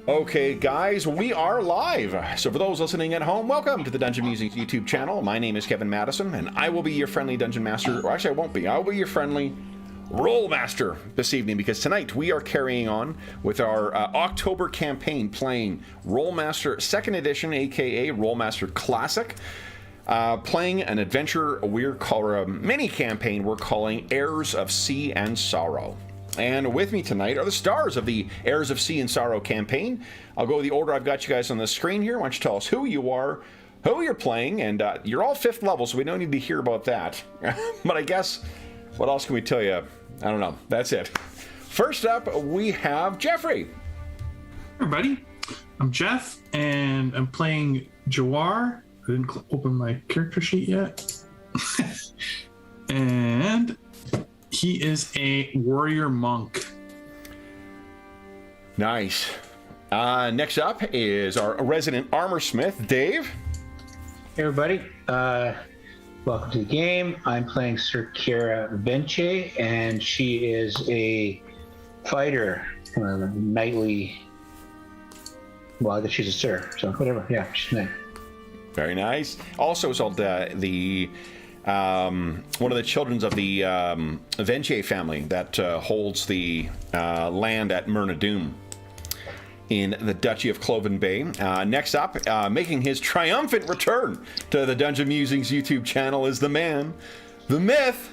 Okay, guys, we are live. So for those listening at home, welcome to the Dungeon Musings YouTube channel. My name is Kevin Madison, and I will be your friendly Dungeon Master. Or actually, I won't be. I'll be your friendly Rolemaster this evening, because tonight we are carrying on with our October campaign, playing Rolemaster 2nd Edition, aka Rolemaster Classic. Playing an adventure a mini campaign we're calling Heirs of Sea and Sorrow. And with me tonight are the stars of the Heirs of Sea and Sorrow campaign. I'll go the order I've got you guys on the screen here. Why don't you tell us who you are, who you're playing, and you're all 5th level, so we don't need to hear about that. But I guess, what else can we tell you? I don't know. That's it. First up, we have Jeffrey. Hey everybody, I'm Jeff, and I'm playing Jawar. I didn't open my character sheet yet. And he is a warrior monk. Nice. Next up is our resident armor smith, Dave. Hey everybody, welcome to the game. I'm playing Sir Kira Vence, and she is a fighter, knightly. Well, I guess she's a sir, so whatever. Yeah, she's nice. Very nice. Also, it's called one of the children of the Vence family that holds the land at Myrna Doom in the Duchy of Cloven Bay. Next up, making his triumphant return to the Dungeon Musings YouTube channel is the man, the myth,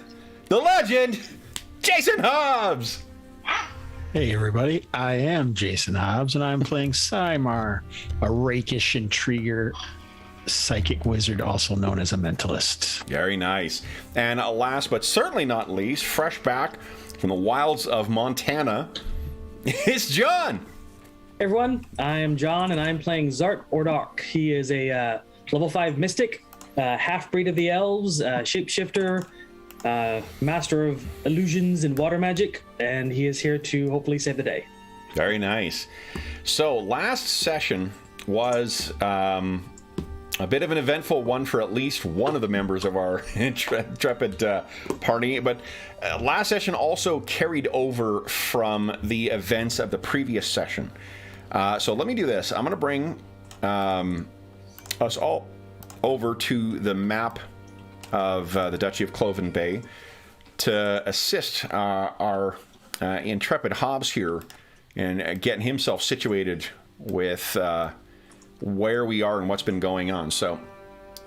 the legend, Jason Hobbs! Hey everybody, I am Jason Hobbs, and I'm playing Cymar, a rakish intriguer, psychic wizard, also known as a mentalist. Very nice. And last but certainly not least, fresh back from the wilds of Montana, it's John! Hey everyone, I'm John, and I'm playing Zart Ordark. He is a level 5 mystic, half-breed of the elves, shapeshifter, master of illusions and water magic, and he is here to hopefully save the day. Very nice. So last session was a bit of an eventful one for at least one of the members of our intrepid party, but last session also carried over from the events of the previous session. So let me do this. I'm going to bring us all over to the map of the Duchy of Cloven Bay to assist our intrepid Hobbs here in getting himself situated with where we are and what's been going on. So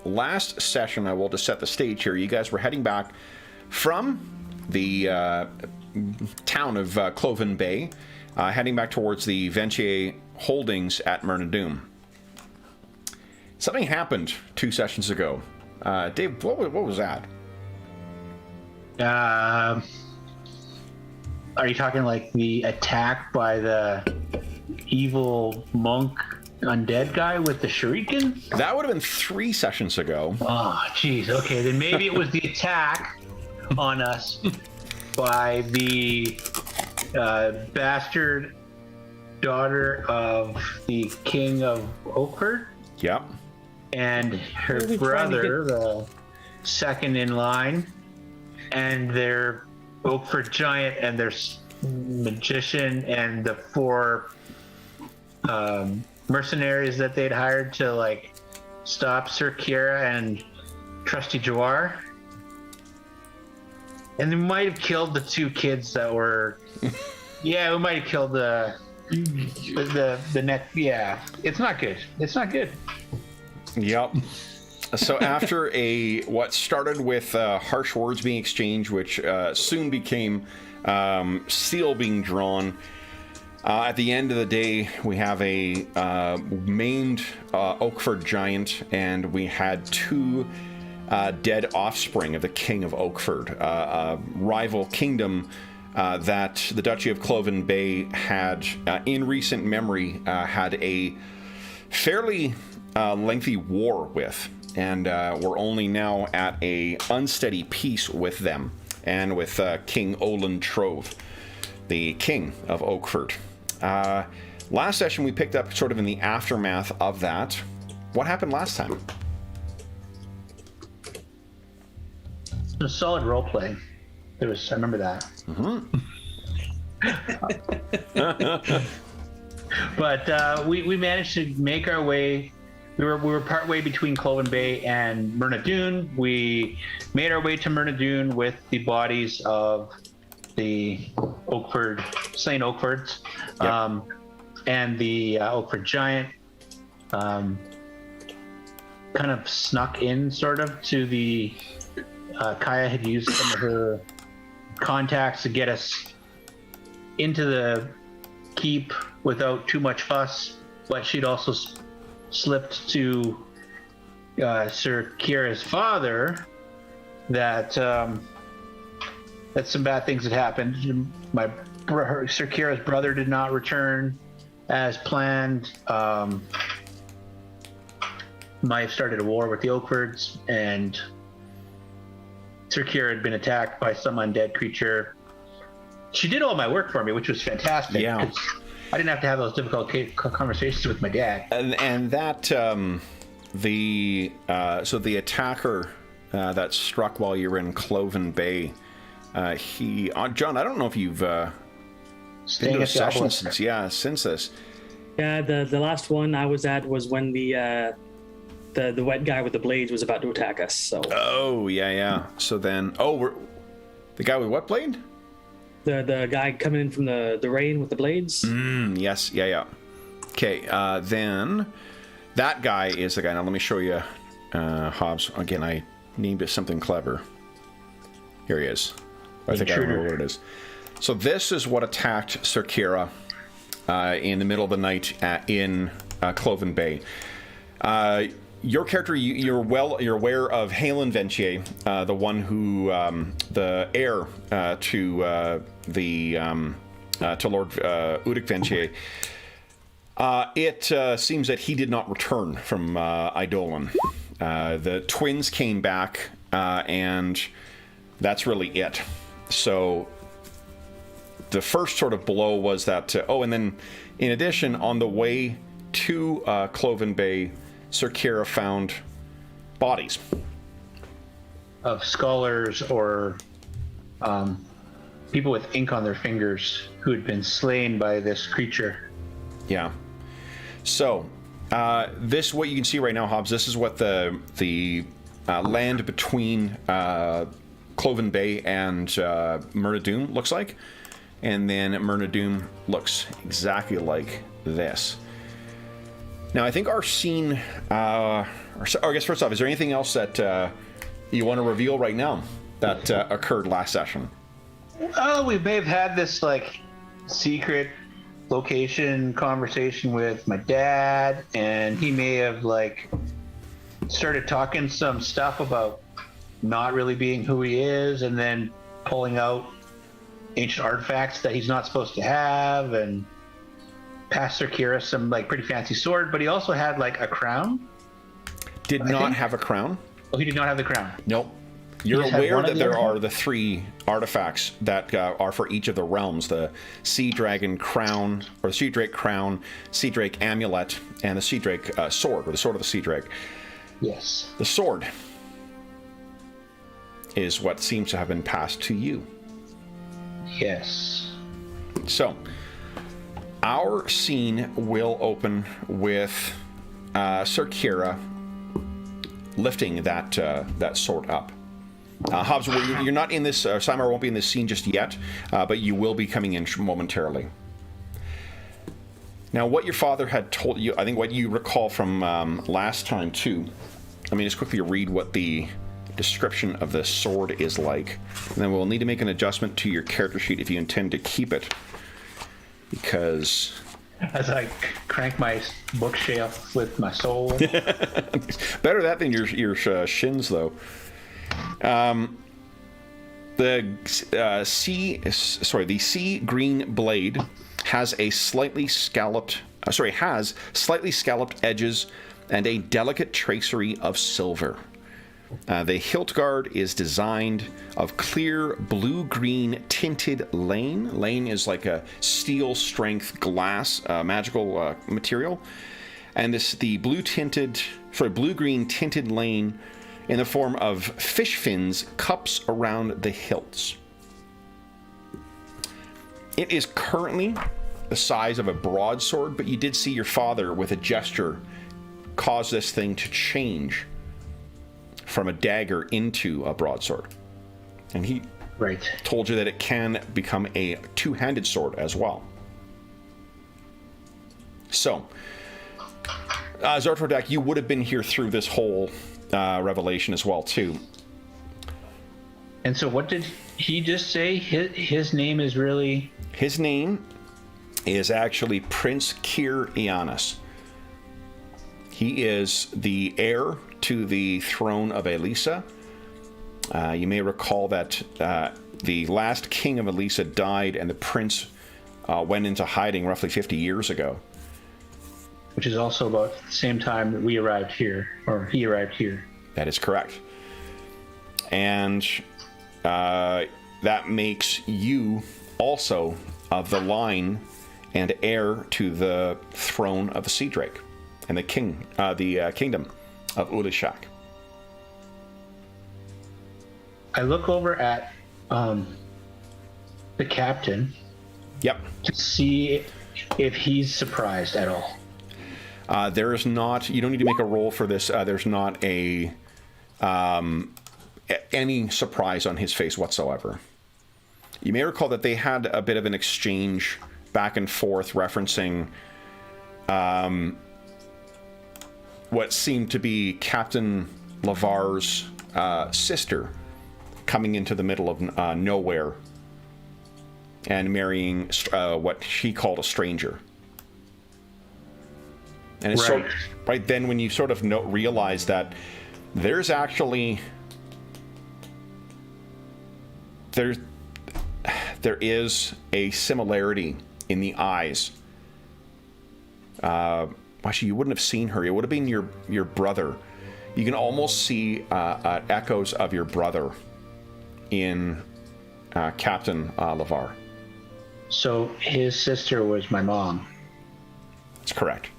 last session, I will just set the stage here. You guys were heading back from the town of Cloven Bay, heading back towards the Vence holdings at Myrna Doom. Something happened 2 sessions ago. Dave, what was that? Are you talking like the attack by the evil monk undead guy with the shuriken? That would have been 3 sessions ago. Oh, jeez. Okay, then maybe it was the attack on us by the bastard daughter of the king of Oakford. Yep. And her brother, the second in line, and their Oakford giant and their magician and the 4 mercenaries that they'd hired to like stop Sir Kira and Trusty Jawar. And they might have killed the 2 kids that were yeah, we might have killed the neck. Yeah, it's not good. It's not good. Yep. So after what started with harsh words being exchanged, which soon became steel being drawn, at the end of the day, we have a maimed Oakford giant, and we had 2 dead offspring of the King of Oakford, a rival kingdom that the Duchy of Cloven Bay had, in recent memory, had a fairly lengthy war with, and we're only now at a unsteady peace with them, and with King Olin Trove, the King of Oakford. Last session we picked up sort of in the aftermath of that. What happened last time? A solid role play. I remember that. Mm-hmm. But we managed to make our way. We were partway between Cloven Bay and Myrna Dune. We made our way to Myrna Dune with the bodies of the slain Oakfords, Yep. and the Oakford giant. Kind of snuck in, sort of, to the. Kaya had used some of her contacts to get us into the keep without too much fuss, but she'd also slipped to Sir Kira's father that some bad things had happened. Sir Kira's brother did not return as planned. Might have started a war with the Oakfords, and Sir Kira had been attacked by some undead creature. She did all my work for me, which was fantastic. Yeah. I didn't have to have those difficult conversations with my dad. And that so the attacker that struck while you were in Cloven Bay, John, I don't know if you've been to a session since this. Yeah, the last one I was at was when the wet guy with the blades was about to attack us. So. Oh yeah. So then, we're the guy with what blade? The guy coming in from the rain with the blades. Yes, yeah. Okay, then that guy is the guy. Now let me show you, Hobbs. Again, I named it something clever. Here he is. I think I remember what it is. So this is what attacked Sir Kira in the middle of the night in Cloven Bay. Your character, you're aware of Halen Ventier, the one who, the heir to Lord Udic Ventier. It seems that he did not return from Eidolon. The twins came back, and that's really it. So the first sort of blow was that. And then in addition, on the way to Cloven Bay, Sir Kira found bodies of scholars or people with ink on their fingers who had been slain by this creature. Yeah. So this, what you can see right now, Hobbs, this is what the land between Cloven Bay and Myrna Dune looks like. And then Myrna Dune looks exactly like this. Now, I think our scene, I guess first off, is there anything else that you want to reveal right now that occurred last session? Oh, we may have had this, secret location conversation with my dad, and he may have, started talking some stuff about not really being who he is, and then pulling out ancient artifacts that he's not supposed to have, and passed Sir Kira some pretty fancy sword, but he also had a crown. Did not have a crown. Oh, he did not have the crown. Nope. You're aware that there are the 3 artifacts that are for each of the realms: the Sea Dragon crown, or the Sea Drake crown, Sea Drake amulet, and the Sea Drake sword, or the sword of the Sea Drake. Yes. The sword is what seems to have been passed to you. Yes. So our scene will open with Sir Kira lifting that sword up. Hobbs, you're not in this. Simar won't be in this scene just yet, but you will be coming in momentarily. Now, what your father had told you, I think what you recall from last time too. Let me just quickly read what the description of the sword is like, and then we'll need to make an adjustment to your character sheet if you intend to keep it. Because as I crank my bookshelf with my soul. Better that than your shins, though. The sea green blade has slightly scalloped edges and a delicate tracery of silver. The hilt guard is designed of clear blue-green tinted lane. Lane is like a steel strength glass, magical material. And the blue-green tinted lane in the form of fish fins cups around the hilts. It is currently the size of a broadsword, but you did see your father, with a gesture, cause this thing to change from a dagger into a broadsword. And he told you that it can become a two-handed sword as well. So, Zartvordak, you would have been here through this whole revelation as well, too. And so what did he just say? His name is really... His name is actually Prince Kir Iannis. He is the heir to the throne of Elisa. You may recall that the last king of Elisa died, and the prince went into hiding roughly 50 years ago. Which is also about the same time that we arrived here, or he arrived here. That is correct. And that makes you also of the line and heir to the throne of the Sea Drake and the kingdom of Ulishak. I look over at the captain. Yep. To see if he's surprised at all. There is not. You don't need to make a roll for this. There's not a any surprise on his face whatsoever. You may recall that they had a bit of an exchange back and forth referencing what seemed to be Captain Lavar's sister coming into the middle of nowhere and marrying what she called a stranger. And it's right then when you sort of realize that there's actually there is a similarity in the eyes. Actually, you wouldn't have seen her. It would have been your brother. You can almost see echoes of your brother in Captain Lavar. So his sister was my mom. That's correct.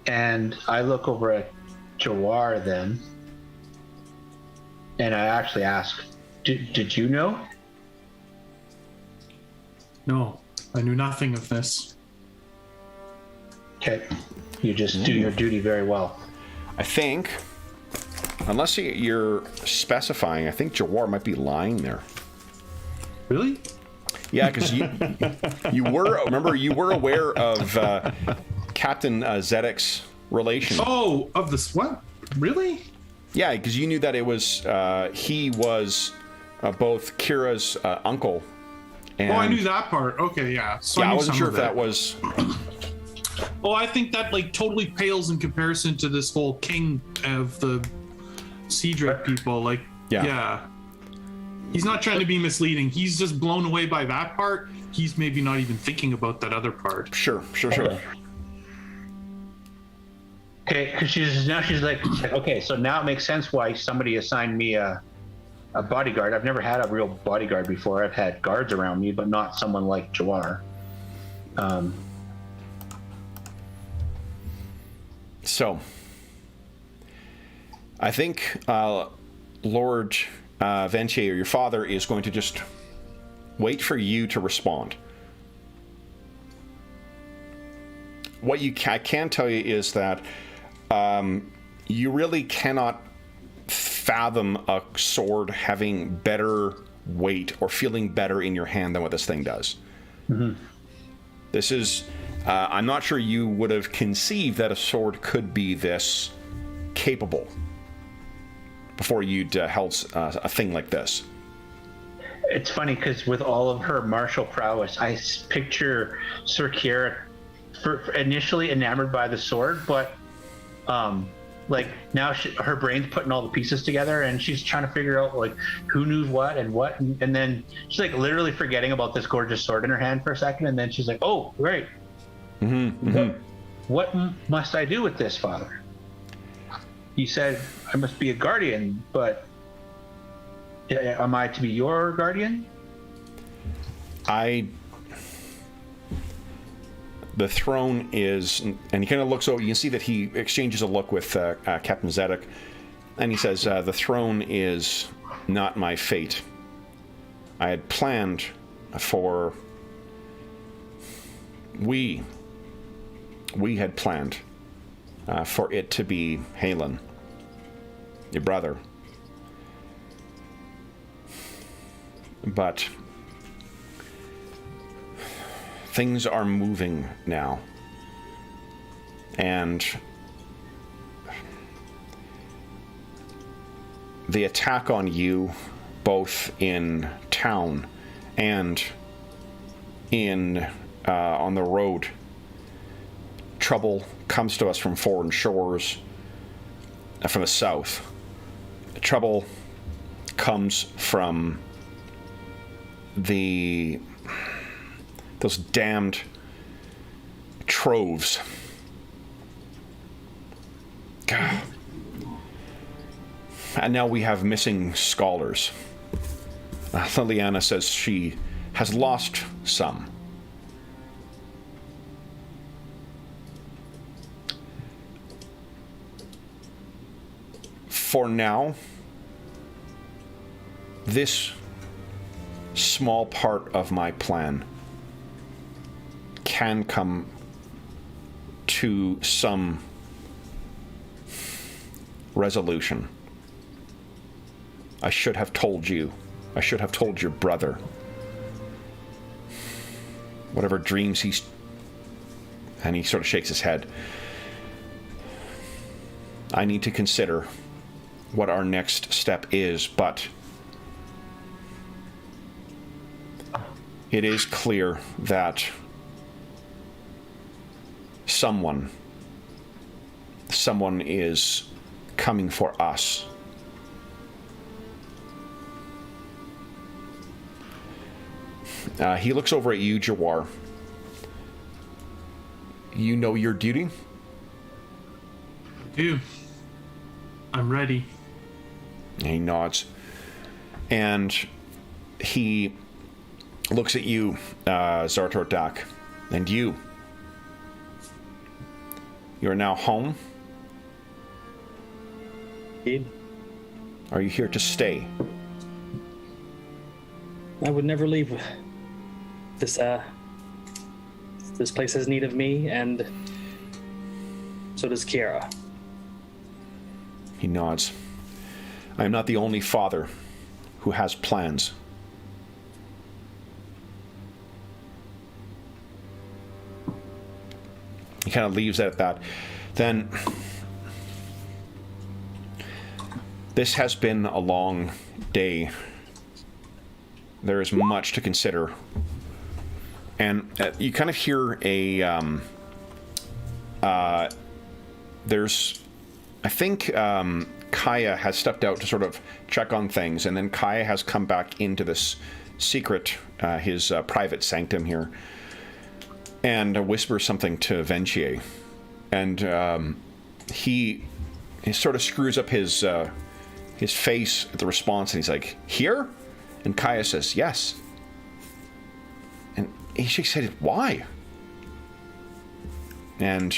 And I look over at Jawar then, and I actually ask, did you know? No, I knew nothing of this. Okay. You just do your duty very well. I think, unless you're specifying, I think Jawar might be lying there. Really? Yeah, because you were aware of Captain Zedek's relation. Oh, of this what? Really? Yeah, because you knew that it was he was both Kira's uncle. And, I knew that part. Okay, yeah. So yeah, I wasn't sure if that was. Oh, I think that like totally pales in comparison to this whole king of the Sea Drake people. Like, yeah. He's not trying to be misleading. He's just blown away by that part. He's maybe not even thinking about that other part. Sure. Okay, because she's like, okay, so now it makes sense why somebody assigned me a bodyguard. I've never had a real bodyguard before. I've had guards around me, but not someone like Jawar. So, I think Lord Vence, or your father, is going to just wait for you to respond. What I can tell you is that you really cannot fathom a sword having better weight or feeling better in your hand than what this thing does. Mm-hmm. This is... I'm not sure you would have conceived that a sword could be this capable before you'd held a thing like this. It's funny because with all of her martial prowess, I picture Sir Kiera initially enamored by the sword, but like now her brain's putting all the pieces together and she's trying to figure out like who knew what, and then she's like literally forgetting about this gorgeous sword in her hand for a second, and then she's like, oh, right. What must I do with this, Father? You said I must be a guardian, but am I to be your guardian? The throne is, and he kind of looks over, you can see that he exchanges a look with Captain Zedek, and he says, the throne is not my fate. I had planned for we had planned for it to be Halen, your brother. But things are moving now. And the attack on you, both in town and in on the road, trouble comes to us from foreign shores, from the south. Trouble comes from those damned troves. God. And now we have missing scholars. Liliana says she has lost some. For now, this small part of my plan can come to some resolution. I should have told you. I should have told your brother. Whatever dreams he's... And he sort of shakes his head. I need to consider what our next step is, but it is clear that someone is coming for us. He looks over at you, Jawar. You know your duty? I do. I'm ready. He nods. And he looks at you, Zartordak. And you. You are now home? Indeed. Are you here to stay? I would never leave. This place has need of me, and so does Kiara. He nods. I am not the only father who has plans. He kind of leaves it at that. Then, this has been a long day. There is much to consider. And you kind of hear there's, I think Kaya has stepped out to sort of check on things, and then Kaya has come back into this secret, his private sanctum here, and whispers something to Ventier. And he sort of screws up his face at the response, and he's like, "Here?" And Kaya says, "Yes." And he shakes his head, "Why?" And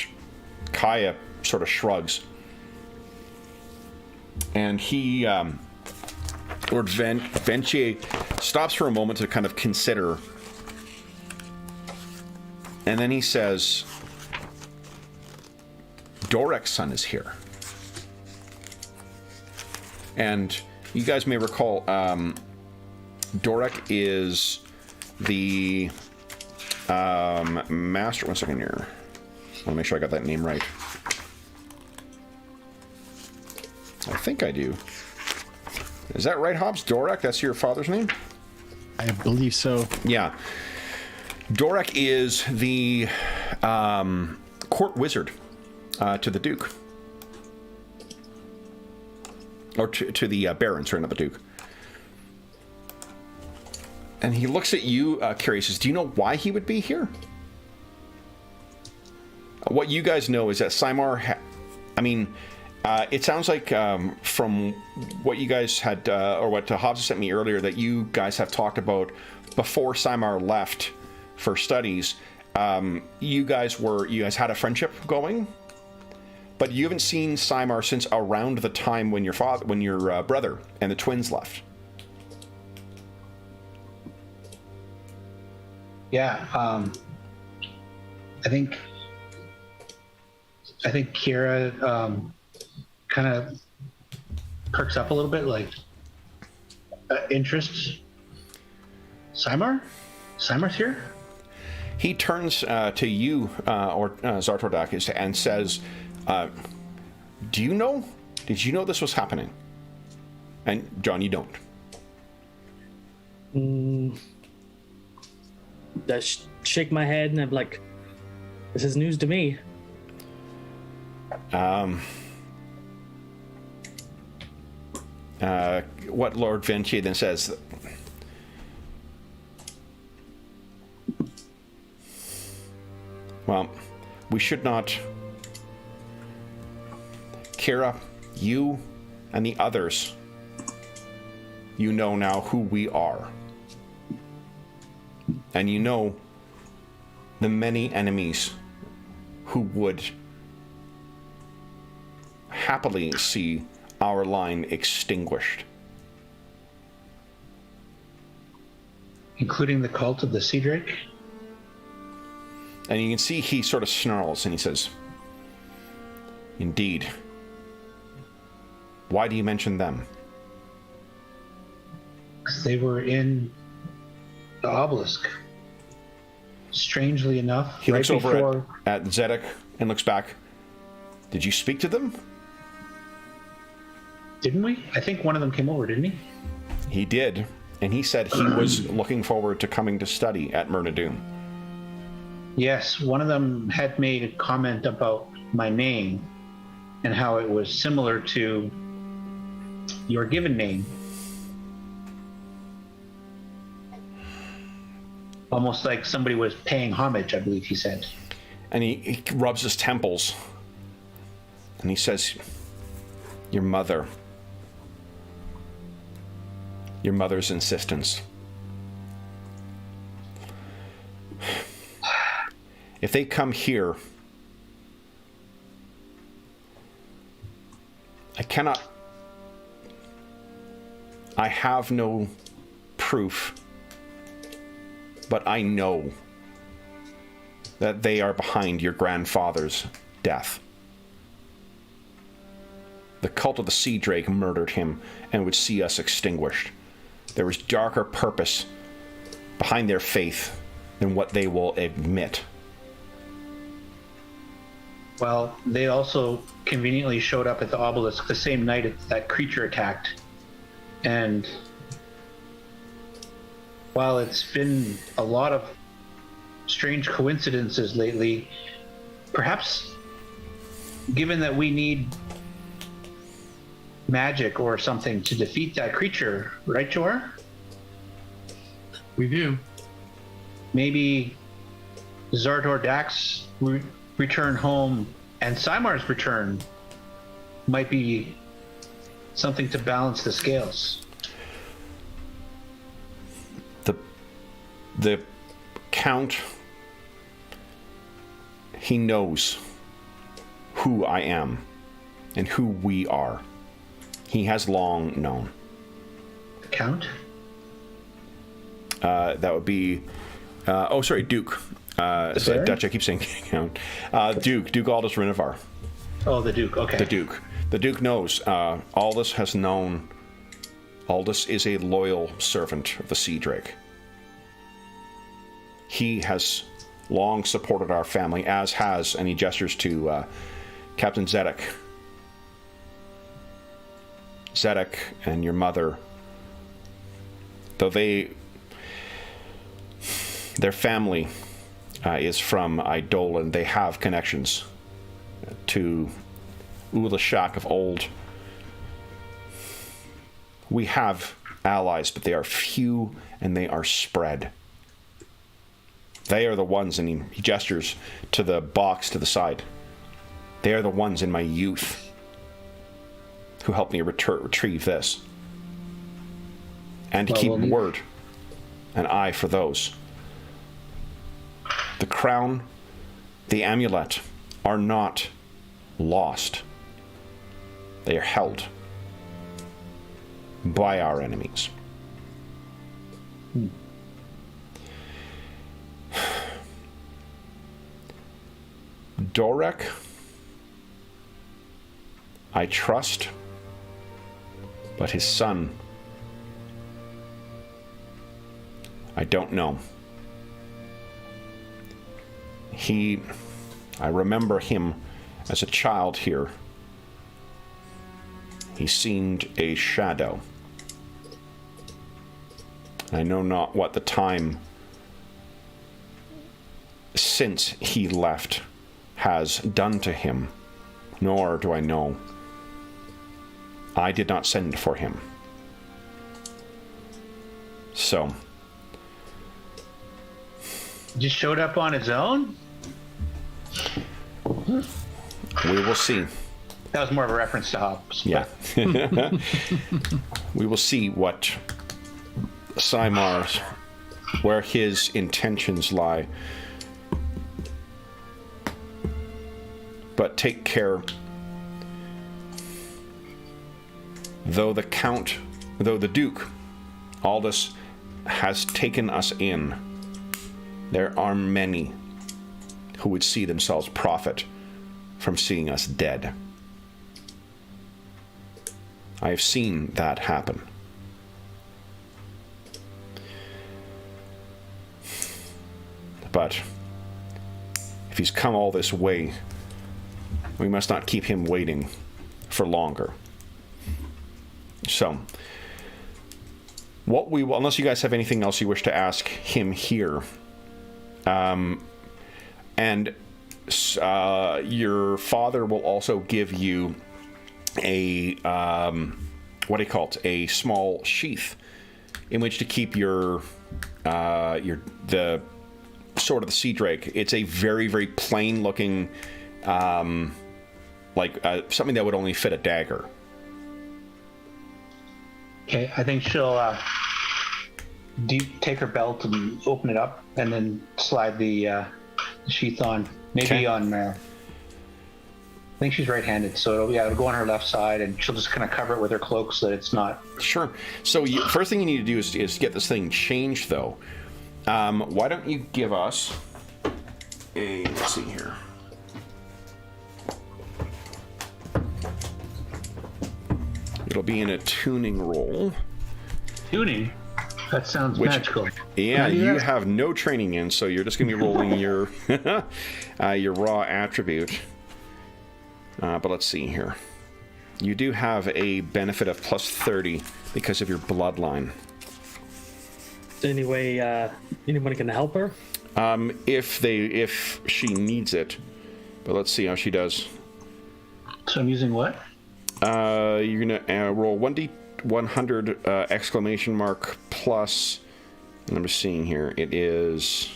Kaya sort of shrugs. And he, Lord Ventier stops for a moment to kind of consider. And then he says, "Dorek's son is here." And you guys may recall, Dorek is the master. 1 second here. I want to make sure I got that name right. I think I do. Is that right, Hobbs? Dorek, that's your father's name? I believe so. Yeah. Dorek is the court wizard to the Duke. Or to the Baron, sorry, not the Duke. And he looks at you, curious, says, "Do you know why he would be here?" What you guys know is that Symar, it sounds like from what you guys had, or what Hobbs sent me earlier, that you guys have talked about before Symar left for studies. You guys had a friendship going, but you haven't seen Symar since around the time when your brother and the twins left. Yeah. think Kira kind of perks up a little bit, like interest. Simar's here? He turns to you, or Zartordak, and says, "Did you know this was happening?" And John, you don't. I shake my head and I'm like, "This is news to me." What Lord Vinci then says. Well, we should not. Kira, you and the others, you know now who we are. And you know the many enemies who would happily see our line extinguished. Including the cult of the Sea Drake? And you can see he sort of snarls and he says, "Indeed. Why do you mention them?" Because they were in the obelisk. Strangely enough, He looks over at Zedek and looks back. "Did you speak to them?" Didn't we? I think one of them came over, didn't he? He did, and he said he was looking forward to coming to study at Myrna Doom. Yes, one of them had made a comment about my name and how it was similar to your given name. Almost like somebody was paying homage, I believe he said. And he rubs his temples, and he says, Your mother's insistence. If they come here, I have no proof, but I know that they are behind your grandfather's death. The cult of the Sea Drake murdered him and would see us extinguished. There was darker purpose behind their faith than what they will admit. Well, they also conveniently showed up at the obelisk the same night that creature attacked. And while it's been a lot of strange coincidences lately, perhaps given that we need magic or something to defeat that creature, right, Jor? We do. Maybe Zartor Dak's return home and Simar's return might be something to balance the scales. The Count, he knows who I am and who we are. He has long known. The Count? That would be... Duke. Dutch, I keep saying Count. Duke Aldous Renovar. Oh, the Duke, okay. The Duke. The Duke knows. Aldous has known. Aldous is a loyal servant of the Sea Drake. He has long supported our family, as has, and he gestures to Captain Zedek. Zedek and your mother, though their family is from Eidolon, they have connections to Ulashak of old. We have allies, but they are few and they are spread. They are the ones, and he gestures to the box to the side. They are the ones in my youth who helped me retrieve this. And to keep word, an eye for those. The crown, the amulet are not lost. They are held by our enemies. Dorek, I trust, but his son, I don't know. I remember him as a child here. He seemed a shadow. I know not what the time since he left has done to him, nor do I know. I did not send for him. So. Just showed up on his own? We will see. That was more of a reference to Hobbs. Yeah. We will see what Saimar's, where his intentions lie. But take care. Though the Duke, Aldous, has taken us in, there are many who would see themselves profit from seeing us dead. I have seen that happen. But if he's come all this way, we must not keep him waiting for longer. So, what we will, unless you guys have anything else you wish to ask him here, and your father will also give you a what do you call it? A small sheath in which to keep the sword of the sea drake. It's a very, very plain looking, something that would only fit a dagger. Okay, I think she'll take her belt and open it up, and then slide the sheath on. Maybe on. I think she's right-handed, so it'll go on her left side, and she'll just kind of cover it with her cloak so that it's not. Sure. So first thing you need to do is get this thing changed, though. Why don't you give us a? Let's see here. It'll be in a tuning roll. Tuning? That sounds magical. Yeah, you have no training in, so you're just going to be rolling your your raw attribute. But let's see here. You do have a benefit of plus 30 because of your bloodline. Anyway, anybody can help her? If she needs it. But let's see how she does. So I'm using what? You're gonna roll 1d100 exclamation mark plus. And I'm just seeing here. It is.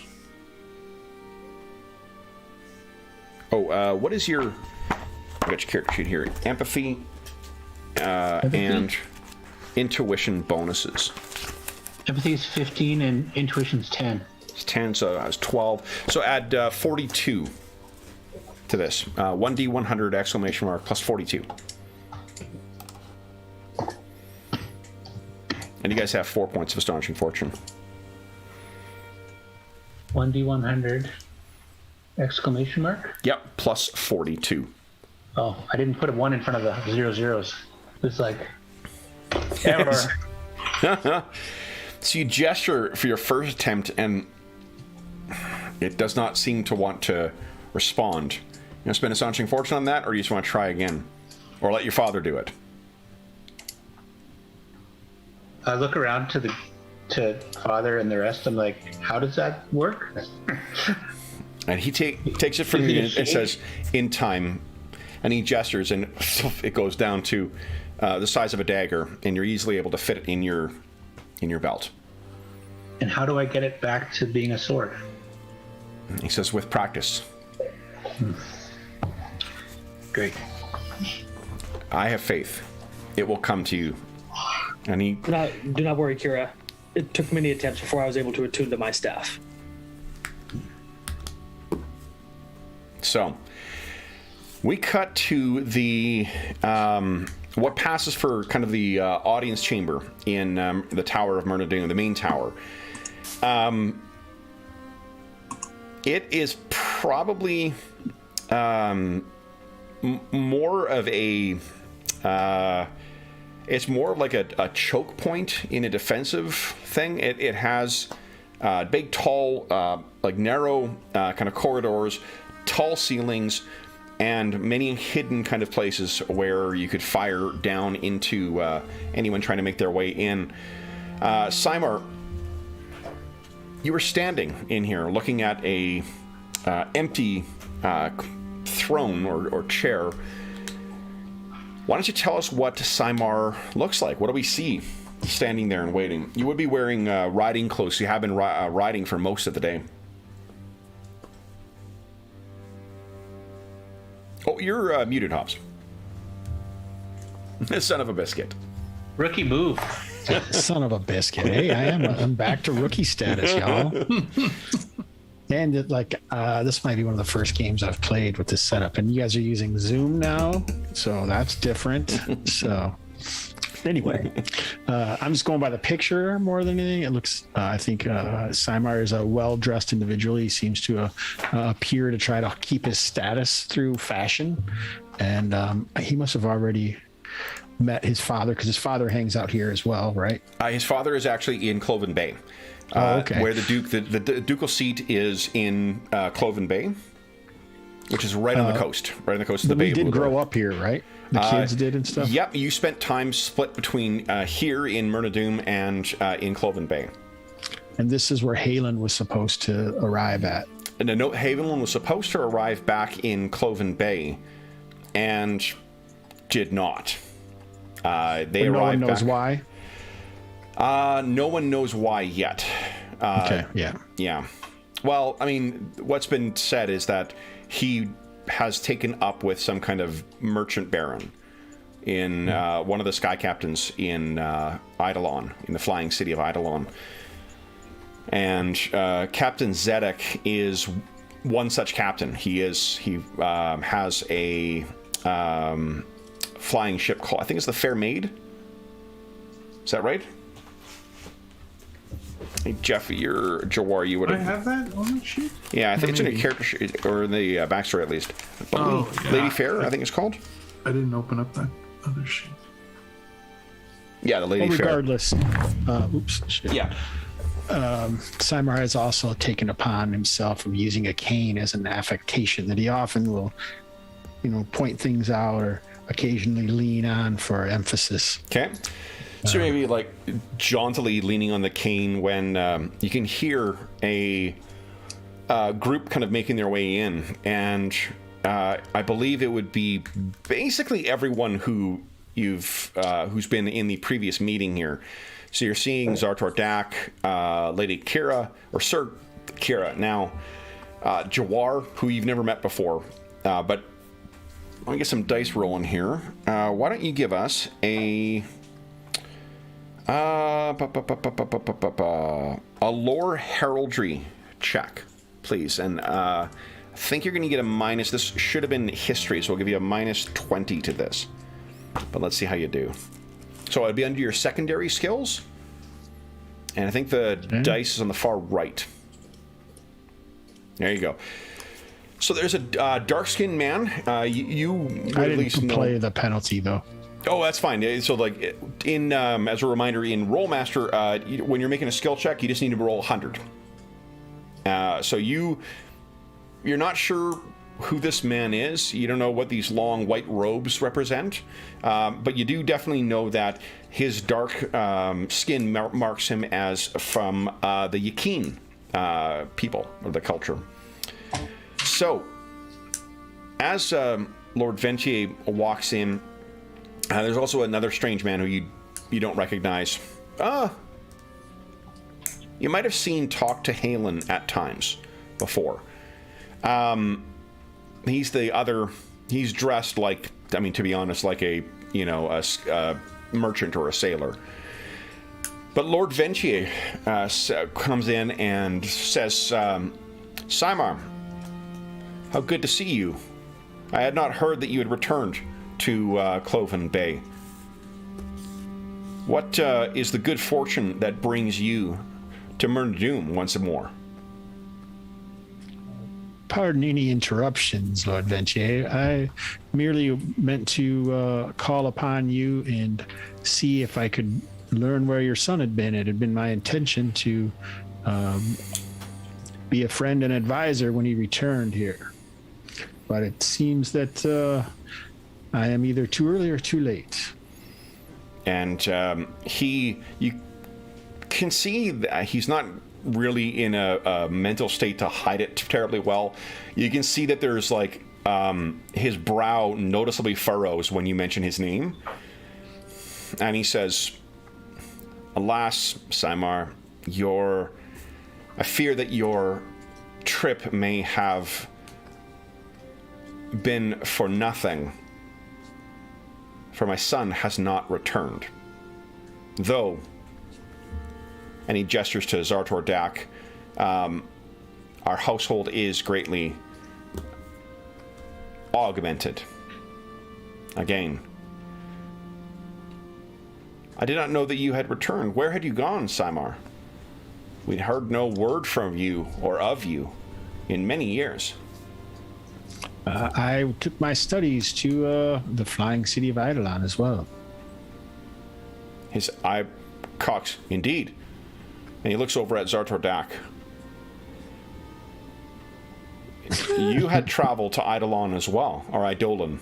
What is your? I got your character sheet here. Empathy. And intuition bonuses. Empathy is 15 and intuition's 10. It's 10, so that's 12. So add 42 to this. 1d100 exclamation mark plus 42. And you guys have 4 points of astonishing fortune. 1d100 exclamation mark? Yep, plus 42. Oh, I didn't put a 1 in front of the 0 zeros. It's like... Ever. So you gesture for your first attempt, and it does not seem to want to respond. You want to spend astonishing fortune on that, or you just want to try again? Or let your father do it? I look around to father and the rest. I'm like, how does that work? And he takes it from you and says, in time. And he gestures, and it goes down to the size of a dagger, and you're easily able to fit it in your belt. And how do I get it back to being a sword? He says, with practice. Great. I have faith. It will come to you. And he... Do not worry, Kira. It took many attempts before I was able to attune to my staff. So, we cut to the... what passes for kind of the audience chamber in the Tower of Myrna-Doom, the main tower. It is probably more of a... it's more like a choke point in a defensive thing. It has big, tall, like narrow kind of corridors, tall ceilings, and many hidden kind of places where you could fire down into anyone trying to make their way in. Symar, you were standing in here looking at a empty throne or chair. Why don't you tell us what Symar looks like? What do we see standing there and waiting? You would be wearing riding clothes. You have been riding for most of the day. Oh, you're muted, Hobbs. Son of a biscuit. Rookie move. Son of a biscuit. Hey, I'm back to rookie status, y'all. And this might be one of the first games I've played with this setup, and you guys are using Zoom now, so that's different. So anyway, I'm just going by the picture more than anything. It looks, I think Symar is a well-dressed individual. He seems to appear to try to keep his status through fashion, and he must have already met his father, because his father hangs out here as well, right? His father is actually in Cloven Bay. Okay. Where the ducal seat is in Cloven Bay, which is right on the coast, right on the coast of the Bay. We did grow up here, right? The kids did and stuff? Yep, you spent time split between here in Myrna Doom and in Cloven Bay. And this is where Halen was supposed to arrive at. And no, Halen was supposed to arrive back in Cloven Bay and did not. No one knows why? No one knows why yet. Okay, yeah. Yeah. Well, I mean, what's been said is that he has taken up with some kind of merchant baron in one of the sky captains in Eidolon, in the flying city of Eidolon. And Captain Zedek is one such captain. He has a flying ship called, I think it's the Fair Maid. Is that right? Hey, Jeff, you're Jawar. You would have. I have that on the sheet? Yeah, I think it's in your character sheet, or in the backstory at least. Yeah. Lady Fair, I think it's called. I didn't open up that other sheet. Yeah, the Lady Fair. Regardless. Oops. Shit. Yeah. Symar has also taken upon himself of using a cane as an affectation that he often will, point things out or occasionally lean on for emphasis. Okay. So maybe like jauntily leaning on the cane when you can hear a group kind of making their way in, and I believe it would be basically everyone who's been in the previous meeting here. So you're seeing Zartor Dak, Lady Kira, or Sir Kira now, Jawar, who you've never met before, but let me get some dice rolling here. Why don't you give us a lore heraldry check, please? And I think you're going to get a minus. This should have been history, so we'll give you a minus 20 to this. But let's see how you do. So it'll be under your secondary skills. And I think the dice is on the far right. There you go. So there's a dark-skinned man. You I at least didn't know. play the penalty, though. Oh, that's fine. So, like, in as a reminder, in Rolemaster, when you're making a skill check, you just need to roll 100. So you're not sure who this man is. You don't know what these long white robes represent, but you do definitely know that his dark skin marks him as from the Yakin people, or the culture. So, as Lord Ventier walks in, there's also another strange man who you don't recognize. You might have seen talk to Halen at times before. He's dressed like, I mean, to be honest, like a merchant or a sailor. But Lord Ventier comes in and says, Symar, how good to see you. I had not heard that you had returned to Cloven Bay. What is the good fortune that brings you to Myrna Doom once more? pardon any interruptions, Lord Ventier. I merely meant to call upon you and see if I could learn where your son had been. It had been my intention to be a friend and advisor when he returned here. But it seems that I am either too early or too late. And you can see that he's not really in a mental state to hide it terribly well. You can see that there's like his brow noticeably furrows when you mention his name. And he says, "Alas, Simar, I fear that your trip may have been for nothing, for my son has not returned. Though," and he gestures to Zartor Dak, "our household is greatly augmented. Again, I did not know that you had returned. Where had you gone, Simar? We'd heard no word from you or of you in many years." I took my studies to the flying city of Eidolon as well. His eye cocks, "Indeed." And he looks over at Zartor Dak. "You had traveled to Eidolon as well, or Eidolon."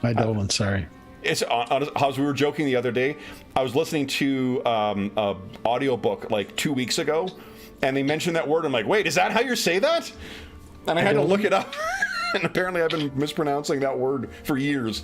Eidolon, sorry. It's as we were joking the other day, I was listening to a audiobook like 2 weeks ago, and they mentioned that word. I'm like, wait, is that how you say that? And I had to look it up. And apparently I've been mispronouncing that word for years.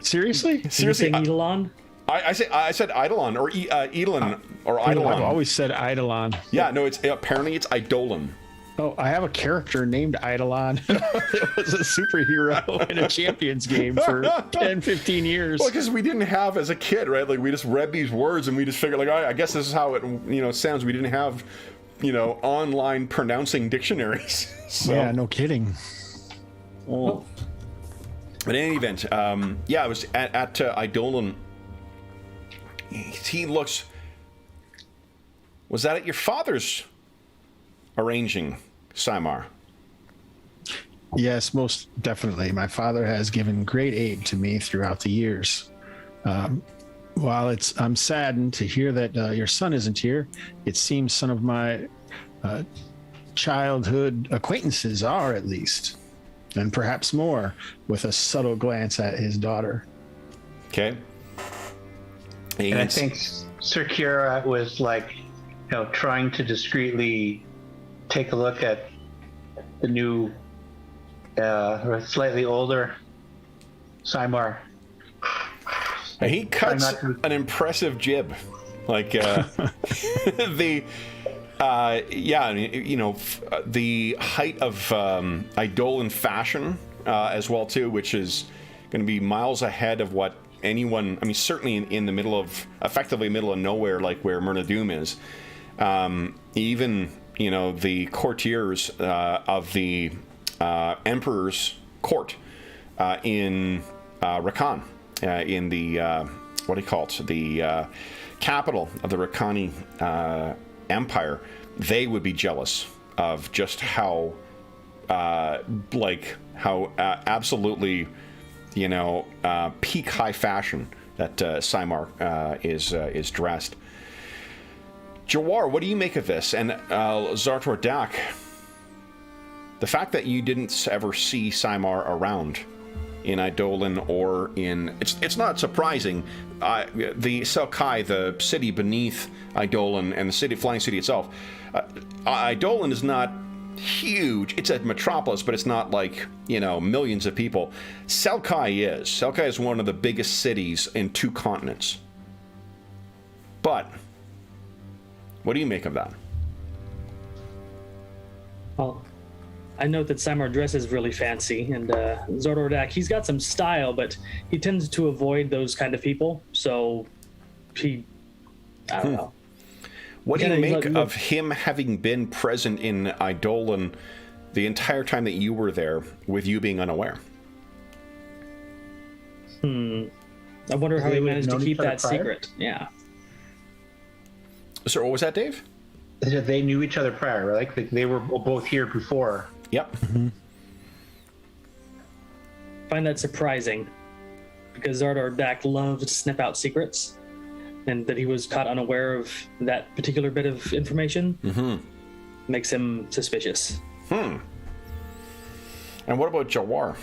Seriously? Seriously. Did you say Eidolon? I said Eidolon or Eidolon or Eidolon. I've always said Eidolon. Yeah, no, apparently it's Eidolon. Oh, I have a character named Eidolon. It was a superhero in a Champions game for 10, 15 years. Well, because we didn't have as a kid, right? Like we just read these words and we just figured, like, I guess this is how it, sounds. We didn't have, online pronouncing dictionaries. So. Yeah, no kidding. Oh. But in any event, I was at Eidolon. He looks. Was that at your father's arranging, Simar? Yes, most definitely. My father has given great aid to me throughout the years. While I'm saddened to hear that your son isn't here, it seems some of my childhood acquaintances are, at least, and perhaps more, with a subtle glance at his daughter. Okay. And I think Sir Kira was trying to discreetly take a look at the new, slightly older Simar. He cuts an impressive jib, the height of Eidolon fashion as well too, which is going to be miles ahead of what anyone. I mean, certainly in the middle of nowhere, like where Myrna Doom is. Even the courtiers of the Emperor's court in Rakan, in the what do you call it? The capital of the Rakani Empire. They would be jealous of just how absolutely peak high fashion that Simar is dressed. Jawar, what do you make of this? And Zartor Dak, the fact that you didn't ever see Simar around in Eidolon or in... It's not surprising. The Selkai, the city beneath Eidolon, and the flying city itself, Eidolon is not huge. It's a metropolis, but it's not millions of people. Selkai is. Selkai is one of the biggest cities in 2 continents. But... what do you make of that? Well, I note that Simar dresses really fancy, and Zartor Dak, he's got some style, but he tends to avoid those kind of people, so I don't know. What do you make of him having been present in Eidolon the entire time that you were there, with you being unaware? I wonder how he managed to keep that secret. Yeah. So what was that, Dave? They knew each other prior, right? Like they were both here before. Yep. Find that surprising, because Zardardak loves to sniff out secrets, and that he was caught unaware of that particular bit of information makes him suspicious. And what about Jawar?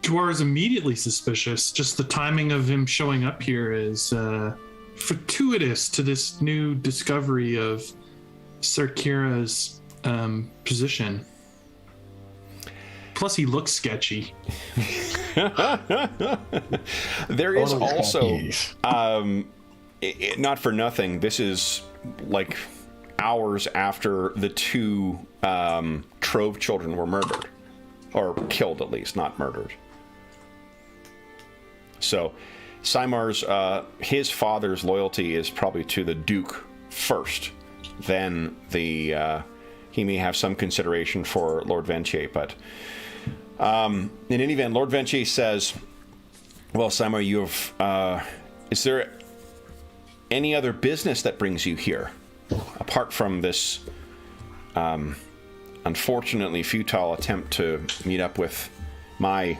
Jawar is immediately suspicious. Just the timing of him showing up here is fortuitous to this new discovery of Sir Kira's position. Plus, he looks sketchy. There is also, not for nothing, this is like hours after the two Trove children were murdered. Or killed, at least, not murdered. So, Symar's, his father's loyalty is probably to the Duke first. Then he may have some consideration for Lord Ventier, but in any event, Lord Ventier says, well, Symar, is there any other business that brings you here? Apart from this, unfortunately futile attempt to meet up with my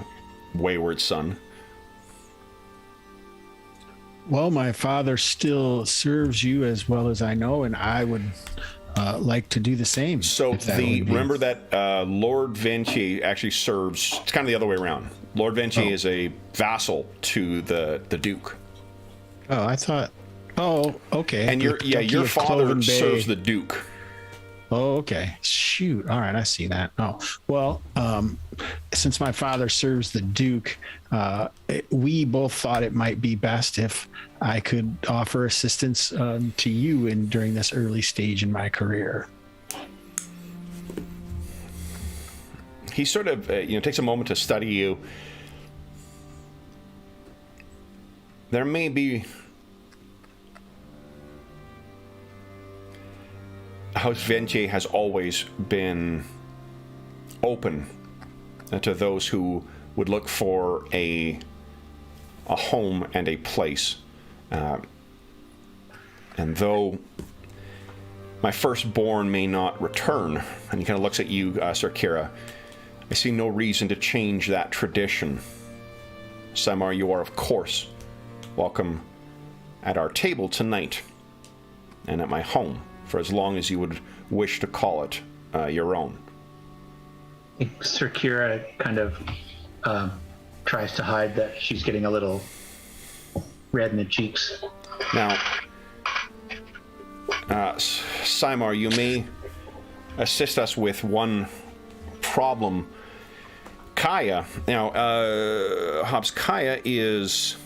wayward son. Well, my father still serves you as well as I know, and I would like to do the same. So remember that Lord Ventier actually serves. It's kind of the other way around. Lord Ventier is a vassal to the Duke. Oh, I thought. Oh, okay. And your father serves the Duke. Oh, okay. Shoot. All right, I see that. Oh, well, since my father serves the Duke, we both thought it might be best if I could offer assistance to you during this early stage in my career. He sort of, takes a moment to study you. There may be House Ventier has always been open to those who would look for a home and a place. And though my firstborn may not return, and he kind of looks at you, Sir Kira, I see no reason to change that tradition. Symar, you are, of course, welcome at our table tonight and at my home, for as long as you would wish to call it your own. Sir Kira kind of tries to hide that she's getting a little red in the cheeks. Now, Symar, you may assist us with one problem. Kaya, now, Hobbs, Kaya is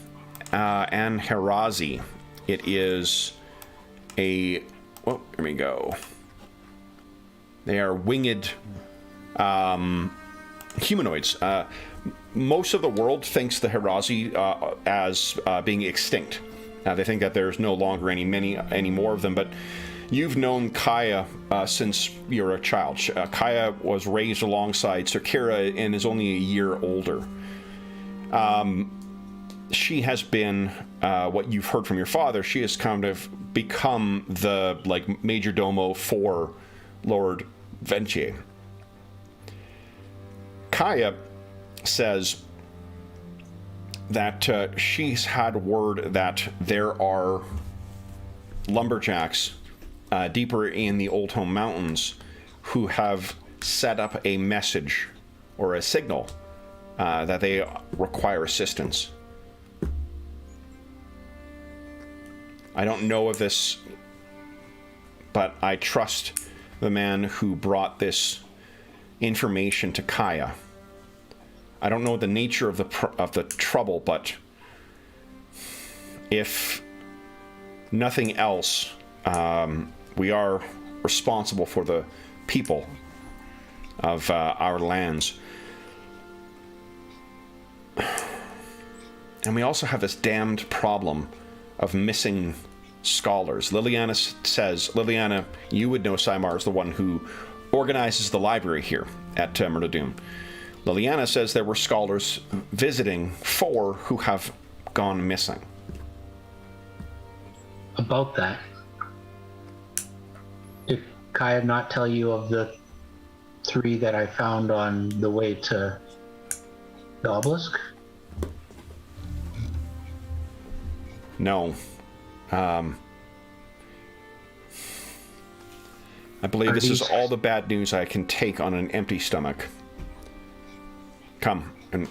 an Herazi. It is a... Well, here we go. They are winged humanoids. Most of the world thinks the Herazi as being extinct. They think that there's no longer any more of them, but you've known Kaya since you were a child. Kaya was raised alongside Sir Kira and is only a year older. She has been, what you've heard from your father, she has kind of become the major domo for Lord Ventier. Kaya says that she's had word that there are lumberjacks deeper in the Old Home Mountains who have set up a message or a signal that they require assistance. I don't know of this, but I trust the man who brought this information to Kaya. I don't know the nature of the trouble, but if nothing else, we are responsible for the people of our lands. And we also have this damned problem of missing scholars. Liliana says, Liliana, you would know Symar is the one who organizes the library here at Myrdadoom. Liliana says there were scholars visiting 4 who have gone missing. About that, did Kaya not tell you of the 3 that I found on the way to the obelisk? No. I believe this is all the bad news I can take on an empty stomach. Come, and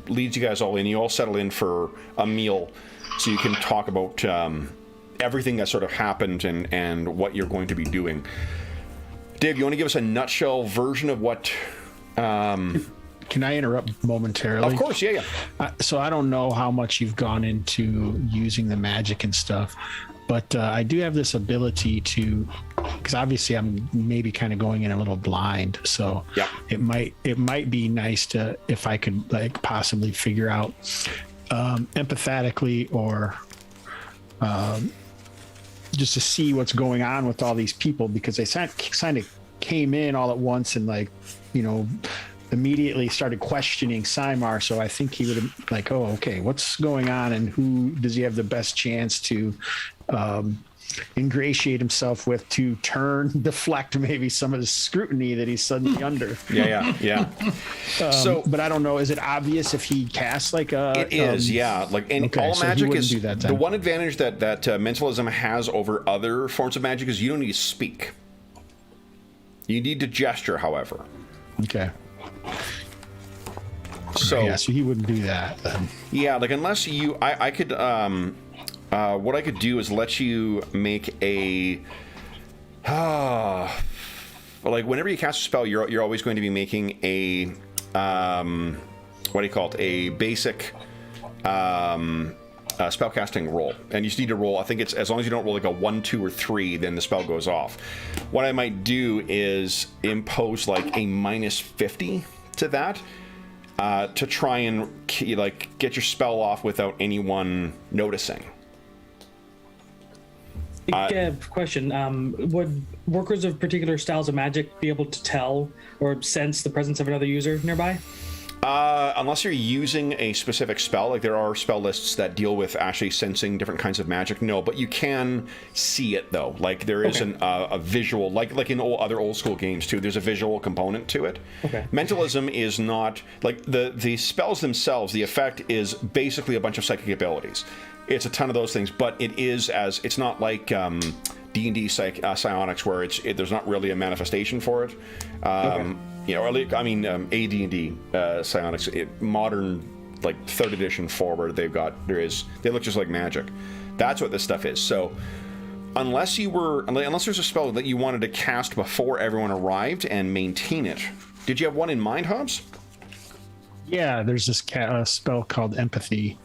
leads you guys all in. You all settle in for a meal so you can talk about everything that sort of happened and what you're going to be doing. Dave, you want to give us a nutshell version of what... Can I interrupt momentarily? Of course, yeah. So I don't know how much you've gone into using the magic and stuff, but I do have this ability to, because obviously I'm maybe kind of going in a little blind, so yeah. it might be nice to, if I could like possibly figure out empathetically or just to see what's going on with all these people, because they kind of came in all at once and like, you know, immediately started questioning Simar. So I think he would have like, oh, okay, what's going on and who does he have the best chance to ingratiate himself with to deflect maybe some of the scrutiny that he's suddenly under. Yeah. So, but I don't know. Is it obvious if he casts like a? It is, yeah. Like, and okay, all so magic is do that, the one advantage that mentalism has over other forms of magic is you don't need to speak. You need to gesture, however. Okay. So yeah, so he wouldn't do that then. Yeah, like unless you, I could, what I could do is let you make a, like whenever you cast a spell, you're always going to be making a, what do you call it? A basic, spellcasting roll, and you just need to roll. I think it's as long as you don't roll like a 1, 2, or 3, then the spell goes off. What I might do is impose like a -50 to that. To try and like get your spell off without anyone noticing. Question: would workers of particular styles of magic be able to tell or sense the presence of another user nearby? Unless you're using a specific spell, like there are spell lists that deal with actually sensing different kinds of magic. No, but you can see it though. Like there is a visual, like in other old school games too. There's a visual component to it. Okay. Mentalism is not like the spells themselves. The effect is basically a bunch of psychic abilities. It's a ton of those things, but it's not like D&D psionics where there's not really a manifestation for it. You know, I mean, AD&D psionics, modern, like 3rd edition forward, they look just like magic. That's what this stuff is. So, unless there's a spell that you wanted to cast before everyone arrived and maintain it, did you have one in mind, Hobbs? Yeah, there's this spell called Empathy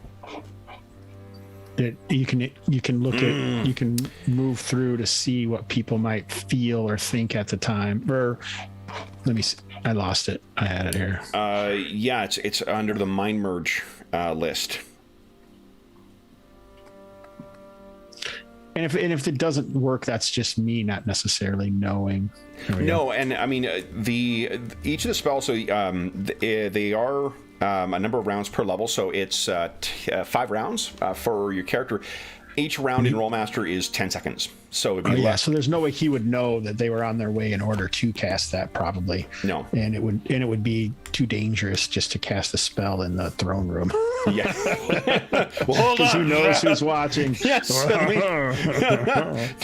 that you can look at, you can move through to see what people might feel or think at the time. Or let me see. I lost it. I had it here. Yeah, it's under the Mind Merge list. And if it doesn't work, that's just me not necessarily knowing. No, and I mean each of the spells. So they are a number of rounds per level. So it's 5 rounds for your character. Each round in Rolemaster is 10 seconds. So it'd be so there's no way he would know that they were on their way in order to cast that, probably. No. And it would be too dangerous just to cast a spell in the throne room. Yeah. Well, because who knows who's watching. Yes.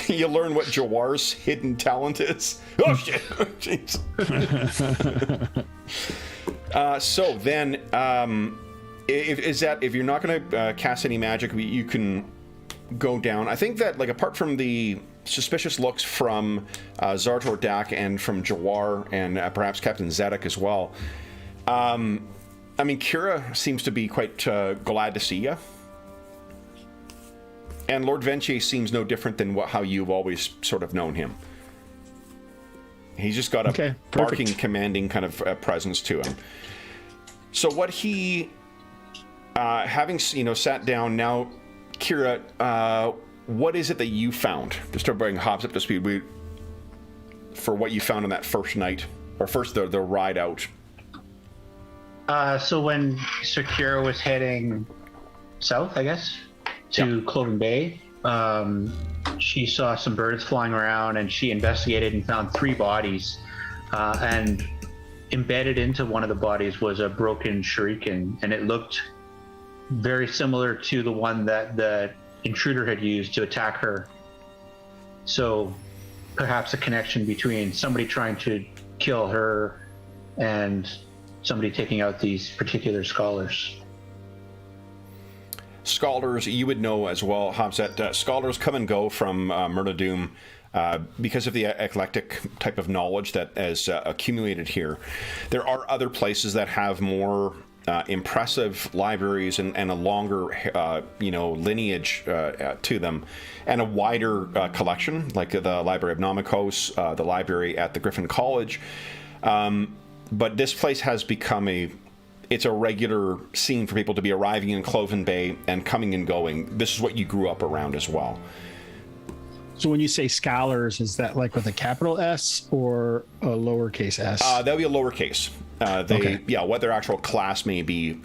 You learn what Jawar's hidden talent is. Oh shit. Jeez. So then if you're not going to cast any magic, you can go down. I think that, like, apart from the suspicious looks from Zart or Dak and from Jawar and perhaps Captain Zedek as well, I mean, Kira seems to be quite glad to see you. And Lord Venche seems no different than how you've always sort of known him. He's just got a barking, commanding kind of presence to him. So what he, having sat down now, Kira, what is it that you found? Just to bring Hobbs up to speed, for what you found on that first night, or first the ride out. So when Sir Kira was heading south, I guess, to Cloven Bay, she saw some birds flying around, and she investigated and found 3 bodies and embedded into one of the bodies was a broken shuriken, and it looked very similar to the one that the intruder had used to attack her. So perhaps a connection between somebody trying to kill her and somebody taking out these particular scholars. Scholars, you would know as well, Hobbs, that scholars come and go from Murdadoom because of the eclectic type of knowledge that is accumulated here. There are other places that have more impressive libraries and a longer, lineage to them, and a wider collection, like the Library of Nomikos, the library at the Griffin College. But this place has become it's a regular scene for people to be arriving in Cloven Bay and coming and going. This is what you grew up around as well. So when you say scholars, is that like with a capital S or a lowercase s? That'll be a lowercase. Okay. Yeah, what their actual class may be.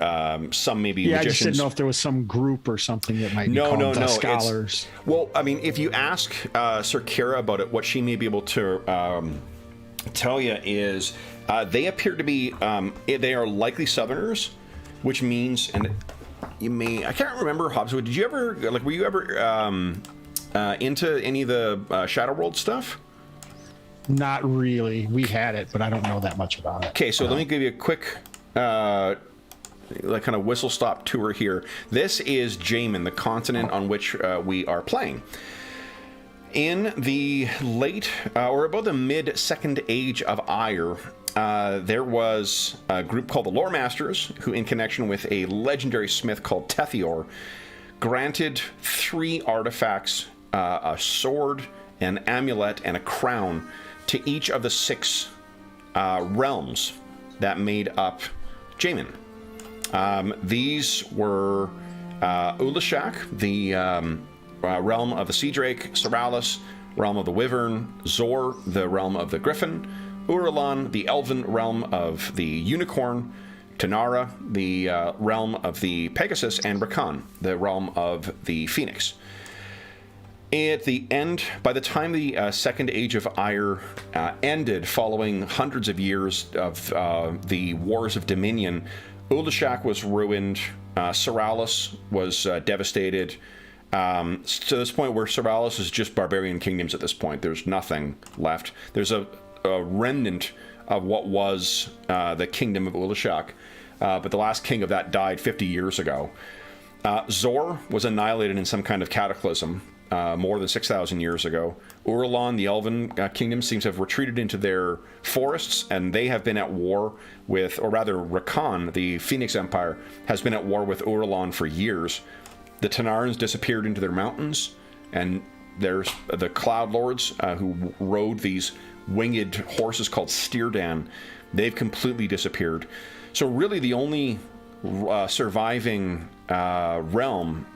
Some may be magicians. I just didn't know if there was some group or something that might be called the scholars. Well, I mean, if you ask Sir Kira about it, what she may be able to tell you is they appear to be, they are likely Southerners, which means, and I can't remember, Hobbs, were you ever into any of the Shadow World stuff? Not really. We had it, but I don't know that much about it. Okay, so let me give you a quick kind of whistle-stop tour here. This is Jaiman, the continent on which we are playing. In the late, or about the mid-Second Age of Ire, there was a group called the Loремasters, who, in connection with a legendary smith called Tethior, granted 3 artifacts, a sword, an amulet, and a crown to each of the 6 realms that made up Jaiman. These were Ulashak, the realm of the Sea Drake, Soralis, realm of the Wyvern, Zor, the realm of the Griffin, Uralan, the Elven realm of the Unicorn, Tanara, the realm of the Pegasus, and Rakan, the realm of the Phoenix. At the end, by the time the Second Age of Ire ended, following hundreds of years of the Wars of Dominion, Ulashak was ruined, Soralis was devastated, to this point where Soralis is just barbarian kingdoms at this point. There's nothing left. There's a remnant of what was the kingdom of Ulashak, but the last king of that died 50 years ago. Zor was annihilated in some kind of cataclysm more than 6,000 years ago. Uralan, the Elven kingdom, seems to have retreated into their forests, and they have been at war with, or rather Rakan, the Phoenix Empire, has been at war with Uralan for years. The Tanarans disappeared into their mountains, and there's the Cloud Lords who rode these winged horses called Steerdan. They've completely disappeared. So really the only surviving realm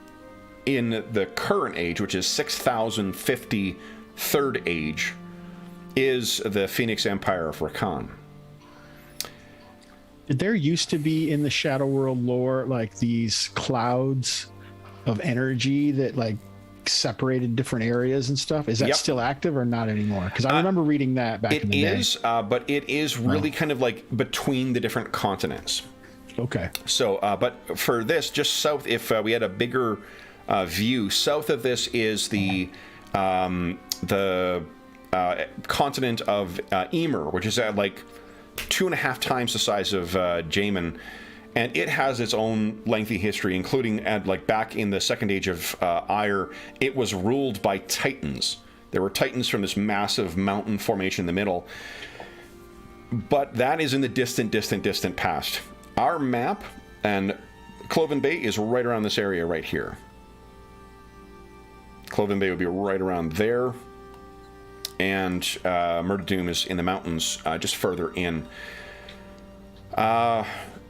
in the current age, which is 6050 Third Age, is the Phoenix Empire of Rakan. Did there used to be in the Shadow World lore like these clouds of energy that like separated different areas and stuff? Is that still active or not anymore? Because I remember reading that back in the day. It is, but it is really kind of like between the different continents. Okay. So, but for this, just south, if we had a bigger view, south of this is the continent of Emer, which is at like 2.5 times the size of Jaiman. And it has its own lengthy history, including at like back in the Second Age of Ire, it was ruled by Titans. There were Titans from this massive mountain formation in the middle. But that is in the distant past. Our map and Cloven Bay is right around this area right here. Cloven Bay would be right around there. And Murdadoom is in the mountains just further in.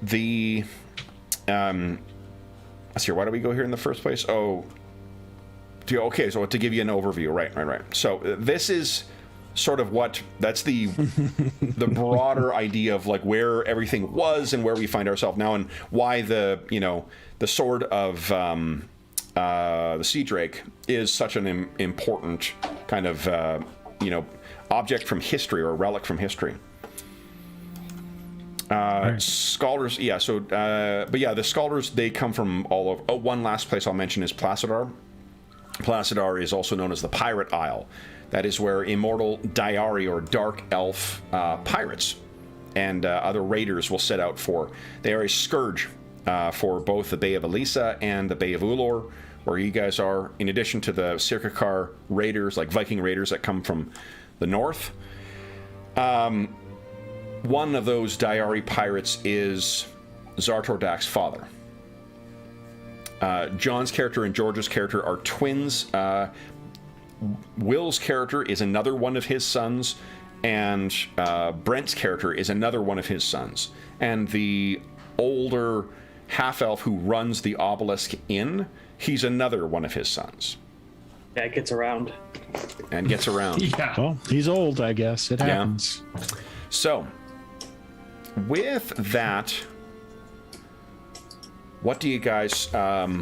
Let's see, why do we go here in the first place? Okay, so to give you an overview, right. So this is sort of that's the the broader idea of like where everything was and where we find ourselves now, and why the sword of the Sea Drake is such an important kind of object from history, or relic from history. Scholars, yeah. So, but yeah, the scholars, they come from all over. Oh, one last place I'll mention is Placidar. Placidar is also known as the Pirate Isle. That is where immortal Diari or Dark Elf pirates and other raiders will set out for. They are a scourge for both the Bay of Elisa and the Bay of Ulor, where you guys are, in addition to the Sirkakar raiders, like Viking raiders that come from the north. One of those Diari pirates is Zartordak's father. John's character and George's character are twins. Will's character is another one of his sons, and Brent's character is another one of his sons. And the older half-elf who runs the Obelisk Inn, he's another one of his sons. Yeah, it gets around. And gets around. Yeah. Well, he's old, I guess. It happens. So, with that, what do you guys... well,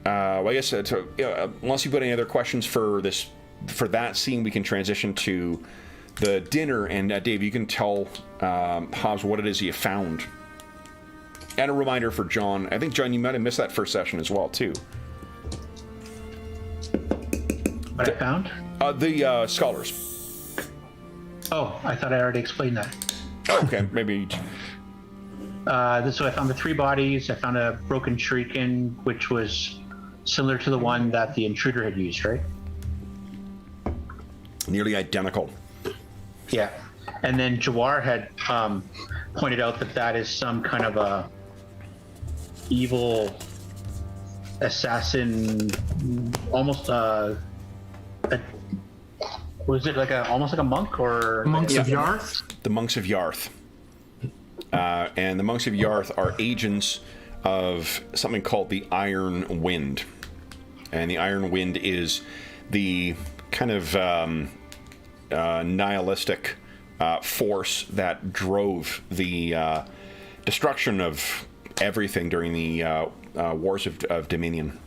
I guess unless you've got any other questions for that scene, we can transition to the dinner. And Dave, you can tell Hobbs what it is you found. And a reminder for John. I think, John, you might have missed that first session as well, too. What I found? The scholars. Oh, I thought I already explained that. Oh, okay, maybe. So I found the 3 bodies. I found a broken shuriken, which was similar to the one that the intruder had used, right? Nearly identical. Yeah. And then Jawar had pointed out that that is some kind of a evil assassin, almost was it like almost like a monk or Monks of Yarth? The Monks of Yarth. And the Monks of Yarth are agents of something called the Iron Wind. And the Iron Wind is the kind of nihilistic force that drove the destruction of everything during the Wars of Dominion.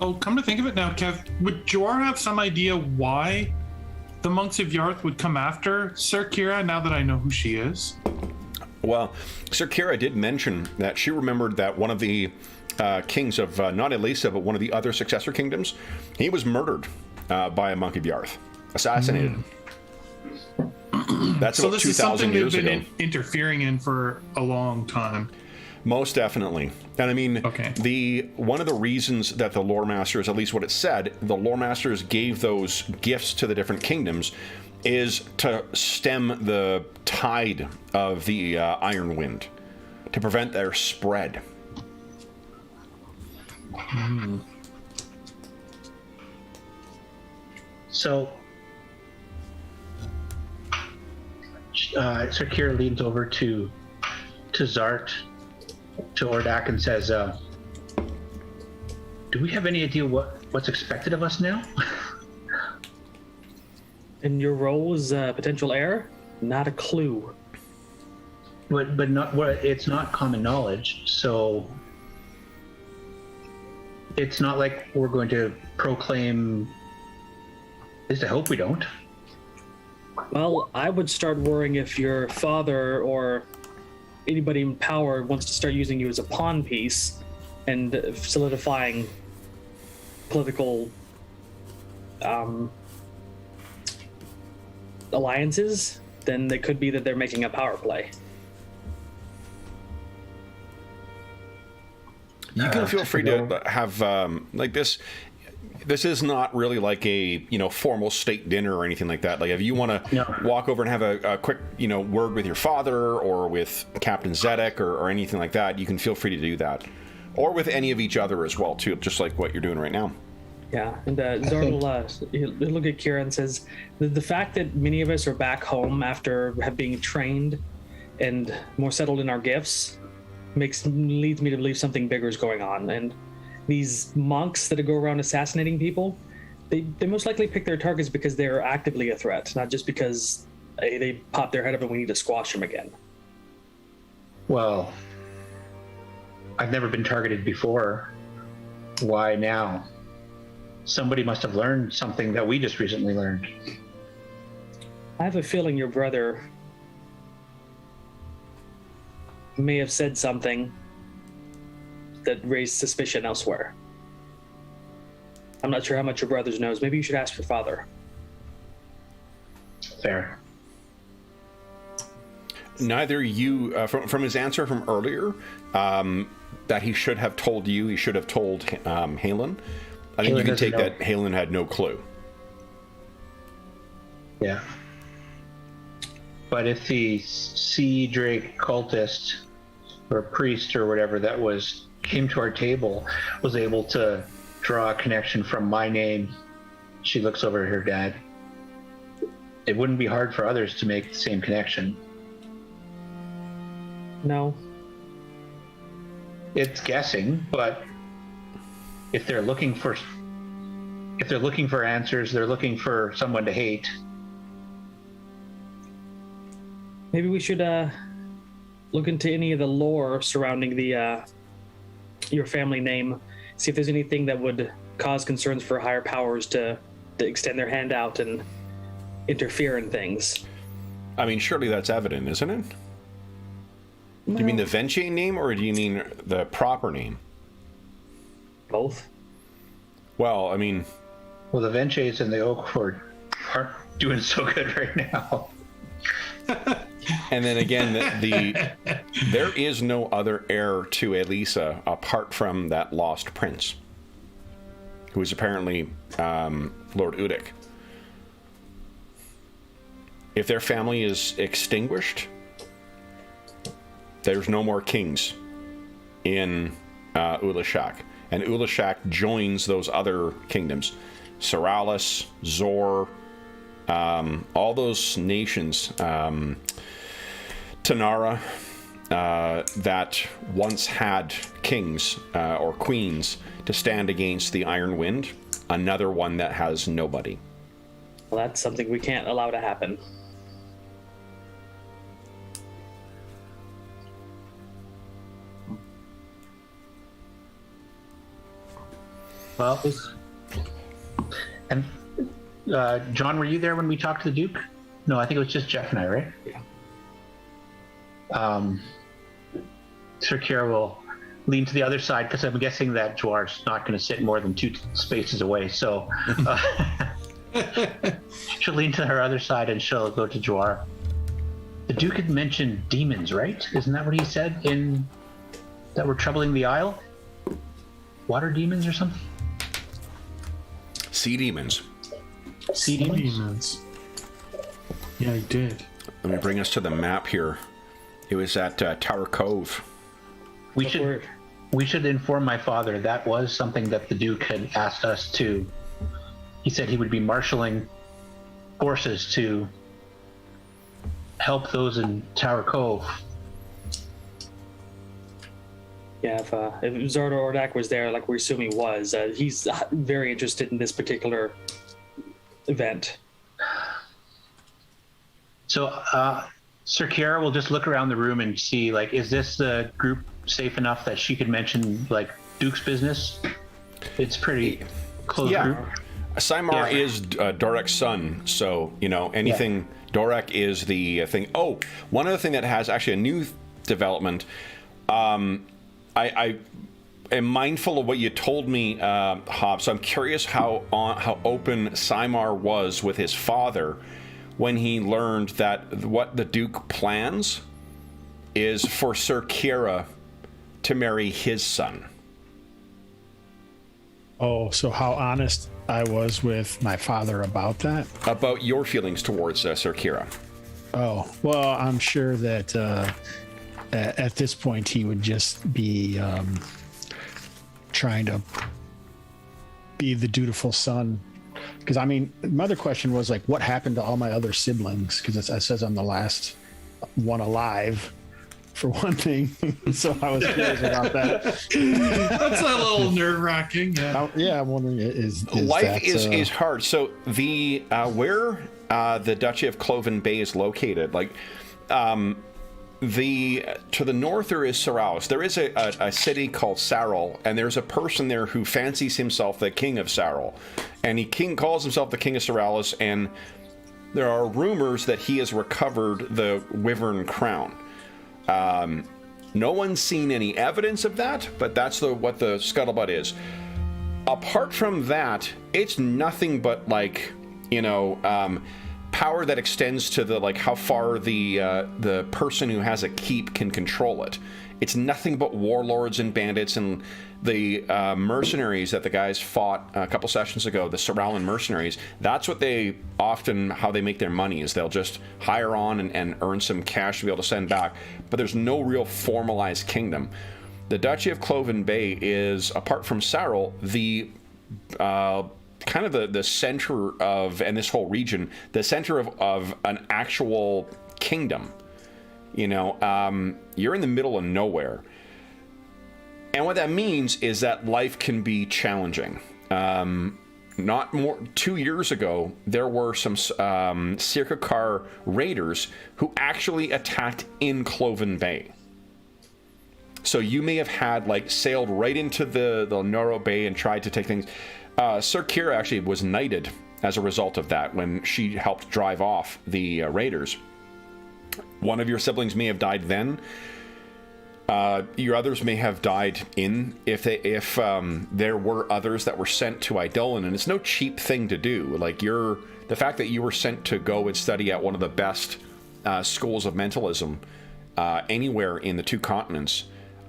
Oh, come to think of it now, Kev, would Jawar have some idea why the Monks of Yarth would come after Sir Kira, now that I know who she is? Well, Sir Kira did mention that she remembered that one of the kings of, not Elisa, but one of the other successor kingdoms, he was murdered by a Monk of Yarth. Assassinated. That's So about this 2,000 is something they've years ago. been interfering in for a long time. Most definitely. And I mean, Okay. one of the reasons that the lore masters, at least what it said, the lore masters gave those gifts to the different kingdoms is to stem the tide of the Iron Wind, to prevent their spread. So Sir Kira leans over to Zart, to Ordak, and says, do we have any idea what's expected of us now? In your role as a potential heir, not a clue. But not it's not common knowledge, so it's not like we're going to proclaim. At least I hope we don't. Well, I would start worrying if your father or anybody in power wants to start using you as a pawn piece and solidifying political alliances. Then it could be that they're making a power play. You can feel free to have like this. This is not really like a formal state dinner or anything like that. Like if you want to walk over and have a quick word with your father or with Captain Zedek or anything like that, you can feel free to do that, or with any of each other as well too, just like what you're doing right now. Yeah, and Zor will look at Kira and says, the fact that many of us are back home after being trained and more settled in our gifts leads me to believe something bigger is going on. And these monks that go around assassinating people, they most likely pick their targets because they're actively a threat, not just because they pop their head up and we need to squash them again. Well, I've never been targeted before. Why now? Somebody must have learned something that we just recently learned. I have a feeling your brother may have said something that raised suspicion elsewhere. I'm not sure how much your brother knows. Maybe you should ask your father. Fair. Neither you, from his answer from earlier, that he should have told you, he should have told Halen. I think you can take that Halen had no clue. Yeah. But if the Sea Drake cultist or priest or whatever that came to our table was able to draw a connection from my name, she looks over at her dad. It wouldn't be hard for others to make the same connection. No. It's guessing, but if they're looking for answers, they're looking for someone to hate. Maybe we should look into any of the lore surrounding the your family name, see if there's anything that would cause concerns for higher powers to extend their hand out and interfere in things. I mean, surely that's evident, isn't it? Do you mean the Venche name, or do you mean the proper name? Both. Well, I mean... Well, the Venches and the Oakford aren't doing so good right now. And then again, there is no other heir to Elisa apart from that lost prince, who is apparently Lord Udic. If their family is extinguished, there's no more kings in Ulashak. And Ulashak joins those other kingdoms. Seralis, Zor, all those nations, Tanara, that once had kings or queens to stand against the Iron Wind, another one that has nobody. Well, that's something we can't allow to happen. Well, and John, were you there when we talked to the Duke? No, I think it was just Jeff and I, right? Yeah. Sir Kira will lean to the other side because I'm guessing that Jwar's not going to sit more than 2 spaces away. So she'll lean to her other side and she'll go to Jwar. The Duke had mentioned demons, right? Isn't that what he said that were troubling the Isle? Water demons or something? Sea demons. Sea demons? Yeah, he did. Let me bring us to the map here. It was at Tower Cove. We should inform my father that was something that the Duke had asked us to. He said he would be marshaling forces to help those in Tower Cove. Yeah, if Zardo Ordak was there, like we assume he was, he's very interested in this particular event. So, Sir Kiara will just look around the room and see, like, is this the group safe enough that she could mention, like, Duke's business? It's pretty close group. Simar is Dorek's son, so, you know, anything... Yeah. Dorek is the thing. Oh, one other thing that has actually a new development... I am mindful of what you told me, Hob, so I'm curious how open Simar was with his father when he learned that what the Duke plans is for Sir Kira to marry his son. Oh, so how honest I was with my father about that? About your feelings towards Sir Kira. Oh, well, I'm sure that... at this point, he would just be trying to be the dutiful son. Because, I mean, my other question was, like, what happened to all my other siblings? Because it says I'm the last one alive, for one thing. So I was curious about that. That's a little nerve-wracking. Yeah, I'm wondering, is life that, is hard. So the where the Duchy of Cloven Bay is located, like... to the north there is Seralis. There is a city called Saril, and there's a person there who fancies himself the king of Saril, and he calls himself the king of Seralis, and there are rumors that he has recovered the Wyvern crown. No one's seen any evidence of that, but that's what the scuttlebutt is. Apart from that, it's nothing but like, power that extends to the how far the person who has a keep can control it. It's nothing but warlords and bandits and the mercenaries that the guys fought a couple sessions ago, the Sorrellan mercenaries. That's what how they make their money, is they'll just hire on and earn some cash to be able to send back. But there's no real formalized kingdom. The Duchy of Cloven Bay is, apart from Sarrel, the kind of the center of, and this whole region, the center of an actual kingdom. You're in the middle of nowhere. And what that means is that life can be challenging. 2 years ago, there were some Sirkakar raiders who actually attacked in Cloven Bay. So you may have had sailed right into the narrow bay and tried to take things. Sir Kira actually was knighted as a result of that when she helped drive off the raiders. One of your siblings may have died then. Your others may have died if there were others that were sent to Eidolon, and it's no cheap thing to do. The fact that you were sent to go and study at one of the best schools of mentalism anywhere in the two continents,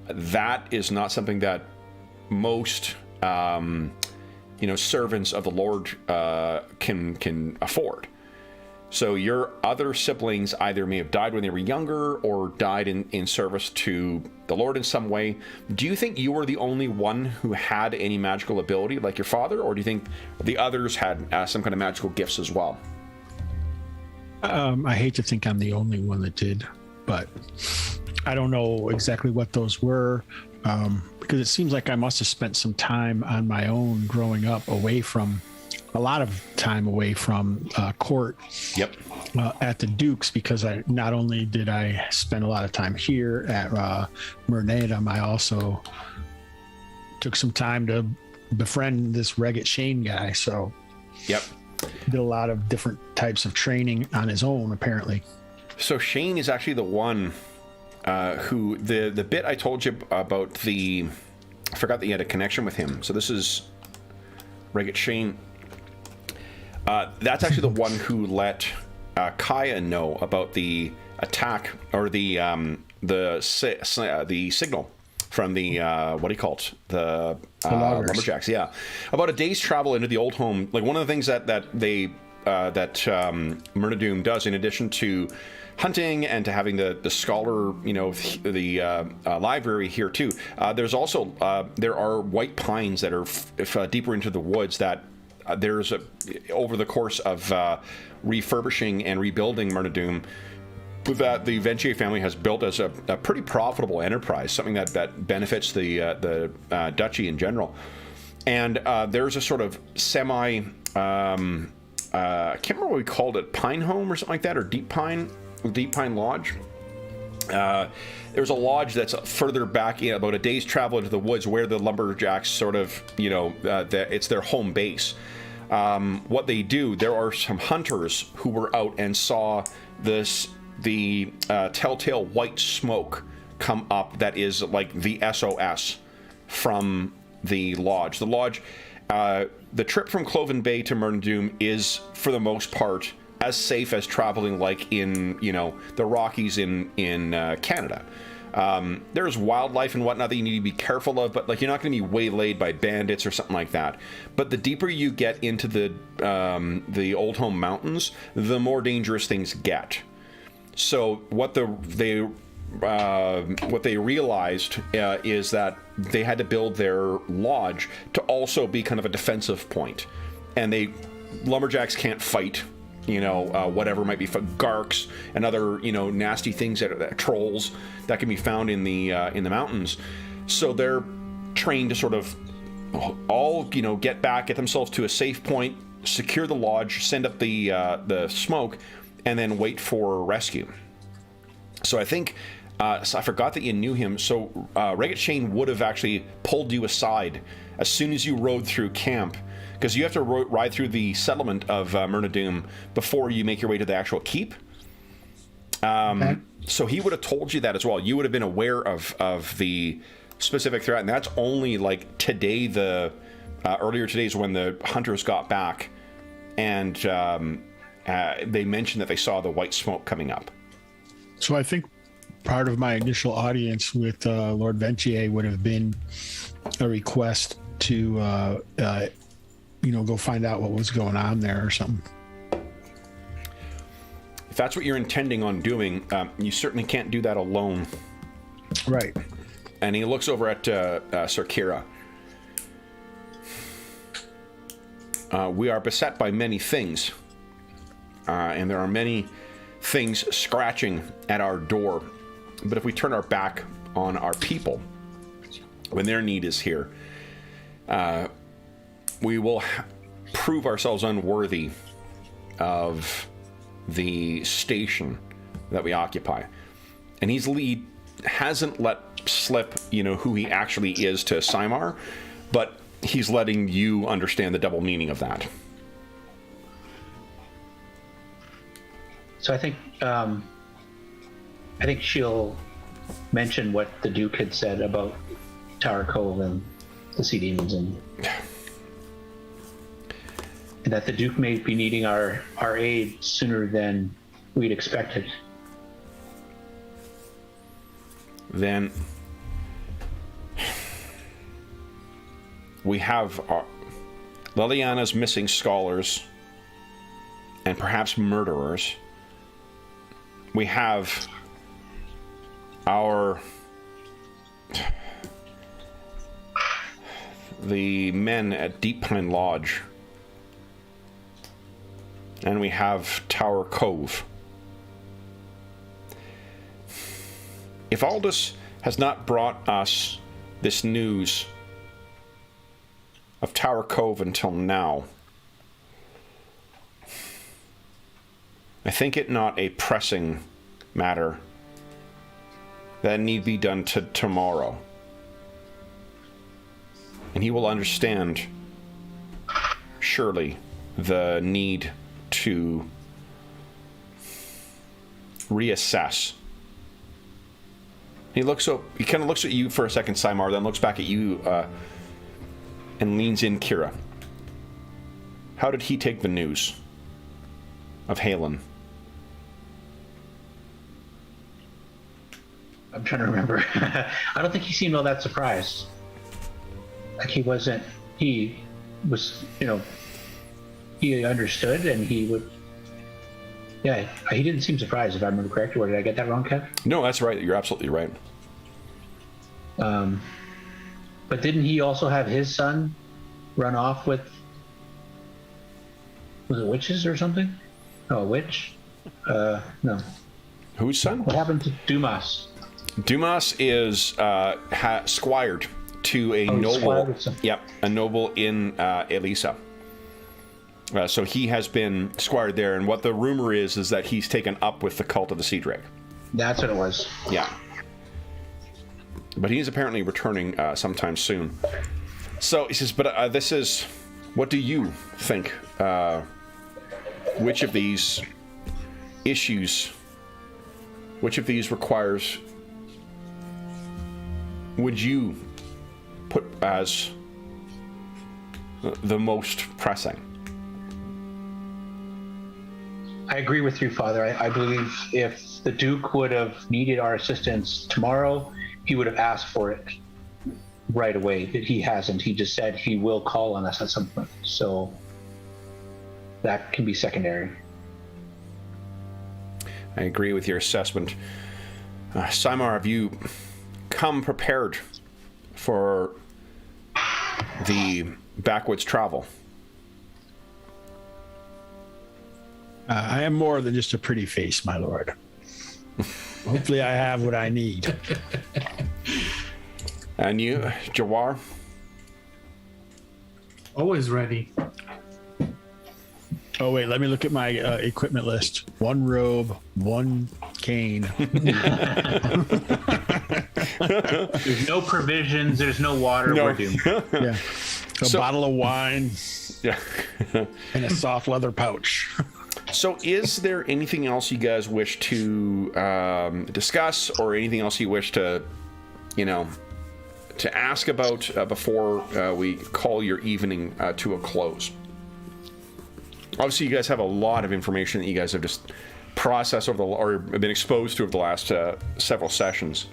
that is not something that most servants of the Lord can afford. So your other siblings either may have died when they were younger or died in service to the Lord in some way. Do you think you were the only one who had any magical ability like your father, or do you think the others had some kind of magical gifts as well? I hate to think I'm the only one that did, but I don't know exactly what those were, because it seems like I must have spent some time on my own growing up a lot of time away from court. Yep. At the Dukes, because not only did I spend a lot of time here at Myrnadum, I also took some time to befriend this Reggit Shane guy. So yep, did a lot of different types of training on his own, apparently. So Shane is actually the one who the bit I told you about I forgot that you had a connection with him. So this is Reggit Shane. That's actually the one who let Kaya know about the attack, or the signal from the what do you call it? The lumberjacks. Yeah, about a day's travel into the old home. One of the things that Myrnadum does, in addition to hunting and to having the scholar, the library here too. There's also there are white pines that are deeper into the woods that. There's over the course of refurbishing and rebuilding Myrnadum, that the Ventier family has built as a pretty profitable enterprise, something that benefits the duchy in general. And there's a sort of I can't remember what we called it, Pine Home or something like that, or Deep Pine Lodge. There's a lodge that's further back, about a day's travel into the woods, where the lumberjacks sort of, it's their home base. What they do, there are some hunters who were out and saw the telltale white smoke come up that is like the SOS from the lodge. The lodge, the trip from Cloven Bay to Myrnadum is, for the most part, as safe as traveling in the Rockies in Canada. There's wildlife and whatnot that you need to be careful of, but you're not going to be waylaid by bandits or something like that. But the deeper you get into the Old Home Mountains, the more dangerous things get. So what they realized is that they had to build their lodge to also be kind of a defensive point, and lumberjacks can't fight. Whatever might be garks and other nasty things that trolls that can be found in the mountains. So they're trained to sort of all get themselves to a safe point, secure the lodge, send up the smoke, and then wait for rescue. So I think so I forgot that you knew him. So Reggit Shane would have actually pulled you aside as soon as you rode through camp. Because you have to ride through the settlement of Myrnadum before you make your way to the actual keep. Okay. So he would have told you that as well. You would have been aware of the specific threat, and that's only like today. Earlier today is when the hunters got back, and they mentioned that they saw the white smoke coming up. So I think part of my initial audience with Lord Ventier would have been a request to, go find out what was going on there or something. If that's what you're intending on doing, you certainly can't do that alone. Right. And he looks over at Sir Kira. We are beset by many things, and there are many things scratching at our door. But if we turn our back on our people when their need is here, we will prove ourselves unworthy of the station that we occupy. And he hasn't let slip, who he actually is to Simar, but he's letting you understand the double meaning of that. So I think she'll mention what the Duke had said about Tower Cove and the Sea Demons, and that the Duke may be needing our aid sooner than we'd expected. Then we have Liliana's missing scholars and perhaps murderers. We have the men at Deep Pine Lodge. And we have Tower Cove. If Aldous has not brought us this news of Tower Cove until now, I think it not a pressing matter that need be done tomorrow. And he will understand, surely, the need to reassess. He kind of looks at you for a second, Simar, then looks back at you and leans in, Kira. How did he take the news of Halen? I'm trying to remember. I don't think he seemed all that surprised. Like he was, he understood, and he would. Yeah, he didn't seem surprised, if I remember correctly. Or did I get that wrong, Kev? No, that's right. You're absolutely right. But didn't he also have his son run off with? Was it witches or something? Oh, a witch? No. Whose son? What happened to Dumas? Dumas is squired to a noble. Yep, a noble in Elisa. So he has been squired there, and what the rumor is that he's taken up with the cult of the Sea Drake. That's what it was. Yeah. But he's apparently returning sometime soon. So he says, but this is... What do you think? Which of these issues... Which of these requires... Would you put as the most pressing? I agree with you, Father. I believe if the Duke would have needed our assistance tomorrow, he would have asked for it right away. But he hasn't. He just said he will call on us at some point. So that can be secondary. I agree with your assessment. Simar, have you come prepared for the backwoods travel? I am more than just a pretty face, my lord. Hopefully I have what I need. And you, Jawar? Always ready. Oh, wait, let me look at my equipment list. 1 robe, 1 cane. There's no provisions. There's no water. No. We're doomed. Yeah. A bottle of wine. Yeah. And a soft leather pouch. So is there anything else you guys wish to discuss, or anything else you wish to, to ask about before we call your evening to a close? Obviously, you guys have a lot of information that you guys have just processed or been exposed to over the last several sessions.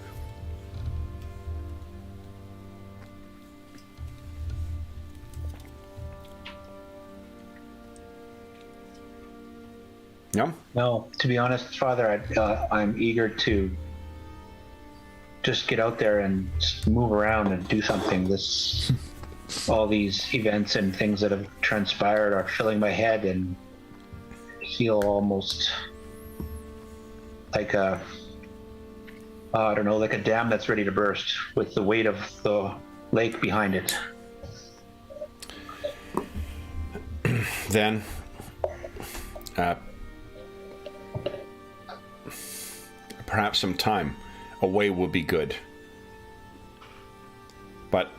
Yeah. No, to be honest, Father, I'm eager to just get out there and just move around and do something. All these events and things that have transpired are filling my head, and I feel almost like I don't know, like a dam that's ready to burst with the weight of the lake behind it. Then, perhaps some time away would be good. But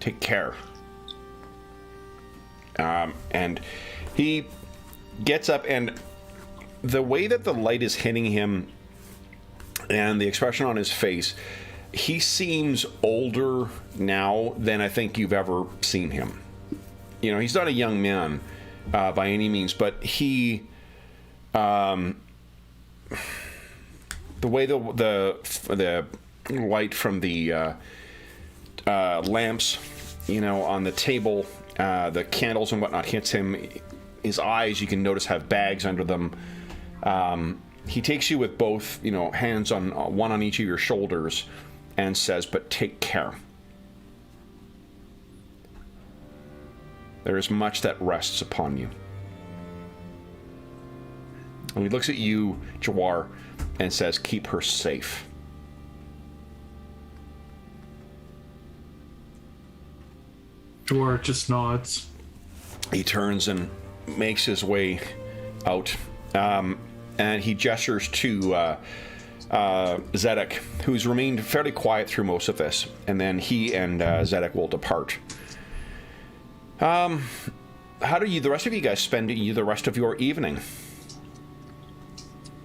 take care. And he gets up, and the way that the light is hitting him and the expression on his face, he seems older now than I think you've ever seen him. He's not a young man by any means, but he... the way the light from the lamps, on the table, the candles and whatnot hits him. His eyes, you can notice, have bags under them. He takes you with both, hands on one on each of your shoulders, and says, "But take care. There is much that rests upon you." And he looks at you, Jawar, and says, "Keep her safe." Jawar just nods. He turns and makes his way out, and he gestures to Zedek, who's remained fairly quiet through most of this, and then he and Zedek will depart. How do the rest of you guys spend the rest of your evening?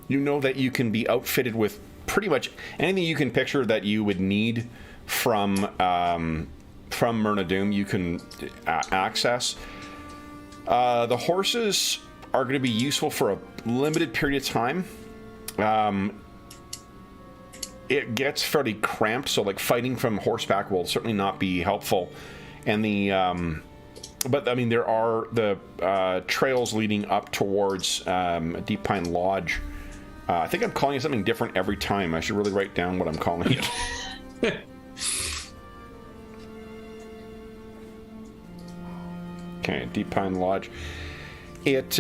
You know that you can be outfitted with pretty much anything you can picture that you would need from Myrna Doom. You can access. The horses are going to be useful for a limited period of time. It gets fairly cramped, so fighting from horseback will certainly not be helpful. And but there are the trails leading up towards Deep Pine Lodge. I think I'm calling it something different every time. I should really write down what I'm calling it. Okay, Deep Pine Lodge. It's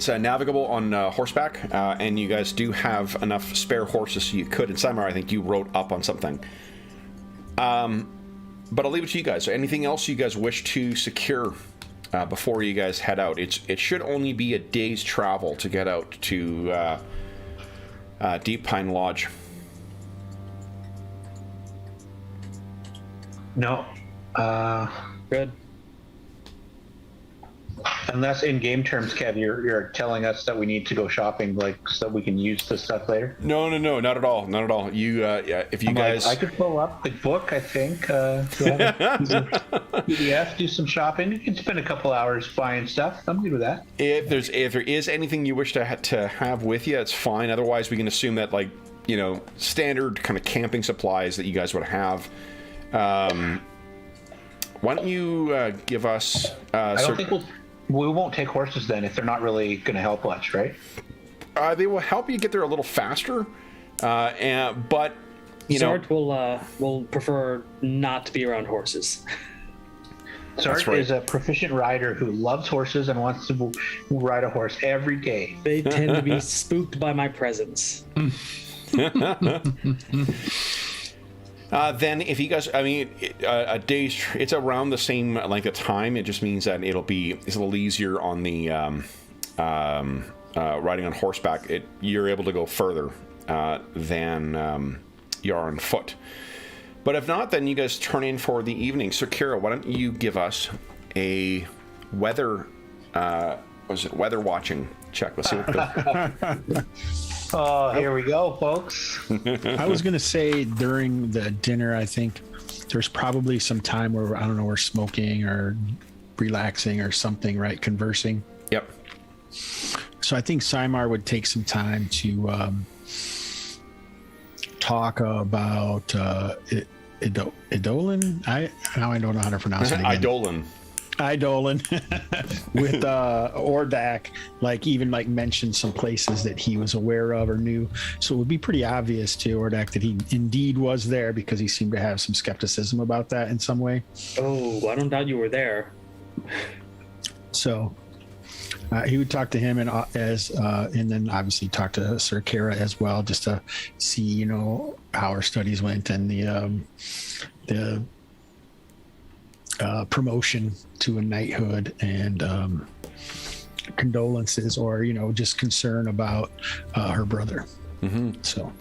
navigable on horseback, and you guys do have enough spare horses so you could. And Simar, I think you wrote up on something. But I'll leave it to you guys. So anything else you guys wish to secure before you guys head out? It should only be a day's travel to get out to Deep Pine Lodge. No. Good. Unless in game terms, Kev, you're telling us that we need to go shopping, so that we can use the stuff later. No, not at all. Not at all. You, if you guys, I could pull up the book. I think. PDF, do some shopping. You can spend a couple hours buying stuff. I'm good with that. If there is anything you wish to have with you, it's fine. Otherwise, we can assume that standard kind of camping supplies that you guys would have. Why don't you give us? I don't think we won't take horses then if they're not really going to help much, right? They will help you get there a little faster, but Zart will prefer not to be around horses. Zart is a proficient rider who loves horses and wants to ride a horse every day. They tend to be spooked by my presence. Then if you guys, a day's, it's around the same length of time. It just means that it's a little easier on the riding on horseback. You're able to go further than you are on foot. But if not, then you guys turn in for the evening. So Kira, why don't you give us a weather was it weather watching check? Let's see what the... Oh, here we go, folks. I was gonna say during the dinner, I think there's probably some time where I don't know, we're smoking or relaxing or something, right? Conversing. Yep. So I think Simar would take some time to talk about Idolin. I don't know how to pronounce it again. Idolin with Ordak, like even like mentioned some places that he was aware of or knew. So it would be pretty obvious to Ordak that he indeed was there, because he seemed to have some skepticism about that in some way. Oh, I don't doubt you were there. So he would talk to him and then obviously talk to Sir Kara as well, just to see, you know, how our studies went and the promotion to a knighthood and condolences, or, you know, just concern about her brother. Mm-hmm. So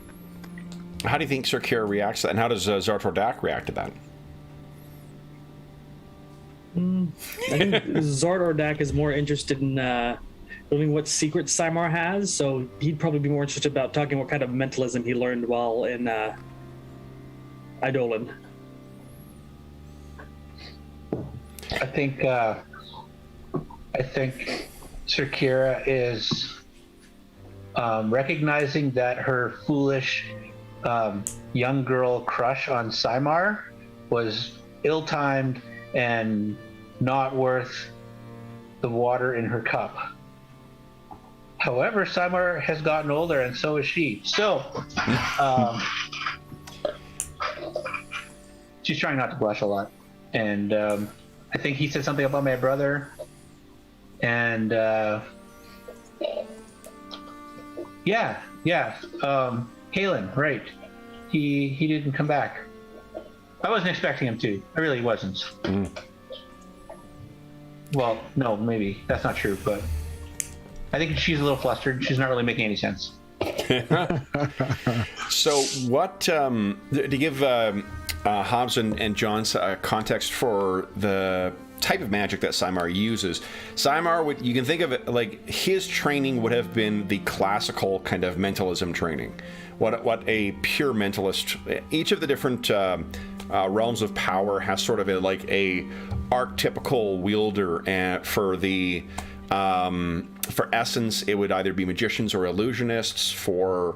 how do you think Sir Kara reacts to that, and how does Zartor Dak react to that? I think Zartor Dak is more interested in learning what secrets Simar has, so he'd probably be more interested about talking what kind of mentalism he learned while in Idolin. I think Sir Kira is recognizing that her foolish young girl crush on Simar was ill-timed and not worth the water in her cup. However, Simar has gotten older, and so is she. So, she's trying not to blush a lot. And I think he said something about my brother. And Halen, right. He didn't come back. I wasn't expecting him to. I really wasn't. Mm. Well, no, maybe. That's not true, but I think she's a little flustered. She's not really making any sense. So what, to give Hobbs and John's context for the type of magic that Simar uses, Simar you can think of it like his training would have been the classical kind of mentalism training. What a pure mentalist, each of the different realms of power has sort of a archetypical wielder, and for essence it would either be magicians or illusionists. For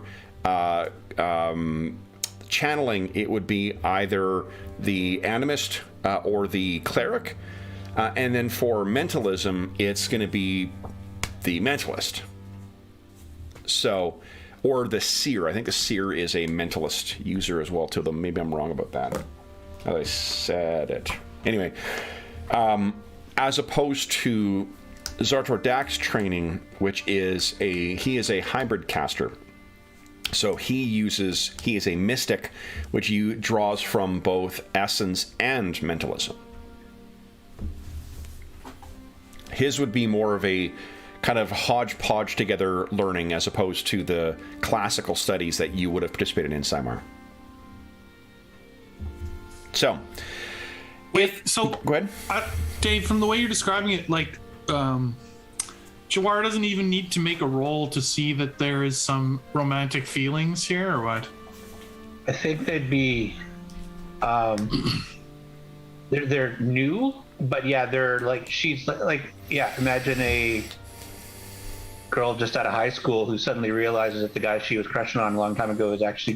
channeling, it would be either the animist or the cleric, and then for mentalism it's going to be the mentalist. So, or the seer. I think the seer is a mentalist user as well, too. Though maybe I'm wrong about that. I said it. Anyway, as opposed to Zartor Dak's training, which is he is a hybrid caster. So he is a mystic, which draws from both essence and mentalism. His would be more of a kind of hodgepodge together learning, as opposed to the classical studies that you would have participated in, Simar. So, go ahead. Dave, from the way you're describing it, like, Jawar doesn't even need to make a roll to see that there is some romantic feelings here, or what? I think they'd be, they're new, but yeah, they're like, she's like, yeah, imagine a girl just out of high school who suddenly realizes that the guy she was crushing on a long time ago has actually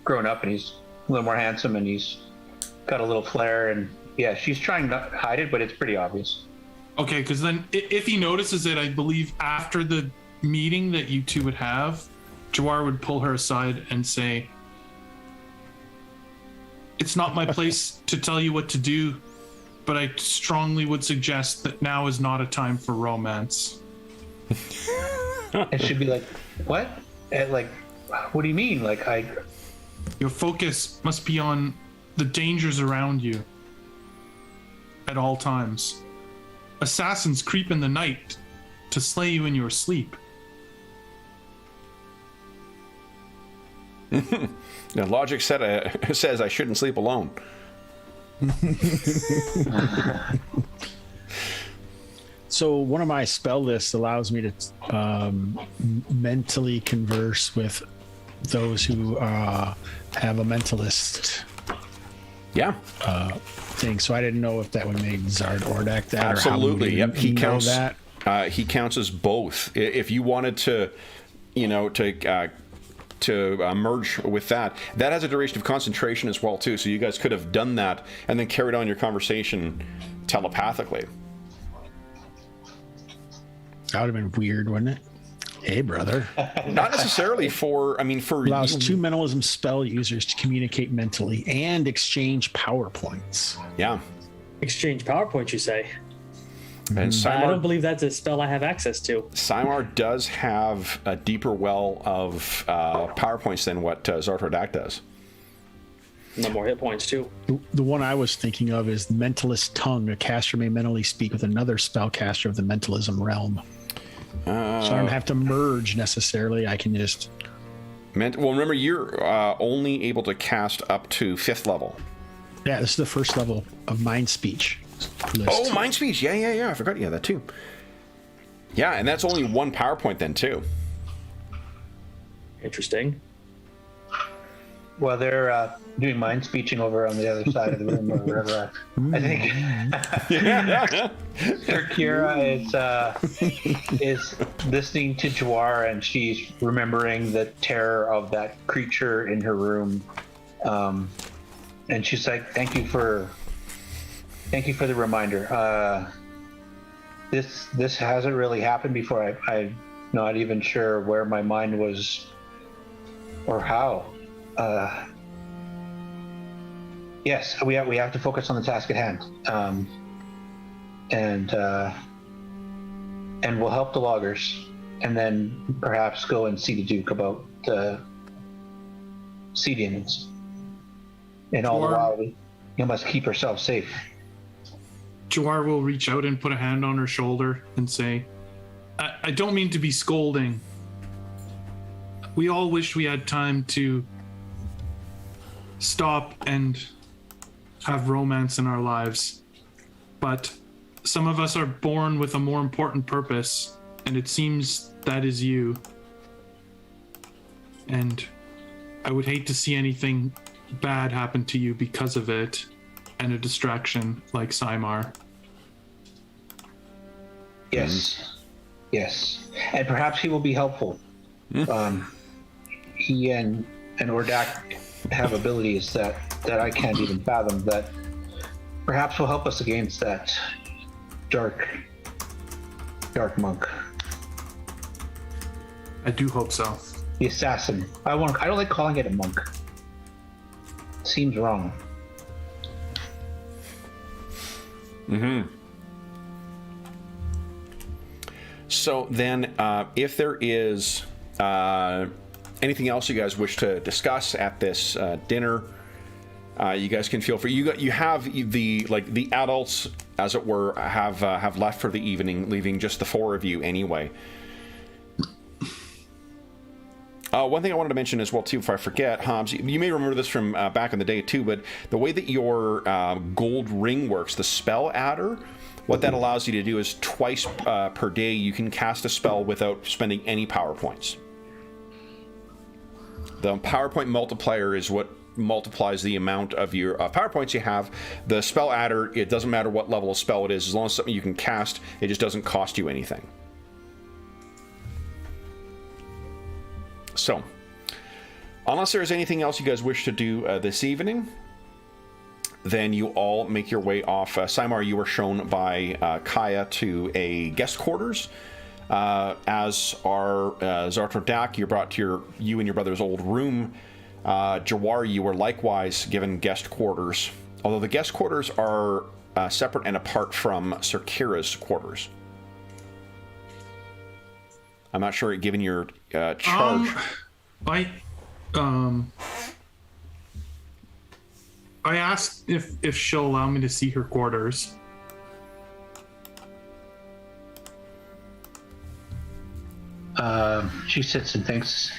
grown up, and he's a little more handsome, and he's got a little flair, and yeah, she's trying not to hide it, but it's pretty obvious. Okay, because then if he notices it, I believe after the meeting that you two would have, Jawar would pull her aside and say, "It's not my place to tell you what to do, but I strongly would suggest that now is not a time for romance." It should be like, what? And like, what do you mean? Like, your focus must be on the dangers around you at all times. Assassins creep in the night to slay you in your sleep. Now, logic says I shouldn't sleep alone. So one of my spell lists allows me to mentally converse with those who have a mentalist thing. So I didn't know if that would make Zard Ordak that. Absolutely. Or how Yep. He counts that. He counts as both. If you wanted to, merge with that has a duration of concentration as well too. So you guys could have done that and then carried on your conversation telepathically. That would have been weird, wouldn't it? Hey, brother. Not necessarily for allows two mentalism spell users to communicate mentally and exchange power points. Yeah. Exchange PowerPoint, you say? And I don't believe that's a spell I have access to. Simar does have a deeper well of PowerPoints than what Zartordak does. No more hit points, too. The one I was thinking of is Mentalist Tongue. A caster may mentally speak with another spellcaster of the mentalism realm. So I don't have to merge necessarily. I can just... Well, remember, you're only able to cast up to 5th level. Yeah, this is the first level of Mind Speech list. Oh, Mind Speech. Yeah. I forgot you had that, too. Yeah, and that's only one PowerPoint then, too. Interesting. Well, they're doing mind speeching over on the other side of the room or wherever. I think Sir Kira is listening to Jawar, and she's remembering the terror of that creature in her room, and she's like, "Thank you for the reminder. This hasn't really happened before. I'm not even sure where my mind was or how." Yes, we have to focus on the task at hand, and we'll help the loggers, and then perhaps go and see the Duke about the sea demons. And all the while, you must keep yourself safe. Jawar will reach out and put a hand on her shoulder and say, I don't mean to be scolding. We all wish we had time to stop and have romance in our lives, but some of us are born with a more important purpose, and it seems that is you. And I would hate to see anything bad happen to you because of it, and a distraction like Simar. Yes, and perhaps he will be helpful. He and Ordak have abilities that I can't even fathom, that perhaps will help us against that dark monk. I do hope so. The assassin. I don't like calling it a monk. Seems wrong. So then, if there is anything else you guys wish to discuss at this dinner, you guys can feel free. You have the adults, as it were, have left for the evening, leaving just the 4 of you anyway. One thing I wanted to mention as well too, if I forget, Hobbs, you may remember this from back in the day too, but the way that your gold ring works, the spell adder, what that allows you to do is twice per day you can cast a spell without spending any power points. The PowerPoint multiplier is what multiplies the amount of your PowerPoints you have. The spell adder, it doesn't matter what level of spell it is, as long as it's something you can cast, it just doesn't cost you anything. So, unless there's anything else you guys wish to do this evening, then you all make your way off. Simar, you were shown by Kaya to a guest quarters. As are Zartordak, you're brought to you and your brother's old room. Jawar, you were likewise given guest quarters, although the guest quarters are separate and apart from Sir Kira's quarters. I'm not sure, given your charge. I asked if she'll allow me to see her quarters. She sits and thinks.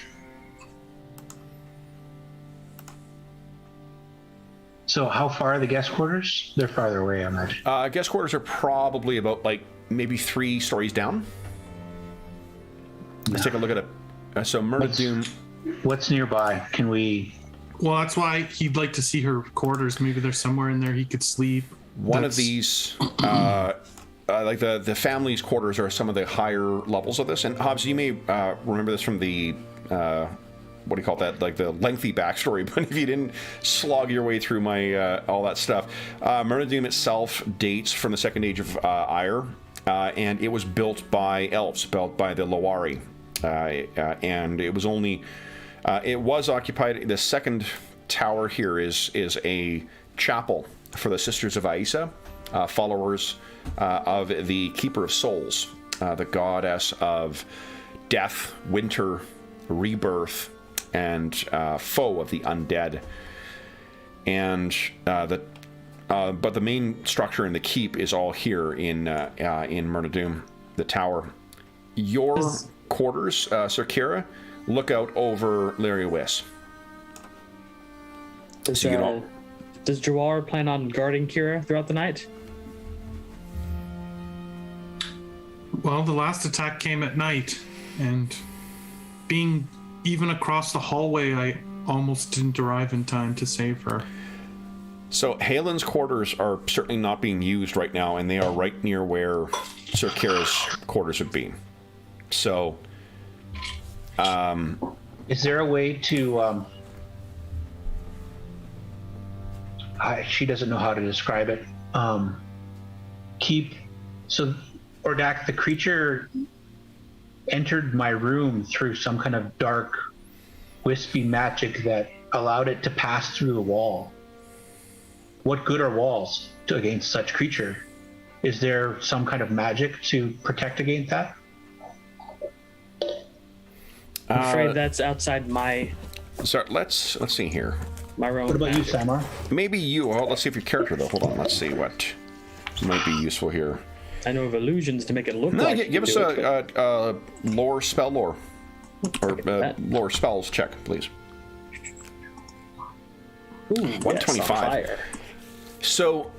So how far are the guest quarters? They're farther away, I imagine. Guest quarters are probably about maybe 3 stories down. Let's take a look at it. So Murder Doom. What's nearby? Can we? Well, that's why he'd like to see her quarters. Maybe there's somewhere in there he could sleep. One of these, like the family's quarters, are some of the higher levels of this. And Hobbs, you may remember this from the what do you call that? Like the lengthy backstory. But if you didn't slog your way through my all that stuff, Murder Doom itself dates from the Second Age of Ire, and it was built by elves, built by the Lowari, and it was only it was occupied. The second tower here is a chapel for the Sisters of Aisa, followers of the Keeper of Souls, the goddess of death, winter, rebirth, and foe of the undead. And but the main structure in the keep is all here in Murder Doom, the tower. Your quarters, Sir Kira, look out over Larry Wiss. Does Jawar plan on guarding Kira throughout the night? Well, the last attack came at night, and being even across the hallway, I almost didn't arrive in time to save her. So Halen's quarters are certainly not being used right now, and they are right near where Sir Kira's quarters would be. So, is there a way to? She doesn't know how to describe it. Ordak, the creature entered my room through some kind of dark, wispy magic that allowed it to pass through the wall. What good are walls against such creature? Is there some kind of magic to protect against that? I'm afraid that's outside my. So let's see here. My realm. What about you, Samar? Maybe you. Well, let's see if your character though. Hold on. Let's see what might be useful here. I know of illusions to make it look No, like. give us a lore spell lore or lore spells check, please. Ooh, 125. Yes, so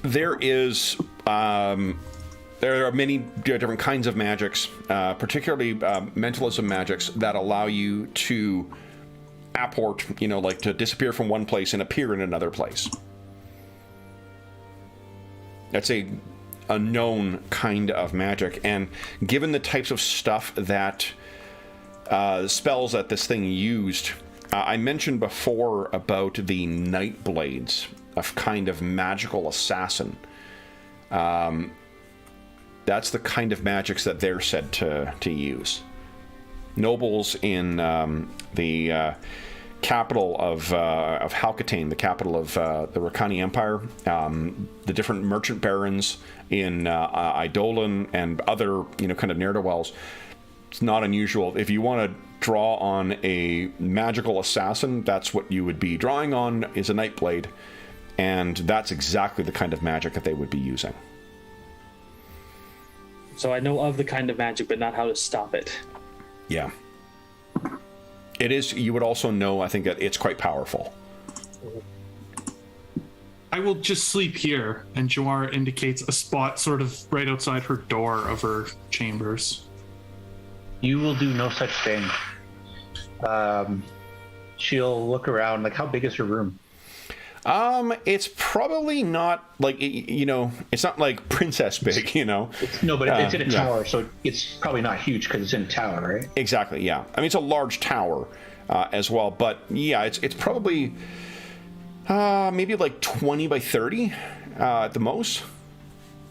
there is there are many different kinds of magics, particularly mentalism magics that allow you to apport, like to disappear from one place and appear in another place. That's a known kind of magic, and given the types of stuff that spells that this thing used, I mentioned before about the Night Blades, a kind of magical assassin. That's the kind of magics that they're said to use. Nobles in the capital of Halkatane, the capital of the Rakani Empire, the different merchant barons in Eidolon and other kind of ne'er-do-wells. It's not unusual. If you want to draw on a magical assassin, that's what you would be drawing on, is a Nightblade, and that's exactly the kind of magic that they would be using. So I know of the kind of magic, but not how to stop it. Yeah. It is. You would also know, I think, that it's quite powerful. I will just sleep here, and Jawar indicates a spot sort of right outside her door of her chambers. You will do no such thing. She'll look around. Like, how big is her room? It's probably not like, it's not like princess big, No, but it's in a tower, so it's probably not huge because it's in a tower, right? Exactly, yeah. I mean, it's a large tower as well, but yeah, it's probably maybe like 20 by 30 at the most.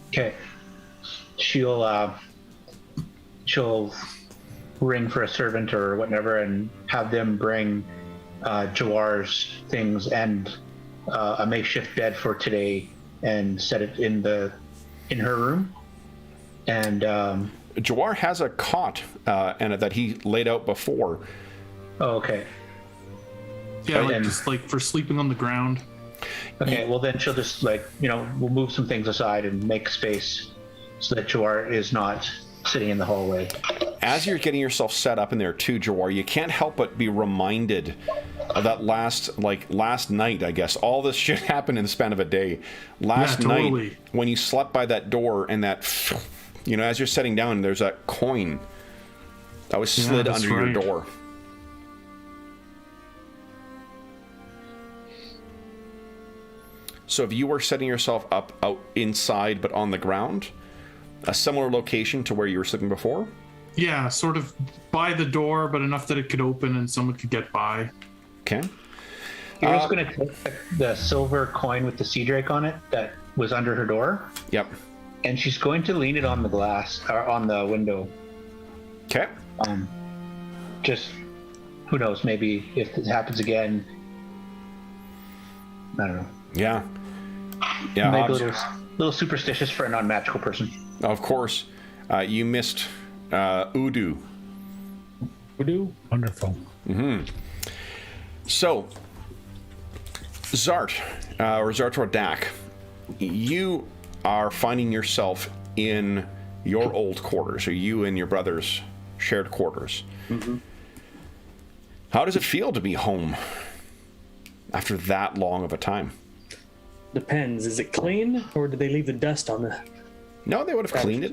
Okay. She'll ring for a servant or whatever and have them bring Jawar's things and a makeshift bed for today and set it in her room. And Jawar has a cot that he laid out before. Oh, okay. Yeah, just like for sleeping on the ground. Okay, well then she'll just we'll move some things aside and make space so that Jawar is not sitting in the hallway. as you're getting yourself set up in there too, Jawar, you can't help but be reminded of that last night, I guess. All this shit happened in the span of a day. Last night, when you slept by that door and that, as you're setting down, there's that coin that was slid under your door. So if you were setting yourself up out inside but on the ground, a similar location to where you were sleeping before? Yeah, sort of by the door, but enough that it could open and someone could get by. Okay. You're just going to take the silver coin with the sea drake on it that was under her door. Yep. And she's going to lean it on the glass, or on the window. Okay. Just, who knows, maybe if it happens again, I don't know. Yeah. Yeah. Maybe a little superstitious for a non-magical person. Of course. You missed Udu. Udu? Wonderful. Mm-hmm. So, Zart, or Zartor-Dak, you are finding yourself in your old quarters, or you and your brother's shared quarters. Mm-hmm. How does it feel to be home after that long of a time? Depends. Is it clean, or did they leave the dust on the... No, they would have cleaned it.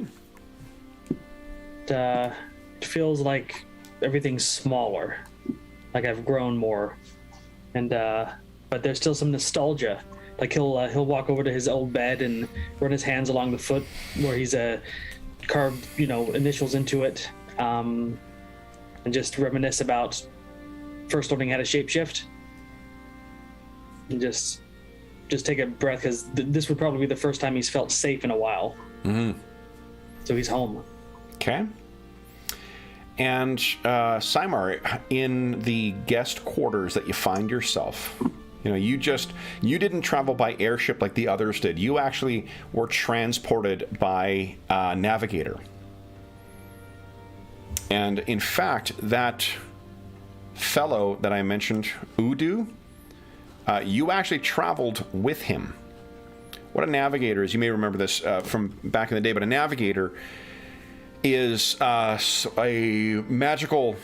It feels like everything's smaller. Like I've grown more. And but there's still some nostalgia. Like he'll walk over to his old bed and run his hands along the foot where he's carved, initials into it. And just reminisce about first learning how to shapeshift. And just take a breath, because this would probably be the first time he's felt safe in a while. Mm-hmm. So he's home. Okay. And Simar, in the guest quarters that you find yourself, you didn't travel by airship like the others did. You actually were transported by navigator. And in fact, that fellow that I mentioned, Udu, you actually traveled with him. What a navigator is, you may remember this from back in the day, but a navigator is a magical,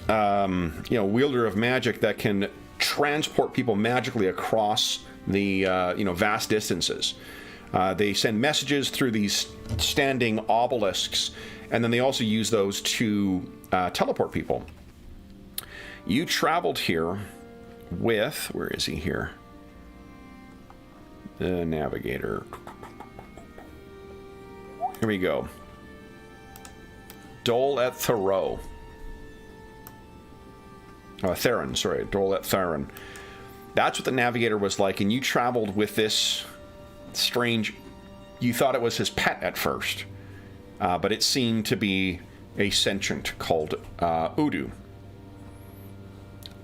wielder of magic that can transport people magically across the, vast distances. They send messages through these standing obelisks, and then they also use those to teleport people. You traveled here with, where is he here? The navigator. Here we go. Dole at Thoreau. Theron, sorry. Dole at Theron. That's what the navigator was like, and you traveled with this strange... You thought it was his pet at first, but it seemed to be a sentient called Udu.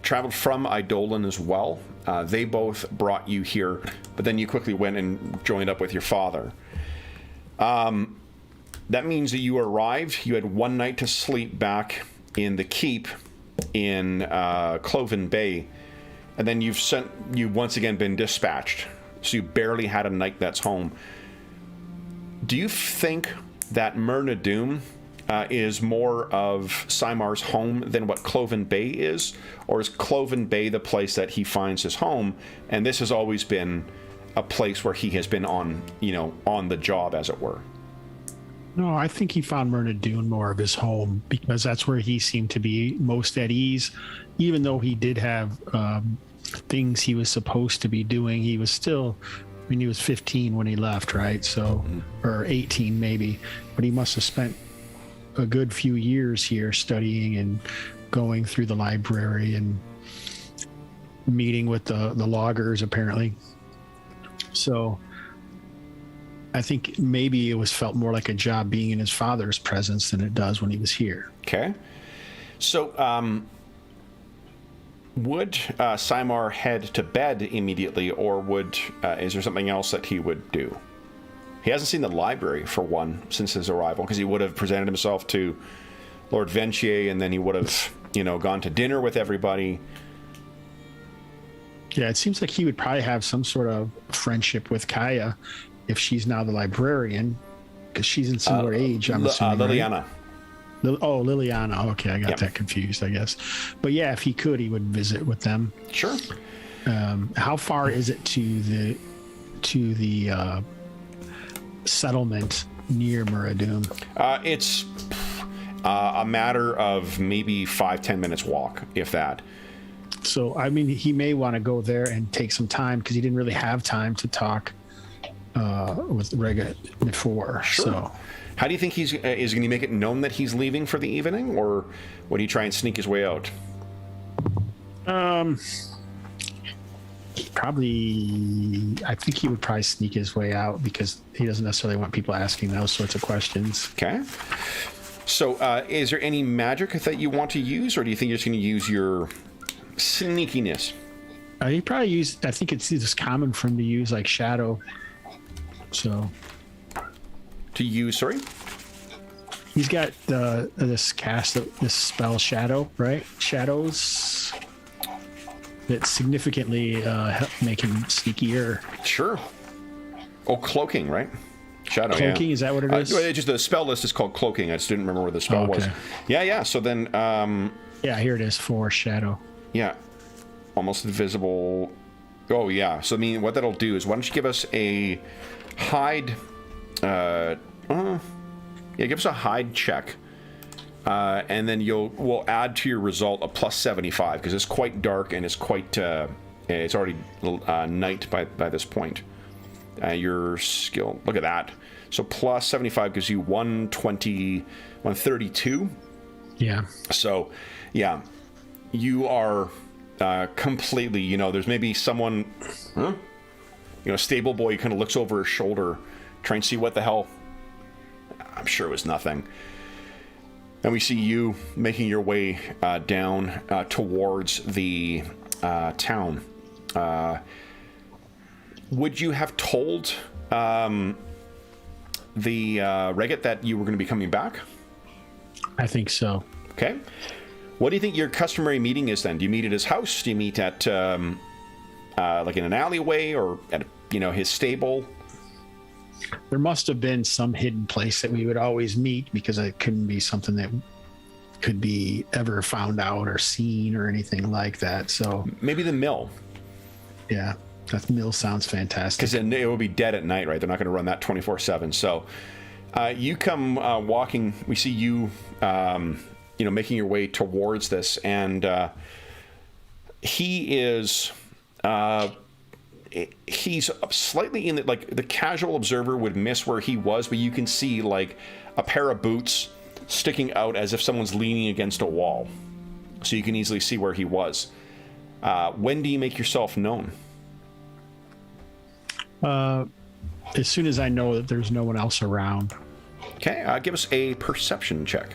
Traveled from Eidolon as well. They both brought you here, but then you quickly went and joined up with your father. That means that you arrived. You had one night to sleep back in the keep in Cloven Bay, and then you've once again been dispatched. So you barely had a night that's home. Do you think that Myrna Doom is more of Simar's home than what Cloven Bay is? Or is Cloven Bay the place that he finds his home, and this has always been a place where he has been on the job, as it were? No, I think he found Myrna Dune more of his home, because that's where he seemed to be most at ease. Even though he did have things he was supposed to be doing, he was still... he was 15 when he left, right? So, or 18 maybe. But he must have spent a good few years here studying and going through the library and meeting with the loggers, apparently. So I think maybe it felt more like a job being in his father's presence than it does when he was here. Okay. So would Simar head to bed immediately, or is there something else that he would do? He hasn't seen the library, for one, since his arrival, because he would have presented himself to Lord Ventier, and then he would have, gone to dinner with everybody. Yeah, it seems like he would probably have some sort of friendship with Kaya if she's now the librarian, because she's in similar age, I'm assuming. Liliana. Liliana. Okay, I got that confused, I guess. But yeah, if he could, he would visit with them. Sure. How far is it to the settlement near Muradun? It's a matter of maybe 5-10 minutes walk, if that. So, I mean, he may want to go there and take some time because he didn't really have time to talk with Rega before. Sure. So, how do you think is going to make it known that he's leaving for the evening, or would he try and sneak his way out? I think he would probably sneak his way out because he doesn't necessarily want people asking those sorts of questions. Okay. So, is there any magic that you want to use, or do you think you're just going to use your sneakiness? He probably used. I think it's just common for him to use like shadow. So. To use, sorry. He's got this spell shadow, right? Shadows that significantly make him sneakier. Sure. Oh, cloaking, right? Shadow. Cloaking, yeah. Is that what it is? Just the spell list is called cloaking. I just didn't remember where the spell was. Yeah. So then. Yeah, here it is for shadow. Yeah. Almost invisible. Oh, yeah. So I mean, what that'll do is, why don't you give us a hide? Give us a hide check, and then we'll add to your result a plus 75 because it's quite dark and it's quite it's already night by this point. Your skill, look at that. So plus 75 gives you 132. Yeah. So, yeah, you are completely. There's maybe someone, stable boy kind of looks over his shoulder, trying to see what the hell. I'm sure it was nothing. And we see you making your way down towards the town. Would you have told the Regget that you were going to be coming back? I think so. Okay. What do you think your customary meeting is then? Do you meet at his house? Do you meet at like in an alleyway or at his stable? There must have been some hidden place that we would always meet because it couldn't be something that could be ever found out or seen or anything like that. So maybe the mill. Yeah, that mill sounds fantastic. Because then it will be dead at night, right? They're not going to run that 24/7. So you come walking. We see you, making your way towards this, and he is. He's slightly in the casual observer would miss where he was, but you can see like a pair of boots sticking out as if someone's leaning against a wall. So you can easily see where he was. When do you make yourself known? As soon as I know that there's no one else around. Okay, give us a perception check.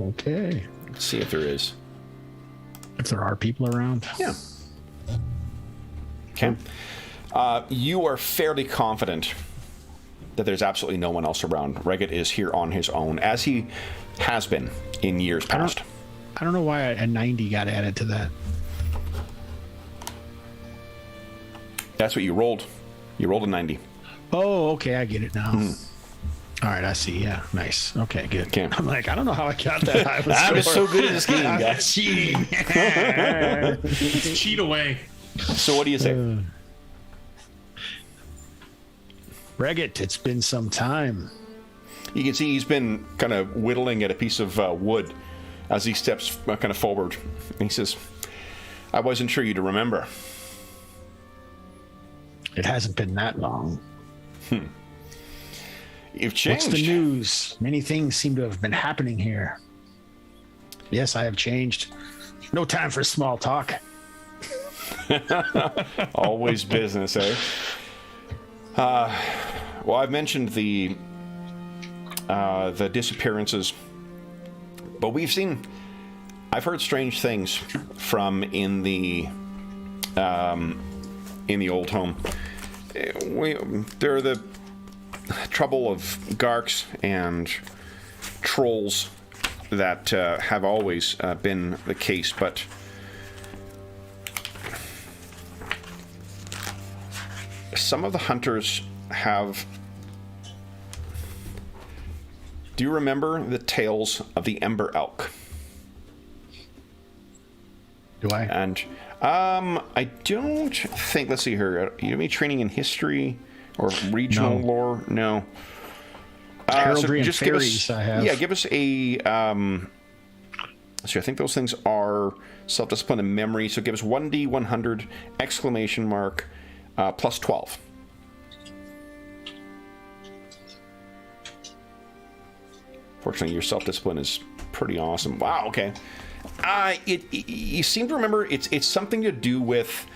Okay. Let's see if there is. If there are people around. Yeah. Okay. You are fairly confident that there's absolutely no one else around. Regget is here on his own, as he has been in years past. I don't know why a 90 got added to that. That's what you rolled. You rolled a 90. Oh, okay. I get it now. All right, I see. Yeah, nice. Okay, good. Okay. I'm like, I don't know how I got that. I was so good at this game, guys. Cheating. Cheat away. So what do you say? Regget, it's been some time. You can see he's been kind of whittling at a piece of wood as he steps kind of forward. And he says, I wasn't sure you'd remember. It hasn't been that long. You've changed. What's the news? Many things seem to have been happening here. Yes, I have changed. No time for small talk. Always business, eh? Well, I've mentioned the disappearances, but I've heard strange things from in the old home. There are the trouble of Garks and trolls that have always been the case, but some of the hunters have Do you remember the tales of the Ember Elk? Do I? And I don't think. Let's see here. You have any training in history or regional lore? No. Heraldry and just fairies, give us, I have. Yeah, give us a. So I think those things are self-discipline and memory. So give us 1d 100 exclamation mark plus 12. Fortunately, your self-discipline is pretty awesome. Wow. Okay. You seem to remember it's something to do with.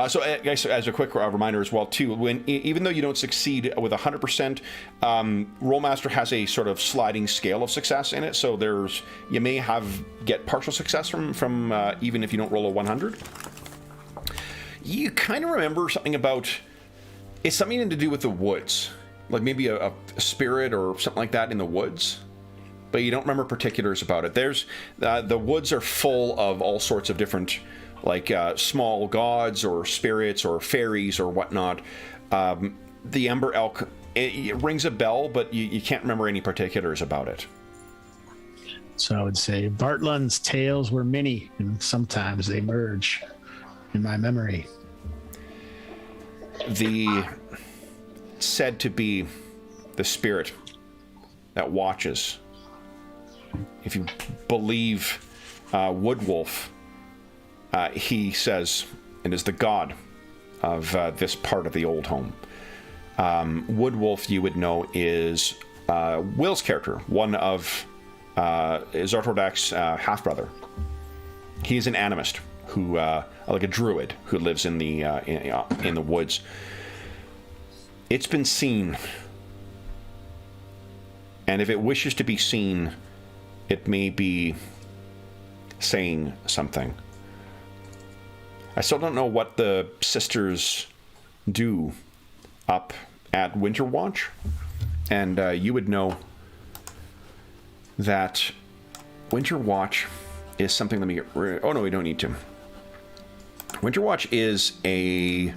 So, guys, as a quick reminder as well, too, even though you don't succeed with 100%, Rolemaster has a sort of sliding scale of success in it. So you may get partial success from even if you don't roll a 100. You kind of remember something about. It's something to do with the woods, like maybe a spirit or something like that in the woods. But you don't remember particulars about it. There's the woods are full of all sorts of different, like small gods or spirits or fairies or whatnot. The Ember Elk, it rings a bell, but you can't remember any particulars about it. So I would say Bartland's tales were many, and sometimes they merge in my memory. Said to be the spirit that watches. If you believe Woodwolf, he says it is the god of this part of the old home. Woodwolf, you would know, is Will's character, one of Zartordak's half-brother. He's an animist, who like a druid who lives in the woods. It's been seen, and if it wishes to be seen, it may be saying something. I still don't know what the sisters do up at Winter Watch, and you would know that Winter Watch is something. Let me get. Oh no, we don't need to. Winter Watch is a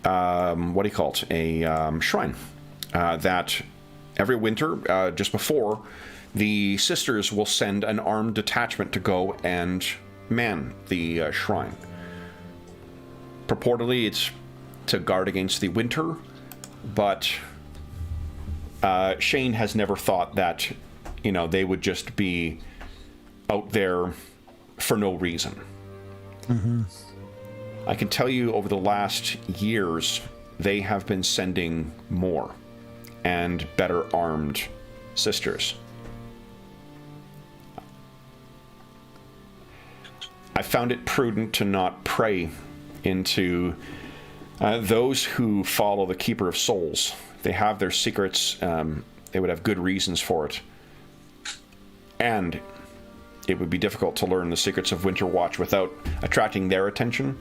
what do you call it? A shrine that every winter, just before. The sisters will send an armed detachment to go and man the shrine. Purportedly, it's to guard against the winter, but Shane has never thought that, they would just be out there for no reason. Mm-hmm. I can tell you over the last years, they have been sending more and better armed sisters. I found it prudent to not pray into those who follow the Keeper of Souls. They have their secrets. They would have good reasons for it. And it would be difficult to learn the secrets of Winter Watch without attracting their attention.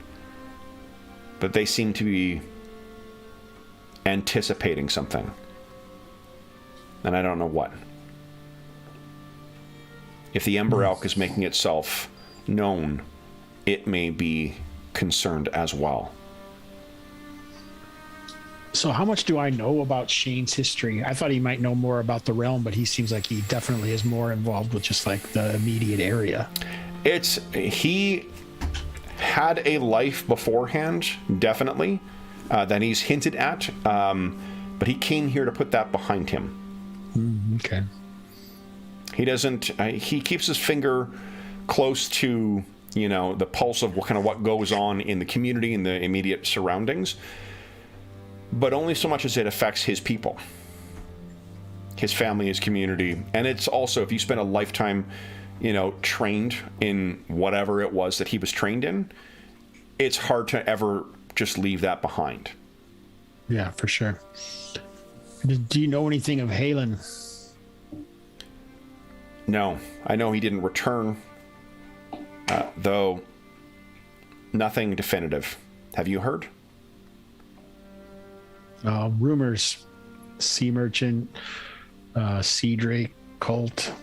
But they seem to be anticipating something. And I don't know what. If the Ember Elk is making itself known, it may be concerned as well. So how much do I know about Shane's history? I thought he might know more about the realm, but he seems like he definitely is more involved with just like the immediate area. He had a life beforehand, definitely, that he's hinted at, but he came here to put that behind him. Okay. He doesn't, he keeps his finger close to, the pulse of what goes on in the community and the immediate surroundings, but only so much as it affects his people, his family, his community. And it's also, if you spend a lifetime, trained in whatever it was that he was trained in, it's hard to ever just leave that behind. Yeah, for sure. Do you know anything of Halen? No, I know he didn't return. Though nothing definitive. Have you heard? Rumors. Sea merchant, sea drake cult.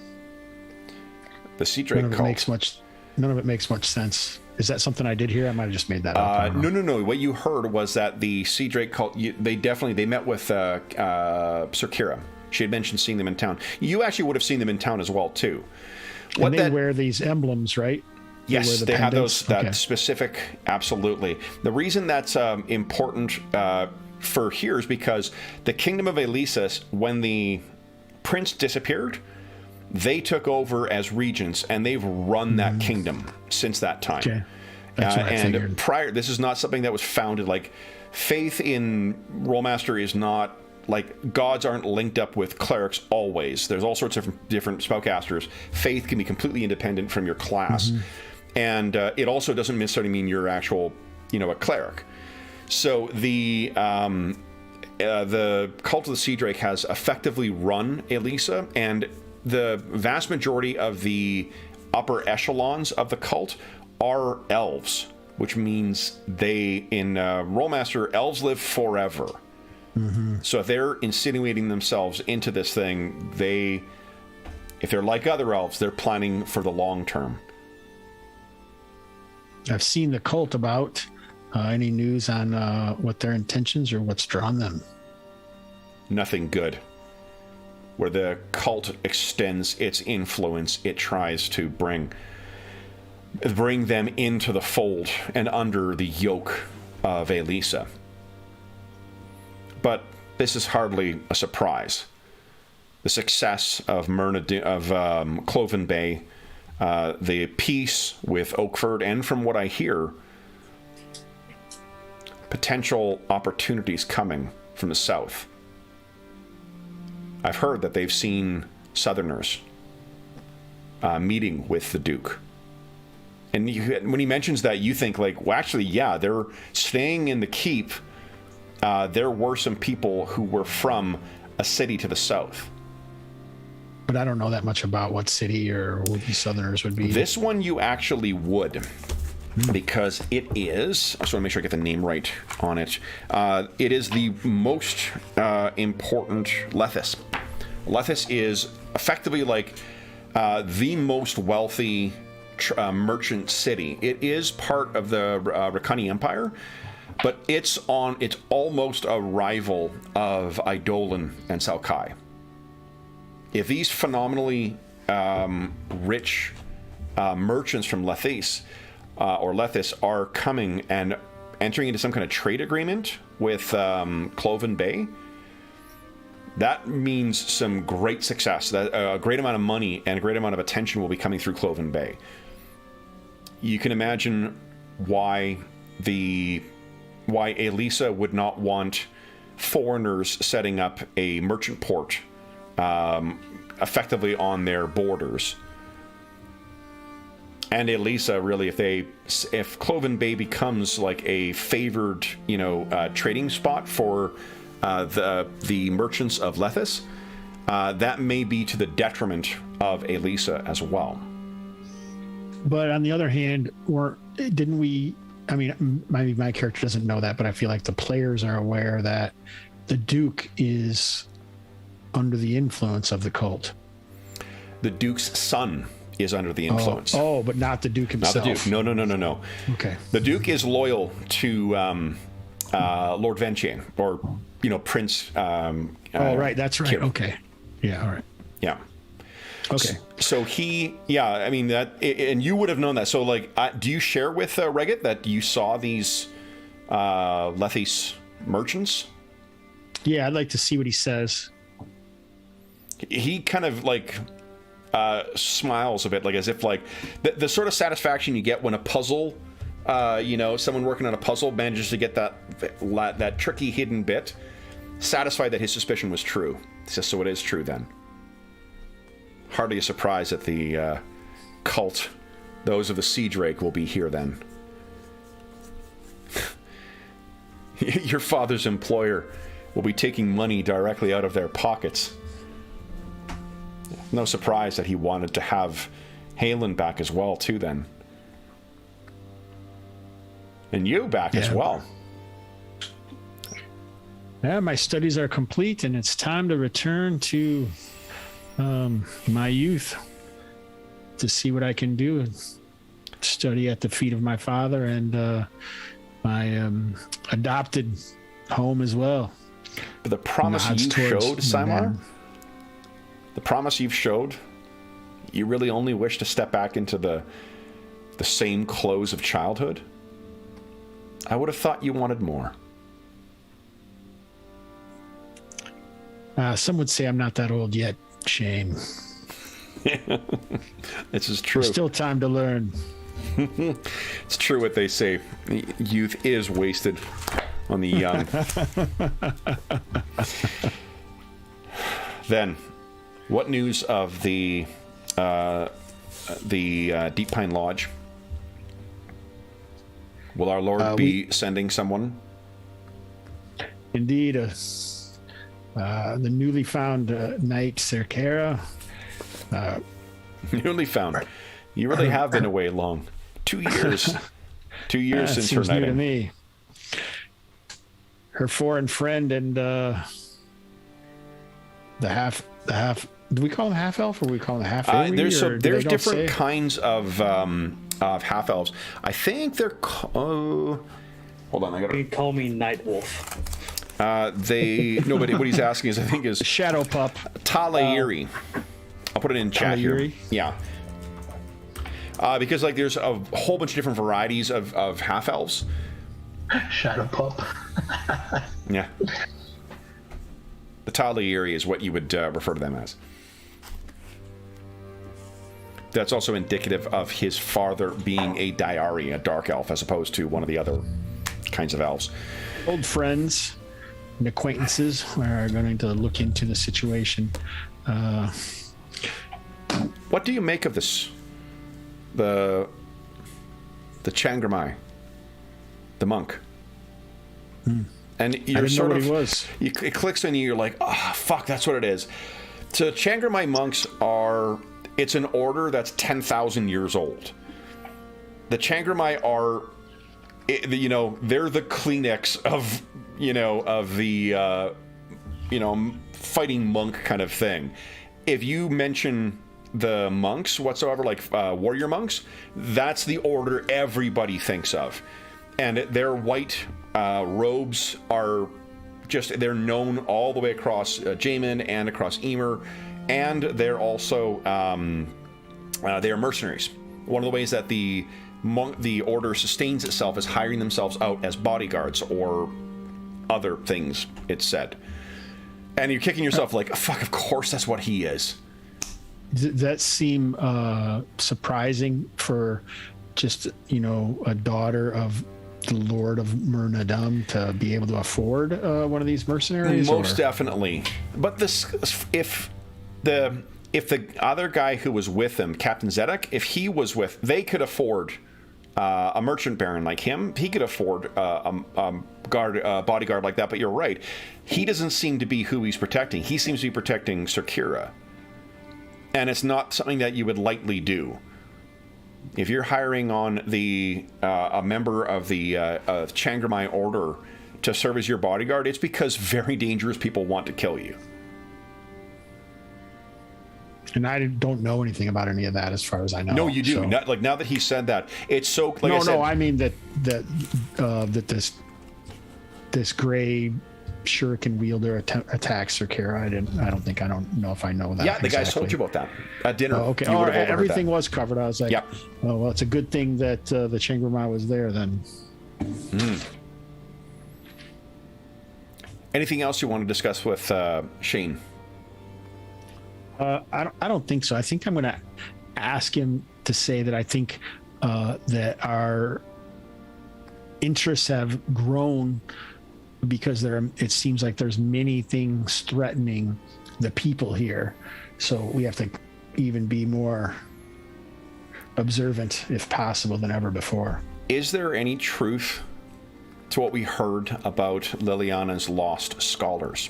The sea drake cult. None of it makes much sense. Is that something I did hear? I might have just made that up. No. What you heard was that the sea drake cult. They met with Sir Kira, She had mentioned seeing them in town. You actually would have seen them in town as well, too. And they wear these emblems, right? Yes, they have those, that Okay. specific, absolutely. The reason that's important for here is because the Kingdom of Elysis, when the prince disappeared, they took over as regents, and they've run that kingdom since that time. Okay. That's what I and figured. prior, this is not something that was founded, like, faith in Rolemaster is not, like, gods aren't linked up with clerics always. There's all sorts of different spellcasters. Faith can be completely independent from your class. And it also doesn't necessarily mean you're actual, a cleric. So the Cult of the Sea Drake has effectively run Elisa, and the vast majority of the upper echelons of the cult are elves, which means in Rolemaster, elves live forever. So if they're insinuating themselves into this thing, if they're like other elves, they're planning for the long term. I've seen the cult about. Any news on what their intentions or what's drawn them? Nothing good. Where the cult extends its influence, it tries to bring them into the fold and under the yoke of Elisa. But this is hardly a surprise. The success of Cloven Bay, the peace with Oakford, and from what I hear, potential opportunities coming from the south. I've heard that they've seen Southerners meeting with the Duke. And when he mentions that, you think like, well, actually, yeah, they're staying in the keep. There were some people who were from a city to the south. But I don't know that much about what city or who the Southerners would be. This one you actually would, because it is, I just want to make sure I get the name right on it. It is the most important Lethis. Lethis is effectively like the most wealthy merchant city. It is part of the Rakani Empire, but it's almost a rival of Eidolon and Salkai. If these phenomenally rich merchants from Lethis or Lethis are coming and entering into some kind of trade agreement with Cloven Bay, that means some great success. That a great amount of money and a great amount of attention will be coming through Cloven Bay. You can imagine why Elisa would not want foreigners setting up a merchant port effectively on their borders. And Elisa, really, if Cloven Bay becomes like a favored, trading spot for the merchants of Lethis, that may be to the detriment of Elisa as well. But on the other hand, didn't we? I mean, maybe my character doesn't know that, but I feel like the players are aware that the Duke is under the influence of the cult. The Duke's son is under the influence. Oh, but not the Duke himself. Not the Duke. No. Okay. The Duke is loyal to Lord Ventian, or Prince. Right. That's right. Kieran. Okay. Yeah. All right. Yeah. Okay. So I mean that, and you would have known that. So like, do you share with Regit that you saw these Lethis merchants? Yeah, I'd like to see what he says. He kind of like smiles a bit, like as if like the sort of satisfaction you get when a puzzle, someone working on a puzzle manages to get that tricky hidden bit, satisfied that his suspicion was true. He says, so it is true then. Hardly a surprise that the cult, those of the Sea Drake, will be here then. Your father's employer will be taking money directly out of their pockets. No surprise that he wanted to have Halen back as well, too, then. And you back as well. Yeah, my studies are complete, and it's time to return to my youth to see what I can do and study at the feet of my father and my adopted home as well. But the promise you showed, Simar, the promise you've showed, you really only wish to step back into the same clothes of childhood? I would have thought you wanted more. Some would say I'm not that old yet, Shane. This is true. There's still time to learn. It's true what they say. Youth is wasted on the young. Then, what news of the Deep Pine Lodge? Will our Lord be sending someone? Indeed, the newly found knight Cerkera. Newly found. You really have been away long. 2 years. 2 years since her seems new to knighting. me. Her foreign friend and the half. Do we call him half elf or do we call him half fairy? There's different kinds of half elves. I think they're. Hold on, I got You to. call me Night Wolf. No, but what he's asking is, I think, is Shadow pup. Talairi. I'll put it in chat here. Talairi? Yeah. Because like there's a whole bunch of different varieties of half elves. Shadow pup. Yeah. The Talairi is what you would refer to them as. That's also indicative of his father being a Diari, a dark elf, as opposed to one of the other kinds of elves. Old friends and acquaintances are going to look into the situation. What do you make of this? The Changramai, the monk. And you're sort of, it clicks on you. You're like, oh fuck, that's what it is. So Changramai monks are. It's an order that's 10,000 years old. The Changramai are, they're the Kleenex of the fighting monk kind of thing. If you mention the monks whatsoever, like warrior monks, that's the order everybody thinks of. And their white robes are they're known all the way across Jaiman and across Emer, and they're also they are mercenaries. One of the ways that the order sustains itself is hiring themselves out as bodyguards or other things, it's said. And you're kicking yourself like, fuck, of course that's what he is. Does that seem surprising for just, a daughter of the Lord of Myrnadum to be able to afford one of these mercenaries? Most definitely. But if the other guy who was with him, Captain Zedek, if he was they could afford a merchant baron like him. He could afford a bodyguard like that. But you're right. He doesn't seem to be who he's protecting. He seems to be protecting Cerkera. And it's not something that you would lightly do. If you're hiring on a member of the Changramai Order to serve as your bodyguard, it's because very dangerous people want to kill you. And I don't know anything about any of that, as far as I know. No, you do. So. Now that he said that, it's so. Like I mean that this gray shuriken wielder attacks Cerkera. I don't know if I know that. Yeah, the exactly. guys told you about that at dinner. Oh, okay. Everything was covered. I was like, yeah. Oh, well, it's a good thing that the Changramai was there then. Anything else you want to discuss with Shane? I don't think so. I think I'm going to ask him to say that I think that our interests have grown because it seems like there's many things threatening the people here. So we have to even be more observant, if possible, than ever before. Is there any truth to what we heard about Liliana's lost scholars?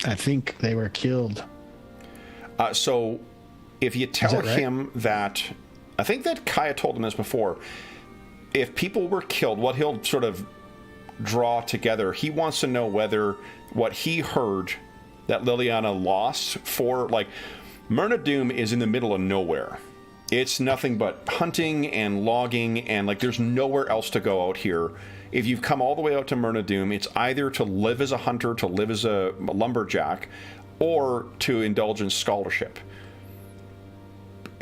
I think they were killed. So if you tell right? him that, I think that Kaya told him this before, if people were killed, what he'll sort of draw together, he wants to know whether what he heard that Liliana lost for, like, Myrna Doom is in the middle of nowhere. It's nothing but hunting and logging, and like there's nowhere else to go out here. If you've come all the way out to Myrna Doom, it's either to live as a hunter, to live as a lumberjack, or to indulge in scholarship.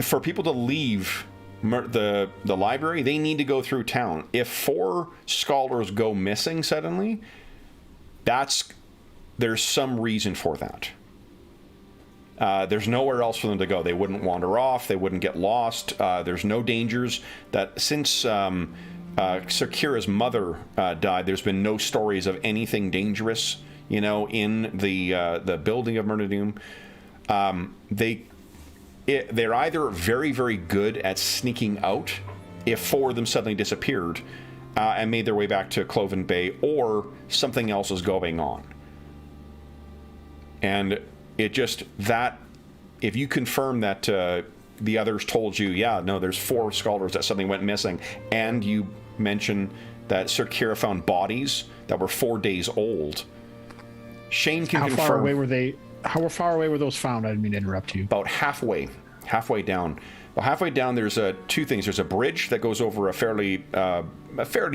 For people to leave the library, they need to go through town. If 4 scholars go missing suddenly, there's some reason for that. There's nowhere else for them to go. They wouldn't wander off. They wouldn't get lost. There's no dangers. That since Sir Kira's mother died, there's been no stories of anything dangerous, in the building of Myrna Doom. They're either very, very good at sneaking out if 4 of them suddenly disappeared and made their way back to Cloven Bay, or something else is going on. And it just, that, if you confirm that the others told you, there's 4 scholars that suddenly went missing, and you mention that Sir Kira found bodies that were 4 days old, Shane can confirm. How far away were they? How far away were those found? I didn't mean to interrupt you. About halfway down. Well, halfway down, there's 2 things. There's a bridge that goes over a fairly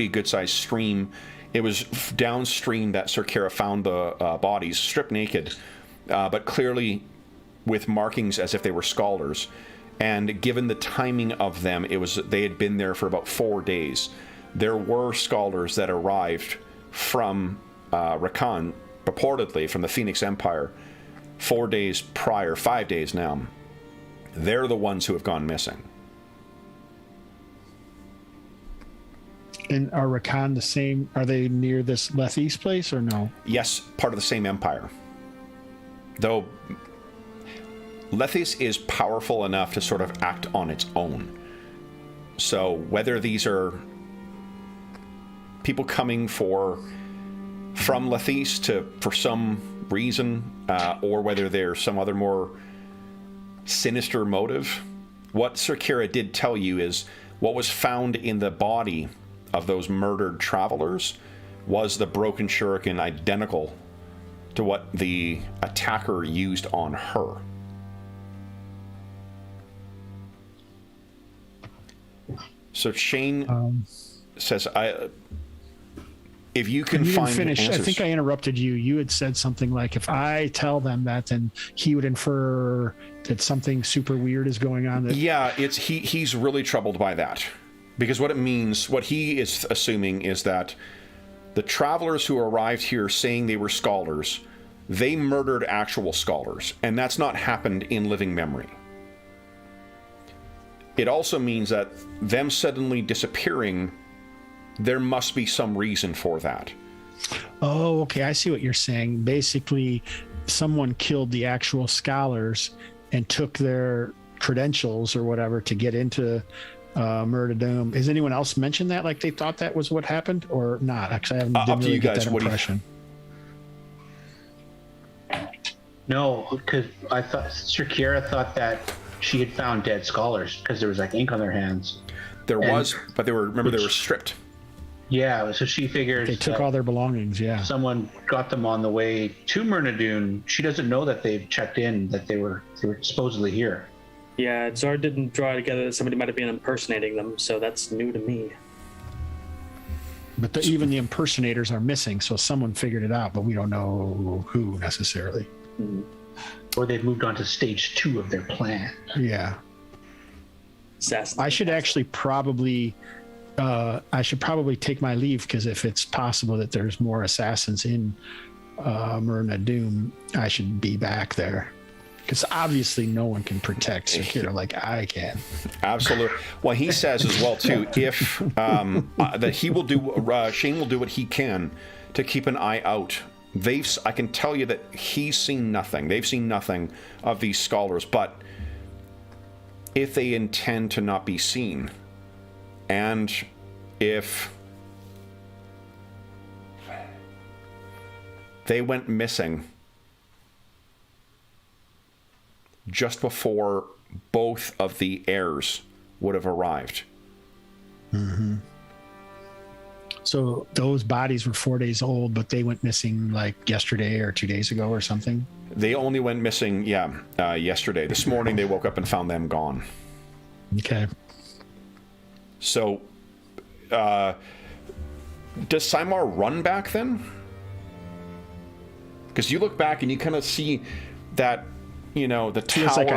good-sized stream. It was downstream that Sir Kira found the bodies, stripped naked, but clearly with markings as if they were scholars. And given the timing of them, they had been there for about 4 days. There were scholars that arrived from Rakan, purportedly from the Phoenix Empire, 4 days prior, 5 days now. They're the ones who have gone missing. And are Rakan the same? Are they near this Lethis place or no? Yes, part of the same empire. Though Lethis is powerful enough to sort of act on its own. So whether these are people coming from Lethis for some reason, or whether there's some other more sinister motive, what Sir Kira did tell you is what was found in the body of those murdered travelers was the broken shuriken, identical to what the attacker used on her. So Shane says, if you can find finish, answers. I think I interrupted you. You had said something like, if I tell them that, then he would infer that something super weird is going on. Yeah, he's really troubled by that. Because what it means, what he is assuming is that the travelers who arrived here saying they were scholars, they murdered actual scholars. And that's not happened in living memory. It also means that them suddenly disappearing, there must be some reason for that. Oh, okay. I see what you're saying. Basically, someone killed the actual scholars and took their credentials or whatever to get into Myrna Doom. Has anyone else mentioned that? Like they thought that was what happened or not? Actually, I didn't really get that impression. No, because I thought Sir Kira thought that she had found dead scholars because there was like ink on their hands. There was, but they were stripped. Yeah, so she figured they took all their belongings. Yeah, someone got them on the way to Myrna Doom. She doesn't know that they've checked in, that they were supposedly here. Yeah, Zard didn't draw together that somebody might have been impersonating them, so that's new to me. But even the impersonators are missing, so someone figured it out, but we don't know who necessarily. Mm-hmm. Or they've moved on to stage 2 of their plan. Yeah. Assassin. I should probably take my leave, because if it's possible that there's more assassins in Myrna Doom, I should be back there. Because obviously no one can protect Sir Kira like I can. Absolutely. Well, he says as well too, if that he will do, Shane will do what he can to keep an eye out. I can tell you that he's seen nothing. They've seen nothing of these scholars, but if they intend to not be seen, and if they went missing just before both of the heirs would have arrived. Mm-hmm. So those bodies were 4 days old, but they went missing like yesterday or 2 days ago or something? They only went missing, yesterday. This morning they woke up and found them gone. Okay. So, does Simar run back then? Because you look back and you kind of see that, the tower. Feels like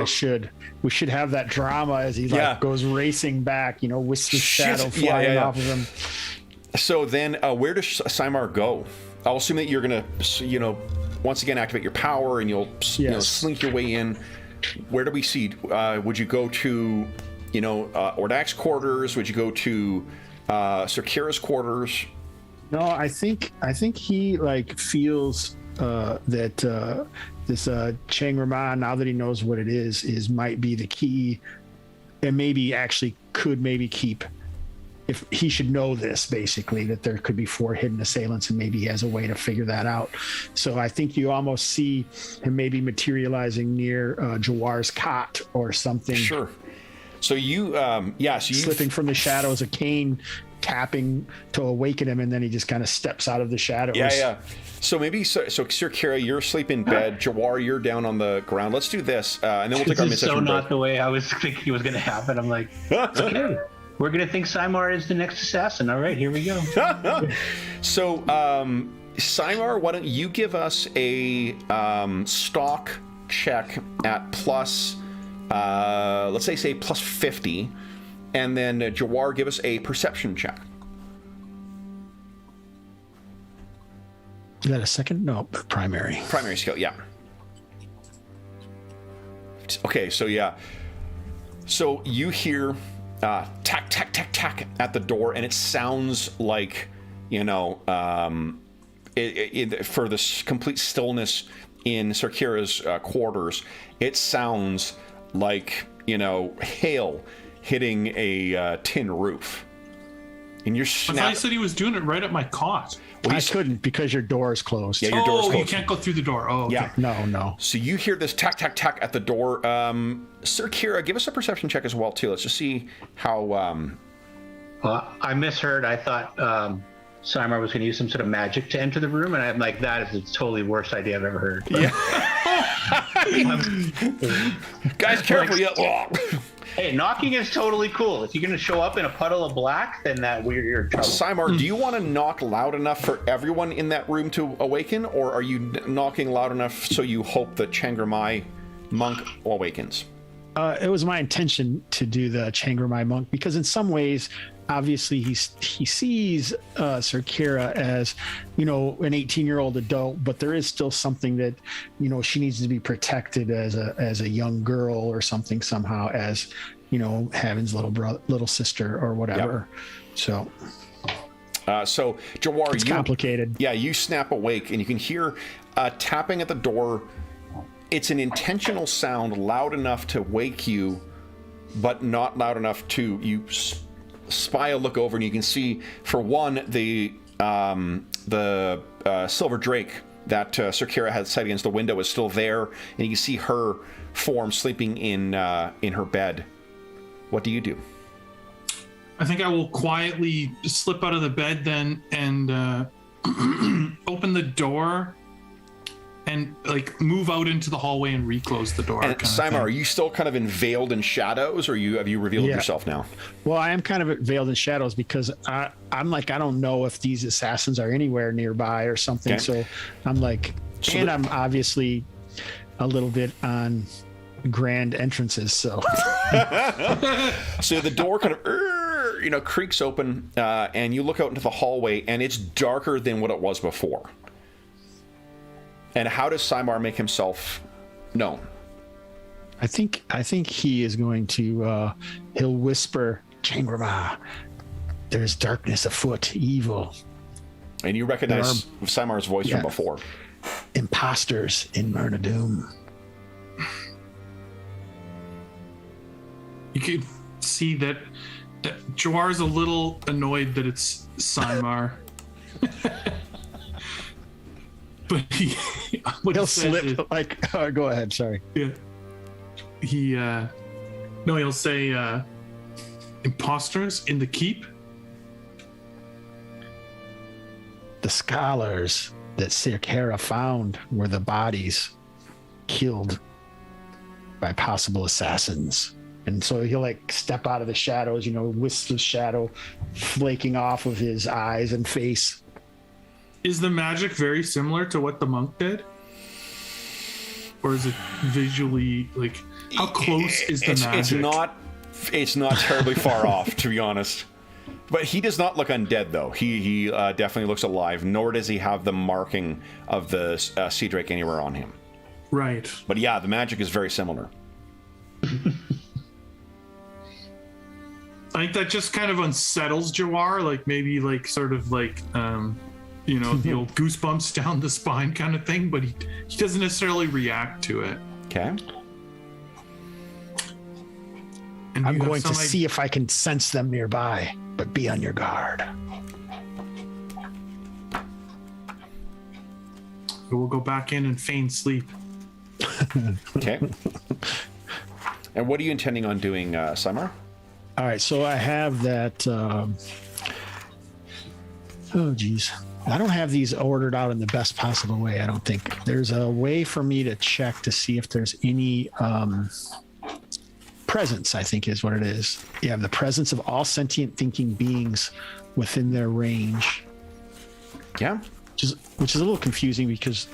we should have that drama as he goes racing back, with the shadow flying off of him. So then, where does Simar go? I'll assume that you're gonna, once again activate your power and you'll slink your way in. Where do we see? Would you go to, Ordak's quarters? Would you go to Sir Kira's quarters? No, I think he feels that this Changrama, now that he knows what it is might be the key, and maybe actually could keep. If he should know this, basically, that there could be 4 hidden assailants, and maybe he has a way to figure that out. So I think you almost see him maybe materializing near Jawar's cot or something. Sure. So you, slipping from the shadows, a cane tapping to awaken him, and then he just kind of steps out of the shadows. Yeah. So maybe, Sir Kira, you're asleep in bed. Jawar, you're down on the ground. Let's do this, and then we'll take our midsection break. This is so not the way I was thinking it was going to happen. I'm like, okay. We're going to think Simar is the next assassin. All right, here we go. So, Simar, why don't you give us a stock check at plus, let's say plus 50, and then Jawar, give us a perception check. Is that a second? No, primary. Primary skill, yeah. Okay, so yeah. So you hear tack, tack, tack, tack at the door, and it sounds like, for this complete stillness in Sir Kira's quarters, it sounds like, hail hitting a tin roof. And you're I thought he said he was doing it right at my cot. Well, I couldn't because your door is closed. Yeah, your door is closed. You can't go through the door. Oh, okay. Yeah. No. So you hear this tack, tack, tack at the door. Sir Kira, give us a perception check as well, too. Let's just see how... Well, I misheard. I thought Simar was going to use some sort of magic to enter the room, and I'm like, that is the totally worst idea I've ever heard. But... Yeah. Guys, careful. Hey, knocking is totally cool. If you're going to show up in a puddle of black, then you're in trouble. Simar, do you want to knock loud enough for everyone in that room to awaken, or are you knocking loud enough so you hope that Changrama monk awakens? It was my intention to do the Changrama monk because in some ways, obviously, he sees Sir Kira as, an 18-year-old adult, but there is still something that, she needs to be protected as a young girl or something somehow, as, Heaven's little sister or whatever. Yep. So Jawar, it's complicated. Yeah, you snap awake and you can hear tapping at the door. It's an intentional sound, loud enough to wake you, but not loud enough to you. Spy a look over, and you can see, for one, the silver drake that Sir Kira had set against the window is still there, and you can see her form sleeping in her bed. What do you do? I think I will quietly slip out of the bed then and open the door and move out into the hallway and reclose the door. And Simar, are you still kind of veiled in shadows, or have you revealed yourself now? Well, I am kind of veiled in shadows because I'm I don't know if these assassins are anywhere nearby or something. Okay. So I'm I'm obviously a little bit on grand entrances. So, so the door kind of creaks open, and you look out into the hallway, and it's darker than what it was before. And how does Simar make himself known? I think he is going to he'll whisper, Changrama, there's darkness afoot, evil. And you recognize Simar's voice from before. Imposters in Myrna Doom. You can see that Jawar is a little annoyed that it's Simar. But he'll slip go ahead, sorry. Yeah. He'll say imposters in the keep. The scholars that Sir Kira found were the bodies killed by possible assassins. And so he'll like step out of the shadows, wisps of shadow flaking off of his eyes and face. Is the magic very similar to what the monk did? Or is it visually, like, how close is the magic? It's not terribly far off, to be honest. But he does not look undead, though. He definitely looks alive, nor does he have the marking of the sea drake anywhere on him. Right. But yeah, the magic is very similar. I think that just kind of unsettles Jawar, like maybe like sort of like the old goosebumps down the spine kind of thing, but he doesn't necessarily react to it. Okay. And I'm going to see if I can sense them nearby, but be on your guard. We'll go back in and feign sleep. Okay. And what are you intending on doing, Summer? All right, so I have that. Oh, geez. I don't have these ordered out in the best possible way, I don't think. There's a way for me to check to see if there's any presence, I think is what it is. You have the presence of all sentient thinking beings within their range. Yeah. Which is a little confusing because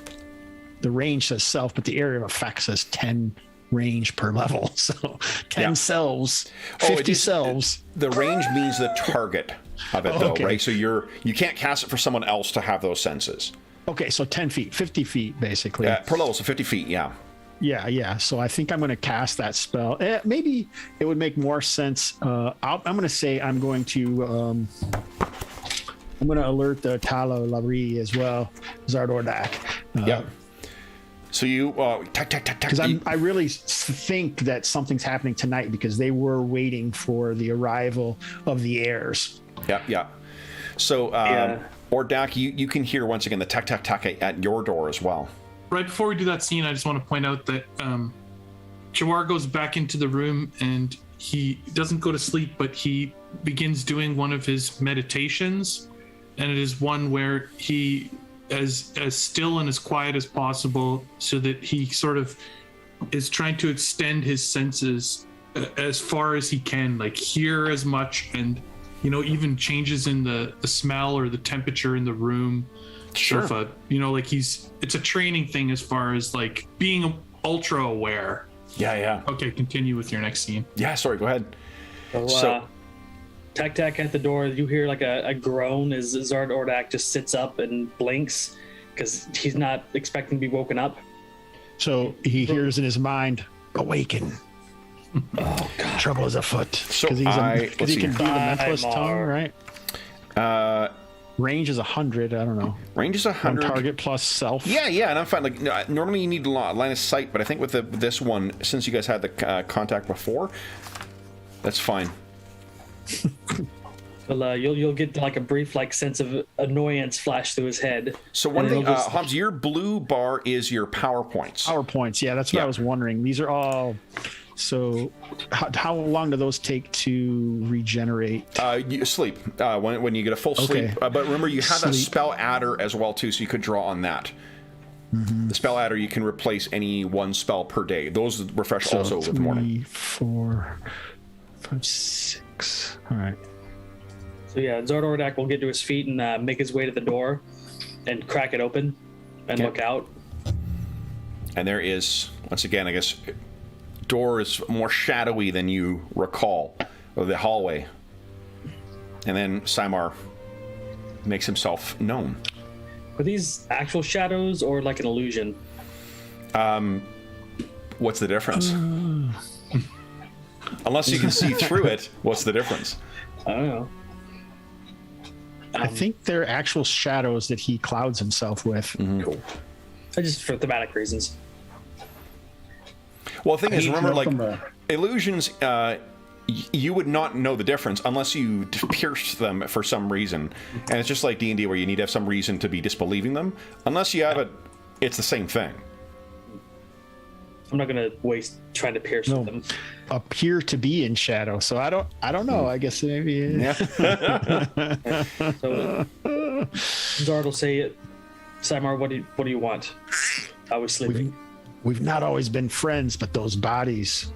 the range says self, but the area of effect says 10 range per level. So 10 selves, 50 selves. The range means the target of it, though, okay. right? So you can't cast it for someone else to have those senses. Okay, so 10 feet, 50 feet, basically. Per level, so 50 feet, yeah. Yeah. So I think I'm going to cast that spell. Maybe it would make more sense. I'm going to say I'm going to alert the Talo Labri as well, Zardordak. Yeah. So you because I really think that something's happening tonight because they were waiting for the arrival of the heirs. Yeah. So Ordak, you can hear once again the tack at your door as well. Right before we do that scene, I just want to point out that Jawar goes back into the room and he doesn't go to sleep, but he begins doing one of his meditations, and it is one where he as still and as quiet as possible, so that he sort of is trying to extend his senses as far as he can, like hear as much, and even changes in the smell or the temperature in the room. Sure. So like it's a training thing as far as like being ultra aware. Yeah. Okay, continue with your next scene. Yeah, sorry, go ahead. So tack at the door, you hear like a groan as Zardordak just sits up and blinks because he's not expecting to be woken up. So he hears in his mind, awaken. Oh God. Trouble is afoot. So because he can do the mentalist tongue, right? Range is 100. I don't know. Range is 100. Target plus self. Yeah, and I'm fine. Like normally you need line of sight, but I think with this one, since you guys had the contact before, that's fine. Well, you'll get like a brief sense of annoyance flash through his head. So one thing, Hobbs, your blue bar is your power points. Power points, yeah, that's what I was wondering. These are all. So, how long do those take to regenerate? You sleep when you get a full sleep. But remember, you have that spell adder as well too, so you could draw on that. Mm-hmm. The spell adder, you can replace any one spell per day. Those refresh also with the morning. 3, 4, 5, 6. All right. So yeah, Zardordak will get to his feet and make his way to the door and crack it open and look out. And there is, once again, I guess, door is more shadowy than you recall of the hallway. And then Simar makes himself known. Are these actual shadows or like an illusion? What's the difference? Unless you can see through it, what's the difference? I don't know. I think they're actual shadows that he clouds himself with. Mm-hmm. Cool. Just for thematic reasons. Well, the thing is, remember, illusions, you would not know the difference unless you pierce them for some reason. And it's just like D&D where you need to have some reason to be disbelieving them. Unless you have it, it's the same thing. I'm not going to waste trying to pierce them. Appear to be in shadow, so I don't know. I guess maybe. Yeah. So Zard will say, Simar, what do you want? I was sleeping. We've not always been friends, but those bodies,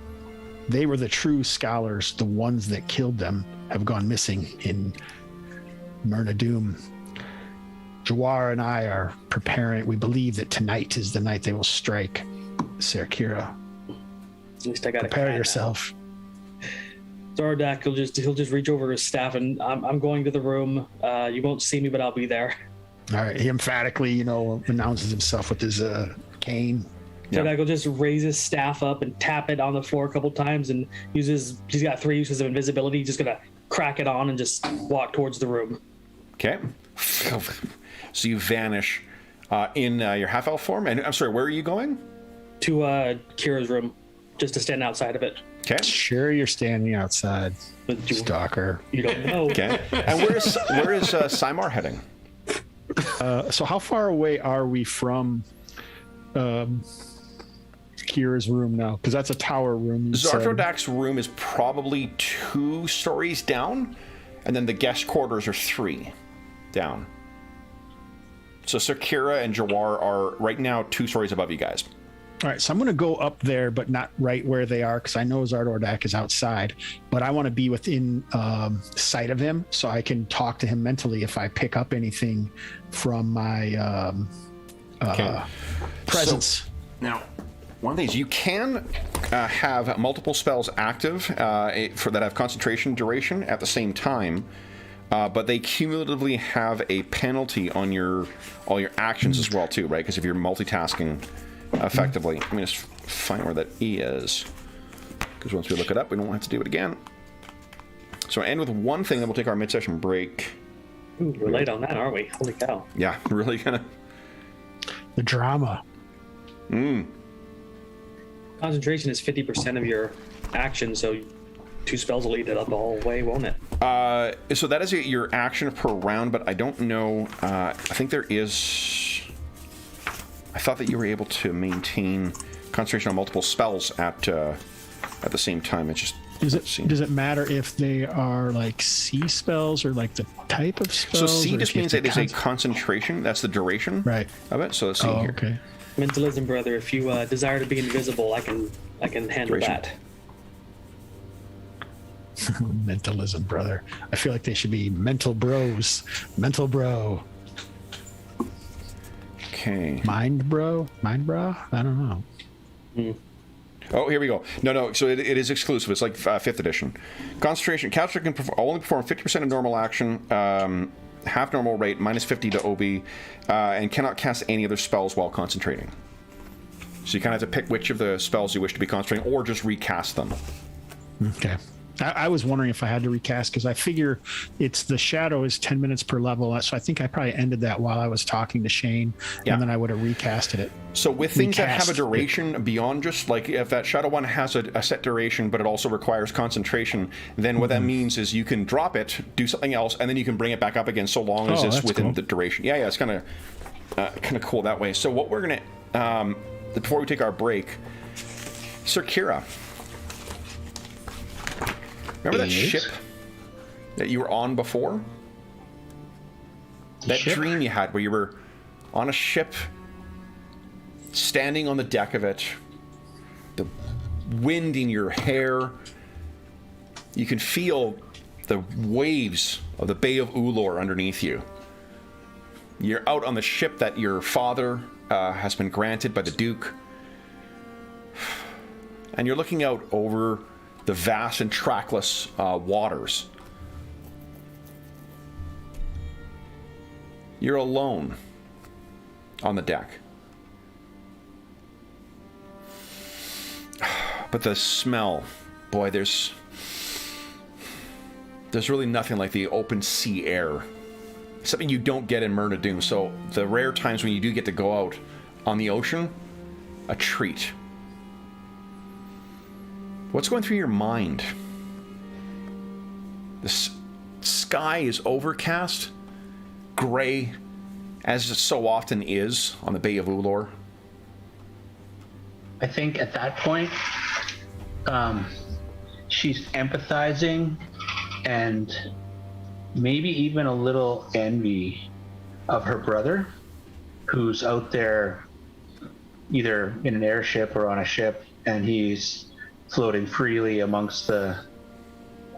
they were the true scholars. The ones that killed them have gone missing in Myrna Doom. Jawar and I are preparing. We believe that tonight is the night they will strike Ser Kira. At least I got Prepare yourself. Zardak, he'll just reach over his staff, and I'm going to the room. You won't see me, but I'll be there. All right. He emphatically, announces himself with his cane. Zardak will just raise his staff up and tap it on the floor a couple times, and he's got 3 uses of invisibility. He's just gonna crack it on and just walk towards the room. Okay. So you vanish in your half-elf form, and I'm sorry, where are you going? To Kira's room, just to stand outside of it. Okay. Sure, you're standing outside, stalker. You don't know. Okay. And where is Simar heading? So how far away are we from Kira's room now? Because that's a tower room. Zartrodak's room is probably 2 stories down, and then the guest quarters are 3 down. So Ser Kira and Jawar are right now 2 stories above you guys. All right, so I'm going to go up there, but not right where they are, because I know Zartroddak is outside, but I want to be within sight of him so I can talk to him mentally if I pick up anything from my presence. So, now, one of these, you can have multiple spells active for that have concentration duration at the same time, but they cumulatively have a penalty on all your actions as well too, right? Because if you're multitasking effectively, let me just find where that E is, because once we look it up, we don't have to do it again. So I end with one thing, then we'll take our mid-session break. Ooh, we're late on that, aren't we? Holy cow! Yeah, really gonna. The drama. Concentration is 50% of your action, so 2 spells will eat it up the whole way, won't it? So that is your action per round, but I don't know. I think there is. I thought that you were able to maintain concentration on multiple spells at the same time. It just does it matter if they are like C spells or like the type of spells? So C just means it is a concentration. That's the duration of it. So let's see here. Okay. Mentalism, brother. If you desire to be invisible, I can handle Duration. that. Mentalism, brother. I feel like they should be mental bros. Mental bro. Okay. Mind bro? Mind bro? I don't know. Oh, here we go. No. So it is exclusive. It's like 5th edition. Concentration. Caster can only perform 50% of normal action, half normal rate, -50 to OB, and cannot cast any other spells while concentrating. So you kind of have to pick which of the spells you wish to be concentrating, or just recast them. Okay. I was wondering if I had to recast, because I figure it's the shadow is 10 minutes per level, so I think I probably ended that while I was talking to Shane, and then I would have recasted it. So with things that have a duration beyond just like if that shadow one has a set duration, but it also requires concentration, then what that means is you can drop it, do something else, and then you can bring it back up again, so long as it's within the duration. Yeah, it's kind of cool that way. So what we're gonna before we take our break, Ser Kira. Remember that ship that you were on before? That dream you had where you were on a ship, standing on the deck of it, the wind in your hair. You can feel the waves of the Bay of Ulor underneath you. You're out on the ship that your father has been granted by the Duke. And you're looking out over the vast and trackless waters. You're alone on the deck. But the smell, boy, there's really nothing like the open sea air. Something you don't get in Myrna Doom. So the rare times when you do get to go out on the ocean, a treat. What's going through your mind? The sky is overcast, gray, as it so often is on the Bay of Ulor. I think at that point, she's empathizing and maybe even a little envy of her brother, who's out there either in an airship or on a ship, and he's floating freely amongst the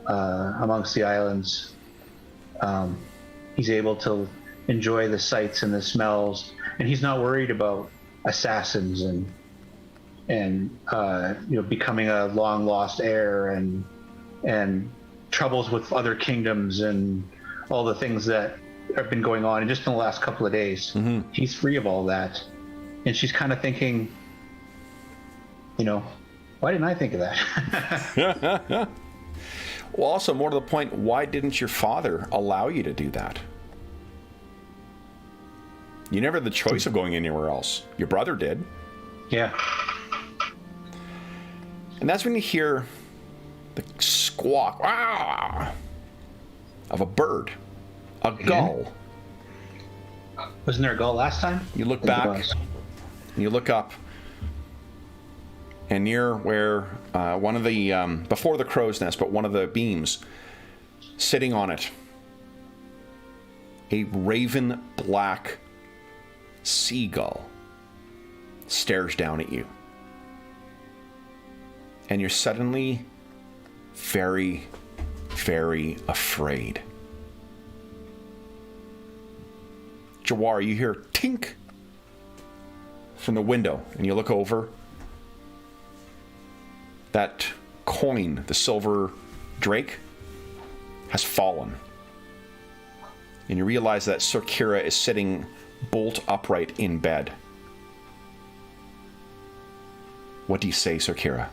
islands. He's able to enjoy the sights and the smells, and he's not worried about assassins and becoming a long lost heir and troubles with other kingdoms and all the things that have been going on. And just in the last couple of days, he's free of all that. And she's kind of thinking, why didn't I think of that? Well, also, more to the point, why didn't your father allow you to do that? You never had the choice of going anywhere else. Your brother did. Yeah. And that's when you hear the squawk of a bird, a gull. Wasn't there a gull last time? You look back, and you look up, and near where one of the, before the crow's nest, but one of the beams, sitting on it, a raven black seagull stares down at you. And you're suddenly very, very afraid. Jawar, you hear tink from the window, and you look over. That coin, the silver drake, has fallen. And you realize that Sir Kira is sitting bolt upright in bed. What do you say, Sir Kira?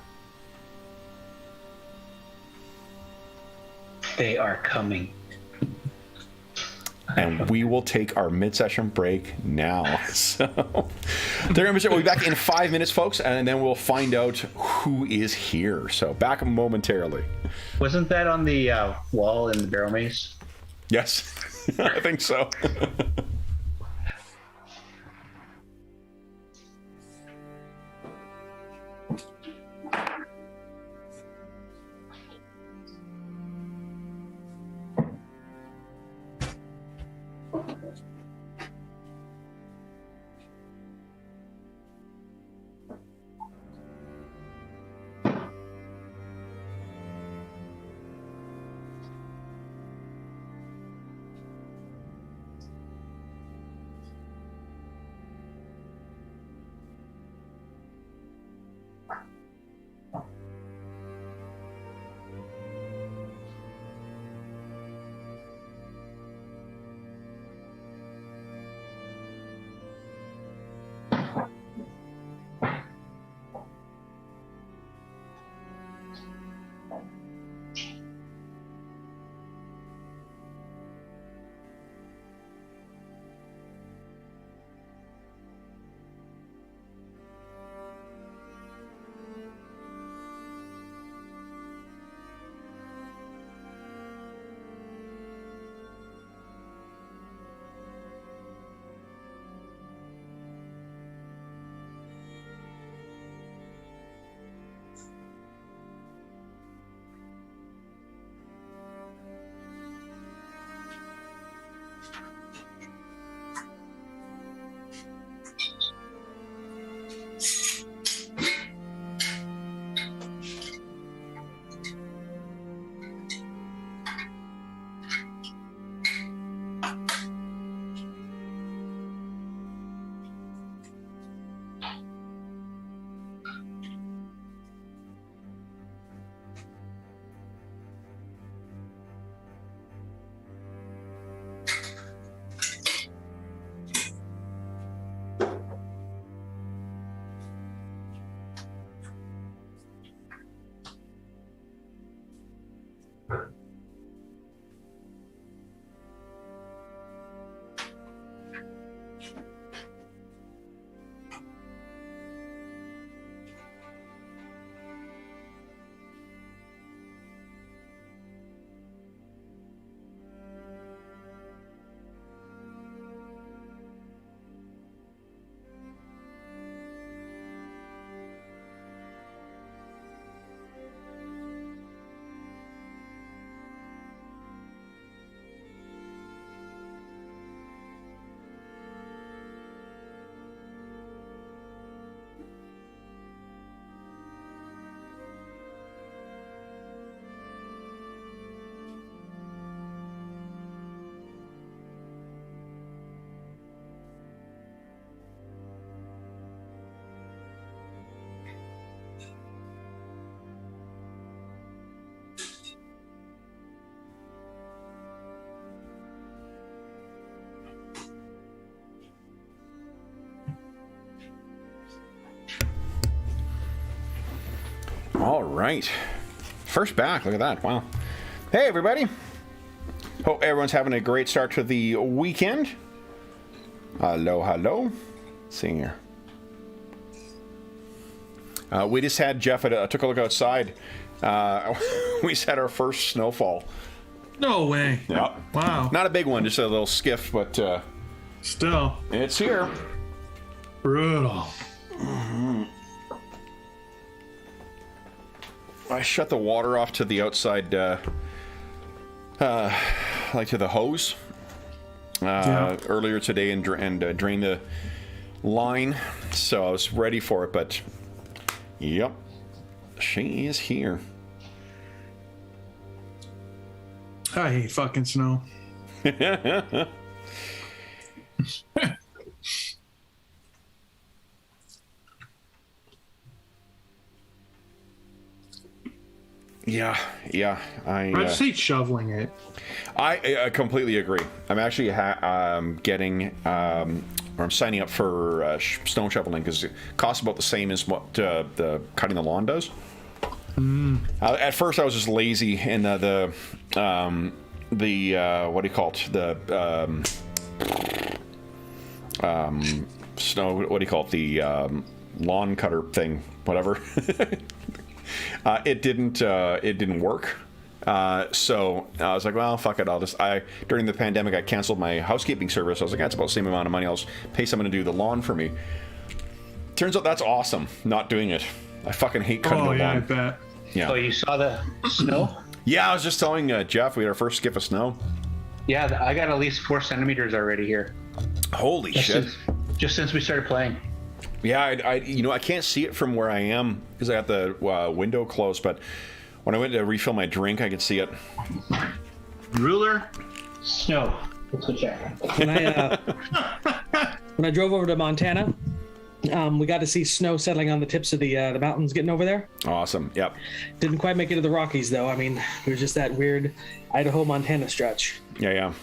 They are coming. And we will take our mid-session break now. So we'll be back in 5 minutes, folks, and then we'll find out who is here. So back momentarily. Wasn't that on the wall in the barrel maze? Yes, I think so. All right. First back. Look at that. Wow. Hey, everybody. Hope everyone's having a great start to the weekend. Hello, hello. Let's see here. We just had Jeff. Took a look outside. We just had our first snowfall. No way. Yep. Wow. Not a big one, just a little skiff, but still, it's here. Brutal. Mm-hmm. I shut the water off to the outside, like to the hose, earlier today and drained the line, so I was ready for it. But yep, she is here. I hate fucking snow. Yeah. I just hate shoveling it. I completely agree. I'm actually getting, or I'm signing up for snow shoveling because it costs about the same as what the cutting the lawn does. At first, I was just lazy, and the what do you call it? The snow. What do you call it? The lawn cutter thing. Whatever. It didn't work. So I was like, well, fuck it. During the pandemic, I canceled my housekeeping service. I was like, that's about the same amount of money. I'll just pay someone to do the lawn for me. Turns out that's awesome. Not doing it. I fucking hate cutting the lawn. I bet. Yeah. Oh, you saw the snow? Yeah, I was just telling Jeff we had our first skip of snow. Yeah, I got at least 4 centimeters already here. Holy shit. Just since we started playing. Yeah, I can't see it from where I am because I got the window closed, but when I went to refill my drink, I could see it. Ruler, snow. Let's go check. When I drove over to Montana, we got to see snow settling on the tips of the mountains getting over there. Awesome. Yep. Didn't quite make it to the Rockies, though. I mean, it was just that weird Idaho-Montana stretch. Yeah.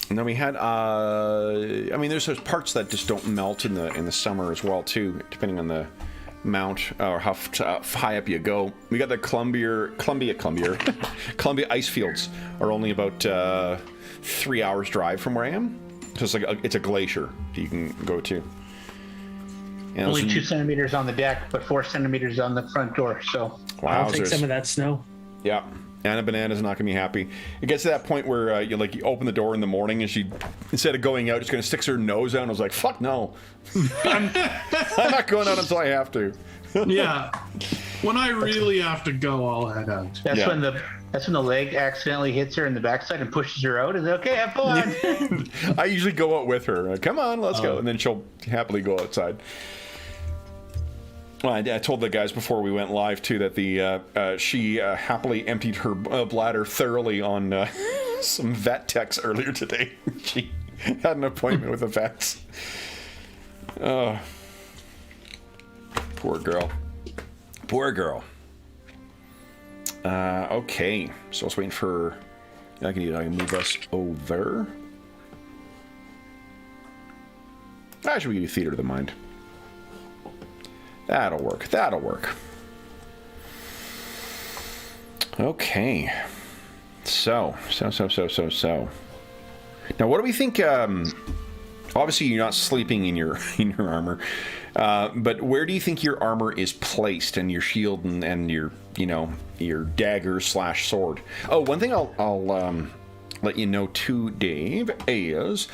And then we had, there's those parts that just don't melt in the summer as well too, depending on the mount or how high up you go. We got the Columbia ice fields are only about 3 hours drive from where I am. So it's a glacier that you can go to. And only 2 centimeters on the deck, but 4 centimeters on the front door. So I'll take some of that snow. Yeah. Anna Banana's not gonna be happy. It gets to that point where you open the door in the morning and she, instead of going out, just gonna stick her nose out. And I was like, "Fuck no, I'm not going out until I have to." Yeah, when I really have to go, I'll head out. That's when the leg accidentally hits her in the backside and pushes her out. Is it okay? Have fun. I usually go out with her. Like, come on, let's go, and then she'll happily go outside. Well, I told the guys before we went live too that she happily emptied her bladder thoroughly on some vet techs earlier today. She had an appointment with the vets. Oh, poor girl. Okay, so I was waiting for. I can move us over. Should we do theater of the mind? That'll work. Okay. So. Now, what do we think? Obviously, you're not sleeping in your armor, but where do you think your armor is placed, and your shield and your dagger / sword? Oh, one thing I'll let you know too, Dave, is.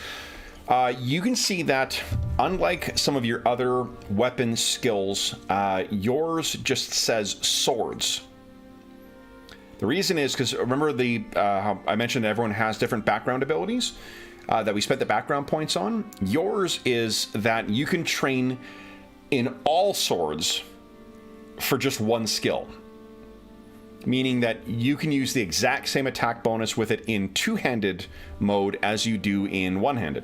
You can see that, unlike some of your other weapon skills, yours just says swords. The reason is because, remember how I mentioned that everyone has different background abilities that we spent the background points on? Yours is that you can train in all swords for just one skill. Meaning that you can use the exact same attack bonus with it in two-handed mode as you do in one-handed.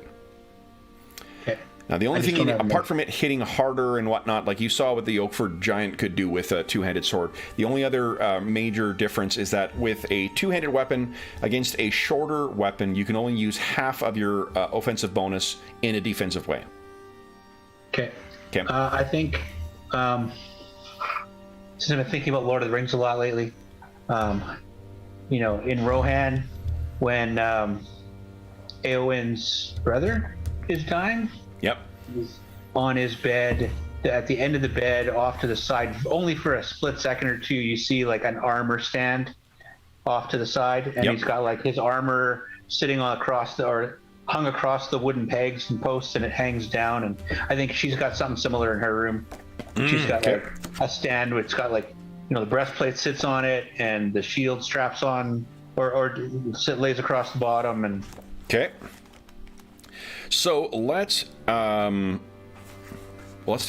Now, the only thing, apart from it hitting harder and whatnot, like you saw what the Oakford Giant could do with a two-handed sword, the only other major difference is that with a two-handed weapon against a shorter weapon, you can only use half of your offensive bonus in a defensive way. Okay. I think since I've been thinking about Lord of the Rings a lot lately, you know, in Rohan, when Eowyn's brother is dying, Yep. he's on his bed. At the end of the bed, off to the side, only for a split second or two, you see like an armor stand off to the side, and Yep. he's got like his armor sitting on hung across the wooden pegs and posts, and it hangs down. And I think she's got something similar in her room. She's got okay. like a stand which got like, you know, the breastplate sits on it and the shield straps on or lays across the bottom. And Okay. So let's do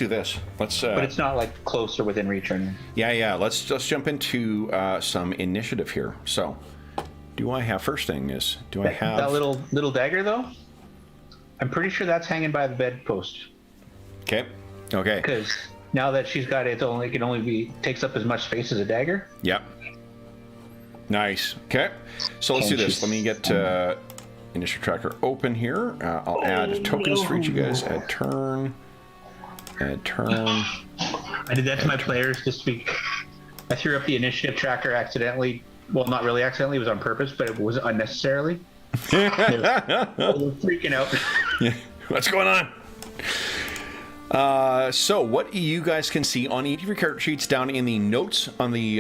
this. Let's. but it's not like close or within reach or anything. Yeah. Let's just jump into some initiative here. So, do I have That little dagger though? I'm pretty sure that's hanging by the bedpost. Okay. Because now that she's got it, takes up as much space as a dagger. Yep. Nice. Okay. So let's do this. Let me get initiative tracker open here. I'll add tokens for each of you guys. Add turn. I did that to my players this week. I threw up the initiative tracker accidentally. Well, not really accidentally. It was on purpose, but it was unnecessarily. They were freaking out. Yeah. What's going on? So what you guys can see on each of your character sheets down in the notes on the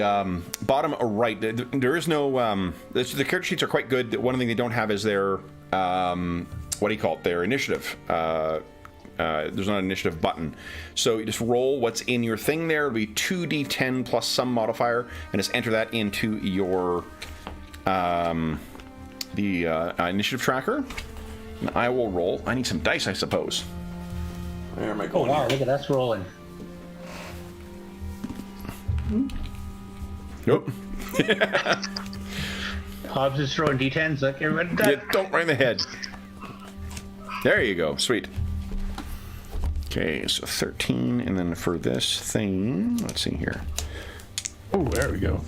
bottom right, there is no, the character sheets are quite good. One thing they don't have is their, their initiative. There's not an initiative button. So you just roll what's in your thing there. It'll be 2d10 plus some modifier, and just enter that into your, initiative tracker. And I will roll. I need some dice, I suppose. Where am I Oh going? wow! Look at us rolling. Nope. Hobbs is throwing d10s. Like everybody. Yeah, don't right in the head. There you go. Sweet. Okay, so 13, and then for this thing, let's see here. Oh, there we go.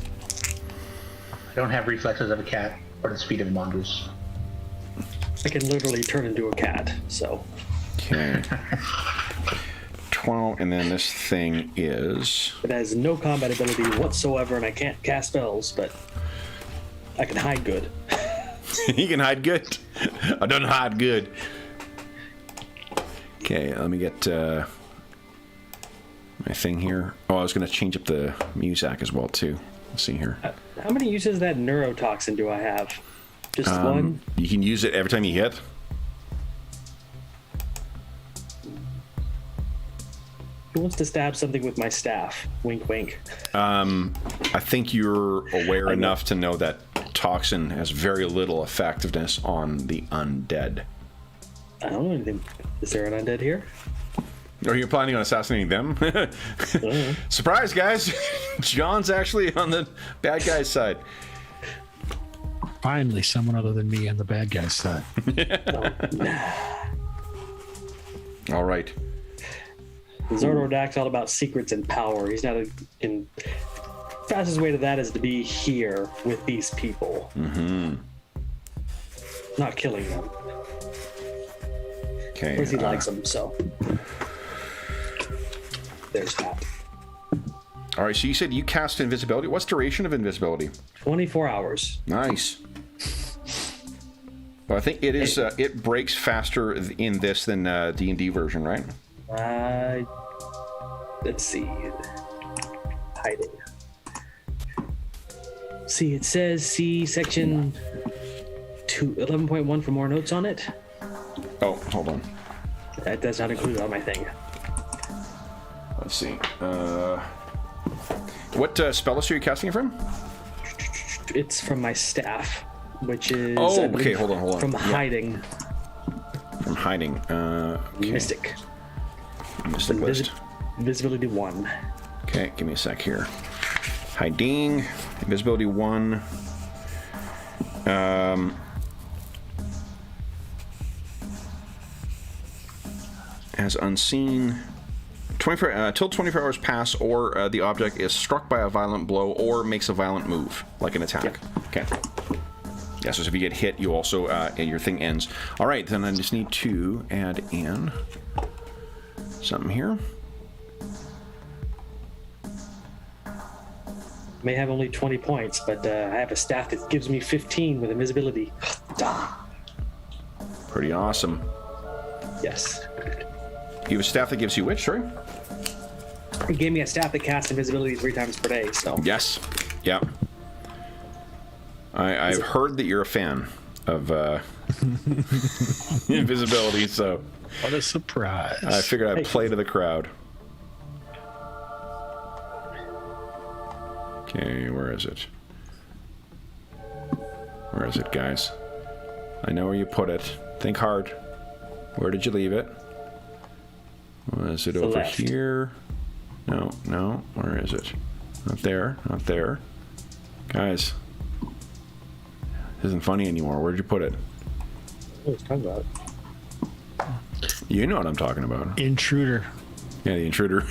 I don't have reflexes of a cat or the speed of a mongoose. I can literally turn into a cat, so. Okay. 12, and then this thing is... It has no combat ability whatsoever, and I can't cast spells, but I can hide good. You can hide good. I don't hide good. Okay, let me get my thing here. Oh, I was going to change up the Muzak as well, too. Let's see here. How many uses of that neurotoxin do I have? Just one? You can use it every time you hit. Who wants to stab something with my staff? Wink, wink. I think you're aware enough to know that toxin has very little effectiveness on the undead. I don't know anything. Is there an undead here? Are you planning on assassinating them? Surprise, guys! John's actually on the bad guy's side. Finally, someone other than me on the bad guy's side. All right. Zordordak's all about secrets and power. He's not in. Fastest way to that is to be here with these people. Mm-hmm. Not killing them. Okay. Of course, he likes them, so. There's that. All right, so you said you cast invisibility. What's duration of invisibility? 24 hours. Nice. Well, I think it is. It breaks faster in this than D&D version, right? Let's see. Hiding. See, it says see section 11.1 for more notes on it. Oh, hold on. That does not include it on my thing. Let's see. What spell list are you casting it from? It's from my staff, which is Oh, okay. Hold on. from hiding. From hiding. Okay. Mystic. Mystic list. Invisibility 1. Okay, give me a sec here. Hiding, invisibility 1. As unseen. 24 till 24 hours pass, or the object is struck by a violent blow or makes a violent move, like an attack. Yep. Okay. Yeah, so if you get hit, you also your thing ends. All right, then I just need to add in something here. may have only 20 points, but I have a staff that gives me 15 with invisibility. Pretty awesome. Yes. You have a staff that gives you which, sorry? It gave me a staff that casts invisibility 3 times per day, so. Yes. Yeah. I've heard that you're a fan of invisibility, so. What a surprise. I figured I'd play to the crowd. Okay, where is it? Where is it, guys? I know where you put it. Think hard. Where did you leave it? Was it over left. here? No, no. Where is it? Not there. Not there. Guys. This isn't funny anymore. Where'd you put it? What was talking about? You know what I'm talking about. Intruder. Yeah, the intruder.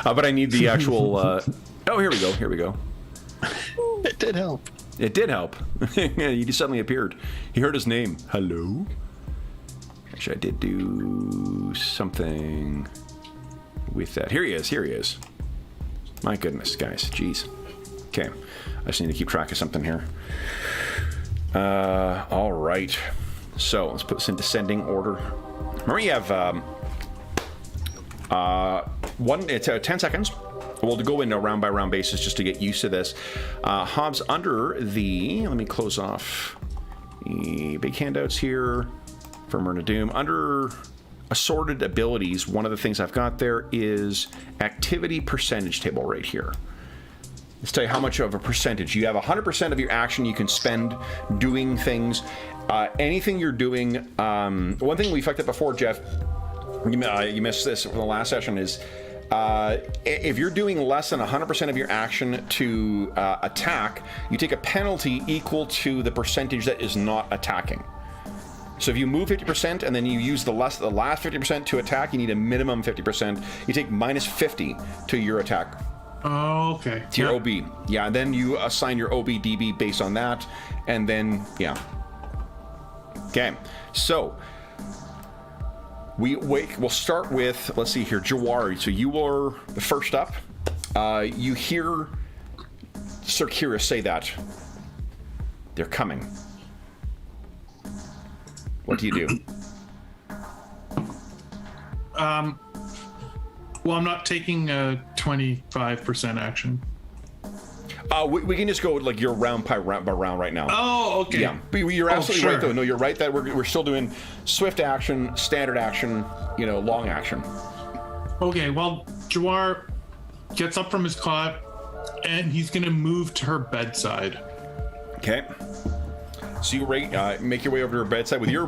But I need the actual... Oh, here we go. Here we go. It did help. It did help. He just suddenly appeared. He heard his name. Hello? Actually, I did do something with that. Here he is. Here he is. My goodness, guys. Jeez. Okay. I just need to keep track of something here. All right. So let's put this in descending order. Remember, you have it's 10 seconds. We'll go in a round by round basis just to get used to this. Hobbs, under the, let me close off the big handouts here for Myrna Doom. Under assorted abilities, one of the things I've got there is activity percentage table right here. Let's tell you how much of a percentage. You have 100% of your action you can spend doing things. Anything you're doing, one thing we fucked up before, Jeff, you missed this from the last session, is if you're doing less than 100% of your action to attack, you take a penalty equal to the percentage that is not attacking. So if you move 50% and then you use the last 50% to attack, you need a minimum 50%. You take minus 50 to your attack. Oh, okay. To your OB. Yeah, and then you assign your OB DB based on that, and then, yeah. Okay, so we'll start with, let's see here, Jawari. So you are the first up. You hear Sir Kira say that. They're coming. What do you do? Well, I'm not taking a 25% action. We can just go like your round by round right now. Oh, okay. Yeah, but you're absolutely right, sure. though. No, you're right that we're still doing swift action, standard action, long action. Okay, well, Jawar gets up from his cot, and he's going to move to her bedside. Okay. So you make your way over to her bedside. With your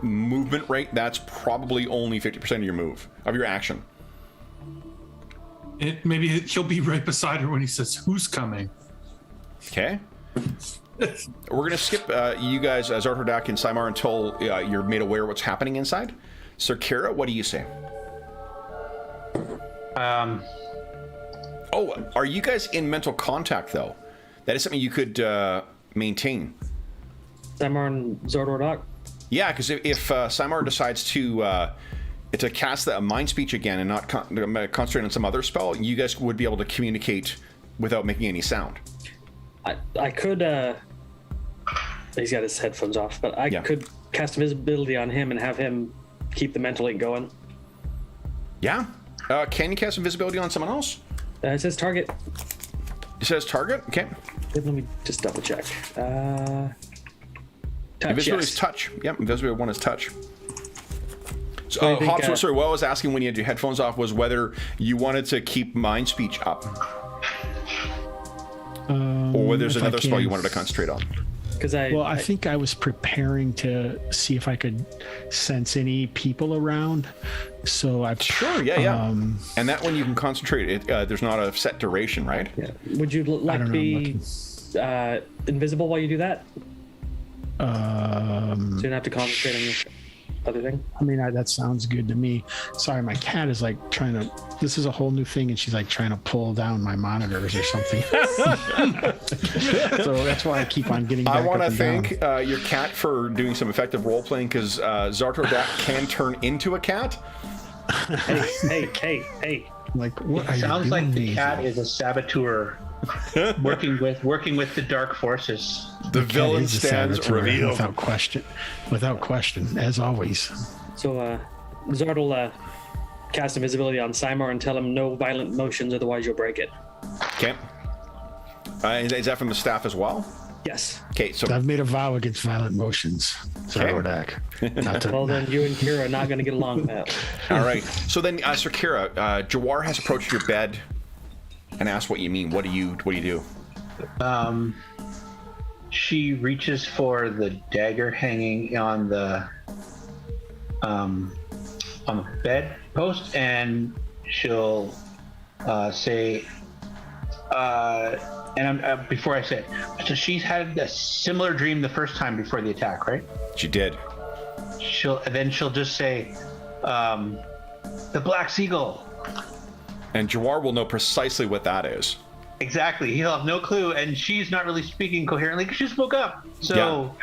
movement rate, that's probably only 50% of your move, of your action. Maybe he'll be right beside her when he says, "Who's coming?" Okay. We're going to skip you guys, Zartordak and Simar, until you're made aware of what's happening inside. Sir Kira, what do you say? Oh, are you guys in mental contact, though? That is something you could maintain. Simar and Zordordak? Yeah, because if Simar decides to cast that mind speech again and not concentrate on some other spell, you guys would be able to communicate without making any sound. I could, he's got his headphones off, but I could cast invisibility on him and have him keep the mental link going. Yeah. Can you cast invisibility on someone else? It says target. It says target? Okay. Let me just double check. Touch, invisibility is touch. Yep, invisibility one is touch. So, Hobbs, sorry, what I was asking when you had your headphones off was whether you wanted to keep mind speech up. Or whether there's another spell you wanted to concentrate on. I think I was preparing to see if I could sense any people around. So I and that one you can concentrate. It there's not a set duration, right? Yeah. Would you like to be invisible while you do that? So you don't have to concentrate on your other thing. I mean, that sounds good to me. Sorry, my cat is like trying to. This is a whole new thing, and she's like trying to pull down my monitors or something. So that's why I keep on getting. I want to thank your cat for doing some effective role playing, because Zartordak can turn into a cat. Hey! Like, what? It sounds like the cat is a saboteur working with the dark forces. The villain stands revealed. Without question, as always. So Zard will cast invisibility on Simar and tell him no violent motions, otherwise you'll break it. Okay. Is that from the staff as well? Yes. Okay, so I've made a vow against violent motions. Zardak. Well, then you and Kira are not going to get along, pal. all right. So then, Sir Kira, Jawar has approached your bed and asked what you mean. What do you do? She reaches for the dagger hanging on the bed post, and she'll say, and before I say it, so she's had a similar dream the first time before the attack, right? She did. She'll just say, the Black Seagull. And Jawar will know precisely what that is. Exactly. He'll have no clue, and she's not really speaking coherently because she spoke up. So,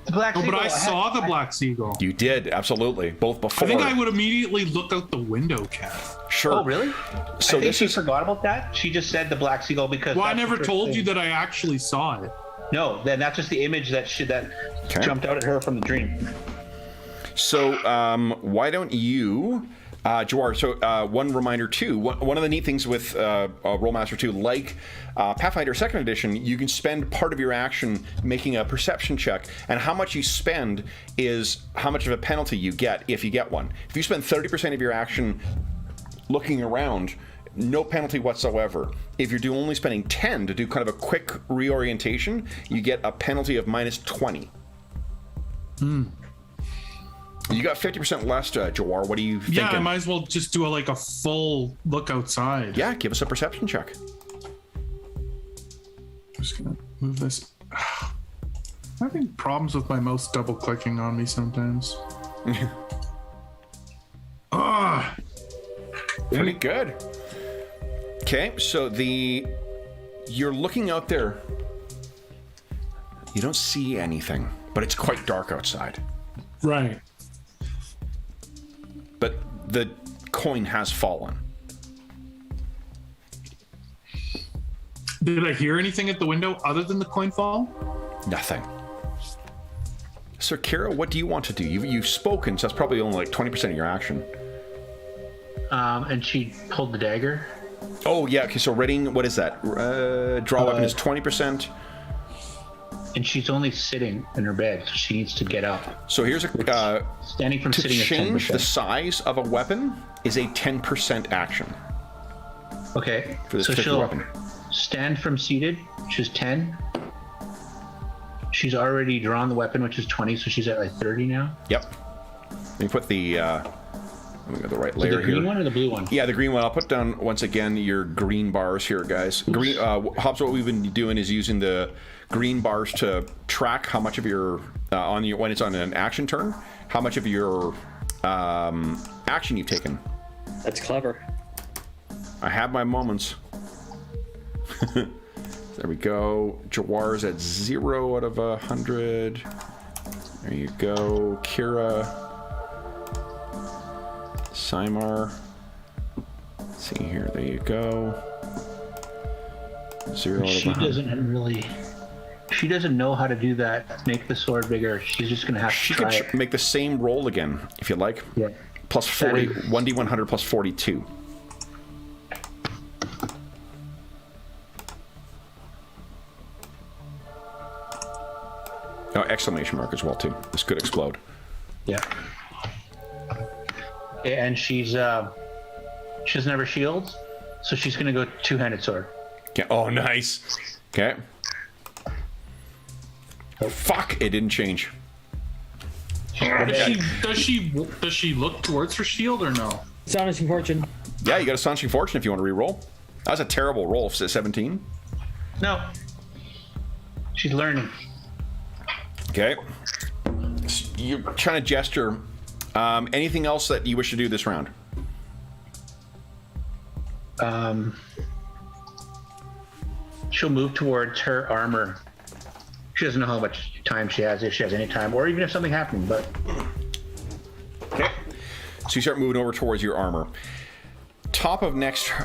the Black Seagull. But I saw the Black Seagull. You did, absolutely. Both before. I think I would immediately look out the window, Kat. Sure. Oh, really? So I think she forgot about that. She just said the Black Seagull because. Well, I never told you that I actually saw it. No, then that's just the image that jumped out at her from the dream. So, why don't you, Jawar? So, one reminder too. One of the neat things with Rolemaster 2, like Pathfinder 2nd Edition, you can spend part of your action making a perception check, and how much you spend is how much of a penalty you get if you get one. If you spend 30% of your action looking around, no penalty whatsoever. If you're only spending 10 to do kind of a quick reorientation, you get a penalty of minus 20. You got 50% less, Jawar. What are you thinking? Yeah, I might as well just do a full look outside. Yeah, give us a perception check. Just gonna move this. I'm having problems with my mouse double clicking on me sometimes. Pretty good. Okay, so you're looking out there. You don't see anything, but it's quite dark outside. Right. But the coin has fallen. Did I hear anything at the window other than the coin fall? Nothing. Sir Kira, what do you want to do? You've spoken, so that's probably only like 20% of your action. And she pulled the dagger. Oh, yeah. Okay, so reading, what is that? Draw weapon is 20%. And she's only sitting in her bed, so she needs to get up. So here's a... standing from to sitting change at 10%. the size of a weapon is a 10% action. Okay, For this so particular she'll weapon. stand from seated, which is 10. She's already drawn the weapon, which is 20, so she's at like 30 now. Yep. Let me put the... let me get the right So layer the green here. one or the blue one? Yeah, the green one. I'll put down, once again, your green bars here, guys. Green. Hobbs, what we've been doing is using the green bars to track how much of your... when it's on an action turn, how much of your action you've taken. That's clever. I have my moments. There we go. Jawar's at 0 out of 100. There you go. Kira. Simar. Let's see here. There you go. 0 out of 100. She doesn't know how to do that. Make the sword bigger. She's just gonna have to She try could it. make the same roll again, if you like. Yeah. Plus 40. That is- 1d100 plus 42. Oh, exclamation mark as well, too. This could explode. Yeah. And she doesn't have her shields, so she's gonna go two-handed sword. Okay. Oh, nice. Okay. Oh, fuck! It didn't change. Does she look towards her shield or no? Astonishing fortune. Yeah, you got Astonishing Fortune if you want to re-roll. That was a terrible roll. 17. No. She's learning. Okay. You're trying to gesture. Anything else that you wish to do this round? She'll move towards her armor. She doesn't know how much time she has, if she has any time, or even if something happened, but... Okay. So you start moving over towards your armor. top of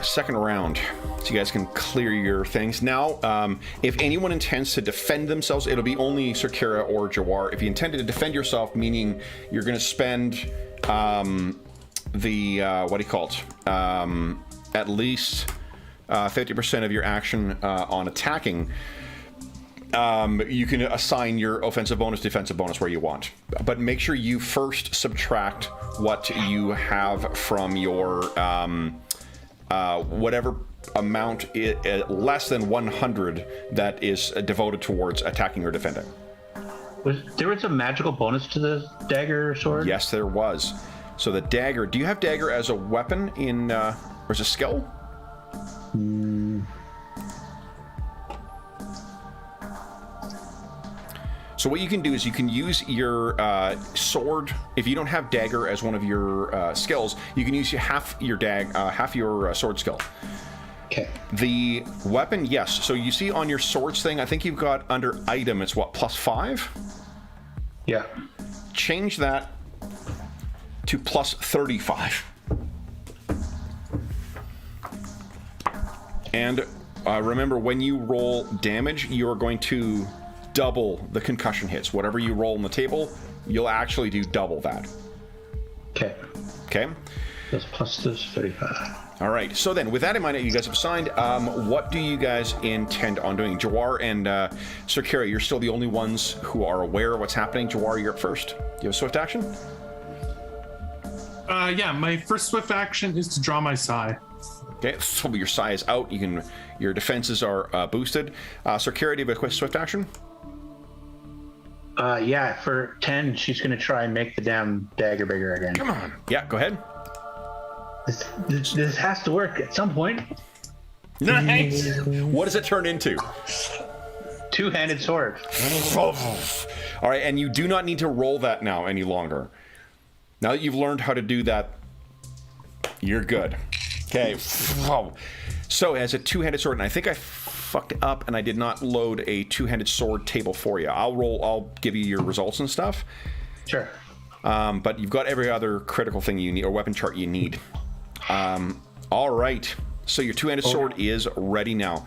second round, so you guys can clear your things. Now, if anyone intends to defend themselves, it'll be only Sir Kira or Jawar. If you intended to defend yourself, meaning you're going to spend at least 50% of your action on attacking, you can assign your offensive bonus, defensive bonus where you want. But make sure you first subtract what you have from your whatever amount less than 100 that is devoted towards attacking or defending. There was a magical bonus to the dagger sword? Yes, there was. So the dagger, do you have dagger as a weapon or as a skill? So what you can do is you can use your sword. If you don't have dagger as one of your skills, you can use half your sword skill. Okay. The weapon, yes. So you see on your swords thing, I think you've got under item, it's what, +5? Yeah. Change that to +35. And remember, when you roll damage, you are going to double the concussion hits. Whatever you roll on the table, you'll actually do double that. Okay. Okay? That's plus this 35. All right. So then, with that in mind, you guys have signed. What do you guys intend on doing? Jawar and Sir Kira, you're still the only ones who are aware of what's happening. Jawar, you're up first. Do you have a swift action? Yeah, my first swift action is to draw my sai. Okay, so your sai is out. Your defenses are boosted. Sir Kira, do you have a quick swift action? Yeah, for 10, she's going to try and make the damn dagger bigger again. Come on. Yeah, go ahead. This has to work at some point. Nice. What does it turn into? Two-handed sword. All right, and you do not need to roll that now any longer. Now that you've learned how to do that, you're good. Okay. So as a two-handed sword, and I think I fucked up and I did not load a two-handed sword table for you. I'll give you your results and stuff. Sure. But you've got every other critical thing you need, or weapon chart you need. All right. So your two-handed sword is ready now.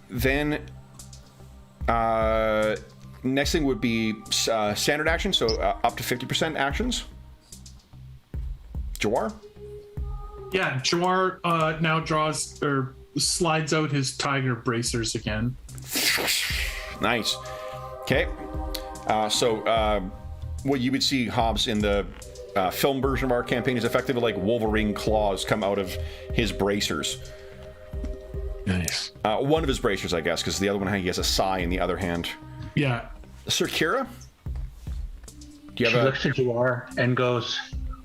Then next thing would be standard action, so up to 50% actions. Jawar? Yeah, Jawar now draws or slides out his tiger bracers again. Nice. Okay. So what you would see, Hobbs, in the film version of our campaign is effectively like Wolverine claws come out of his bracers. Nice. One of his bracers, I guess, because the other one he has a sai in the other hand. Yeah. Sir Kira? Do you She looks at Jawar and goes,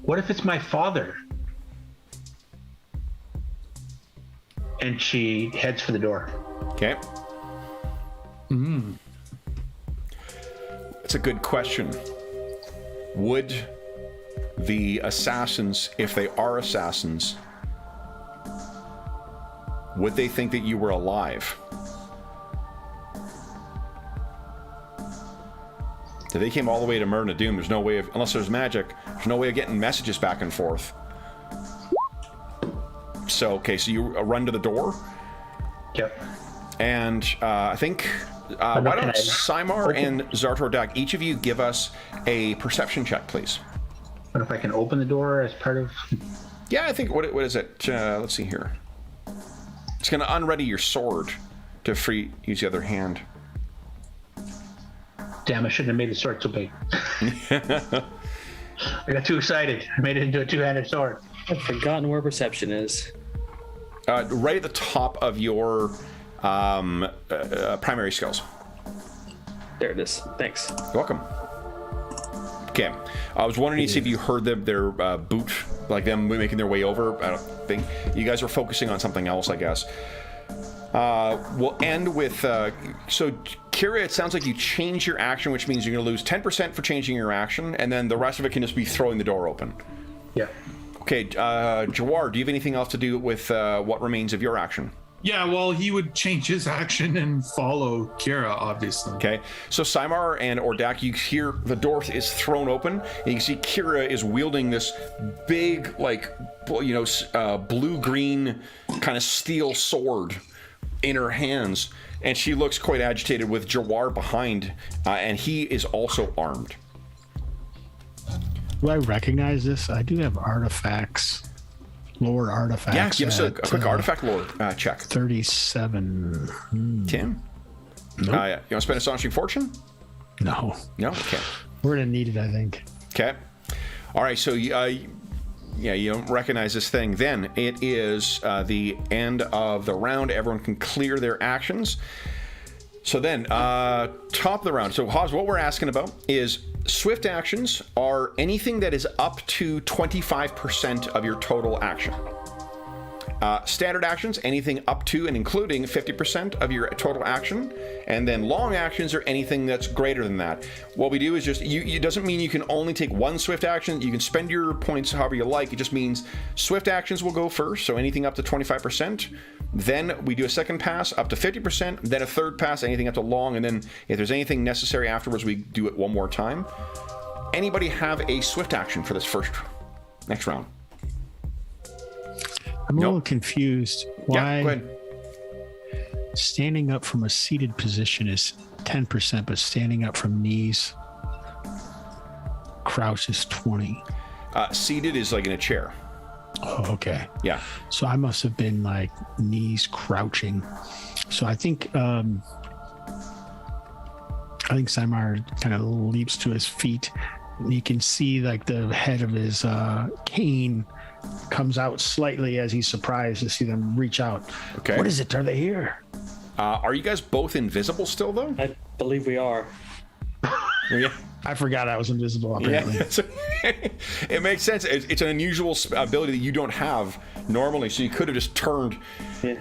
"What if it's my father?" And she heads for the door. Okay. That's a good question. Would the assassins, if they are assassins, would they think that you were alive? If they came all the way to Myrna Doom, there's no way of, unless there's magic, there's no way of getting messages back and forth. So, okay, so you run to the door. Yep. And I think, why don't Simar and Zartor Dak, each of you give us a perception check, please. But if I can open the door as part of... Yeah, I think, what is it? Let's see here. It's going to unready your sword to use the other hand. Damn, I shouldn't have made the sword so big. I got too excited. I made it into a two-handed sword. I've forgotten where perception is. Right at the top of your primary skills. There it is. Thanks. You're welcome. Okay. I was wondering to see if you heard their boot, like them making their way over. I don't think you guys are focusing on something else, I guess. We'll end with so Kira, it sounds like you change your action, which means you're going to lose 10% for changing your action, and then the rest of it can just be throwing the door open. Yeah. Okay, Jawar, do you have anything else to do with what remains of your action? Yeah, well, he would change his action and follow Kira, obviously. Okay, so Simar and Ordak, you hear the door is thrown open, and you can see Kira is wielding this big, like, blue-green kind of steel sword in her hands, and she looks quite agitated with Jawar behind, and he is also armed. Do I recognize this? I do have artifacts. Lore artifacts. Yeah, give us a quick artifact lore check. 37. Tim? Nope. You want to spend astonishing fortune? No. No? Okay. We're going to need it, I think. Okay. All right, so you don't recognize this thing. Then it is the end of the round. Everyone can clear their actions. So then, top of the round. So, Haas, what we're asking about is swift actions are anything that is up to 25% of your total action. Standard actions, anything up to and including 50% of your total action. And then long actions are anything that's greater than that. What we do is just, it doesn't mean you can only take one swift action. You can spend your points however you like. It just means swift actions will go first. So anything up to 25%. Then we do a second pass up to 50%. Then a third pass, anything up to long. And then if there's anything necessary afterwards, we do it one more time. Anybody have a swift action for this next round? I'm a little confused. Why Yeah, go ahead. standing up from a seated position is 10%, but standing up from knees, crouch is 20. Seated is like in a chair. Oh, okay. Yeah. So I must have been like knees crouching. So I think Simar kind of leaps to his feet, and you can see like the head of his cane comes out slightly as he's surprised to see them reach out. Okay. What is it? Are they here? Are you guys both invisible still, though? I believe we are. Yeah. I forgot I was invisible, apparently. Yeah. It makes sense. It's an unusual ability that you don't have normally, so you could have just turned. Yeah.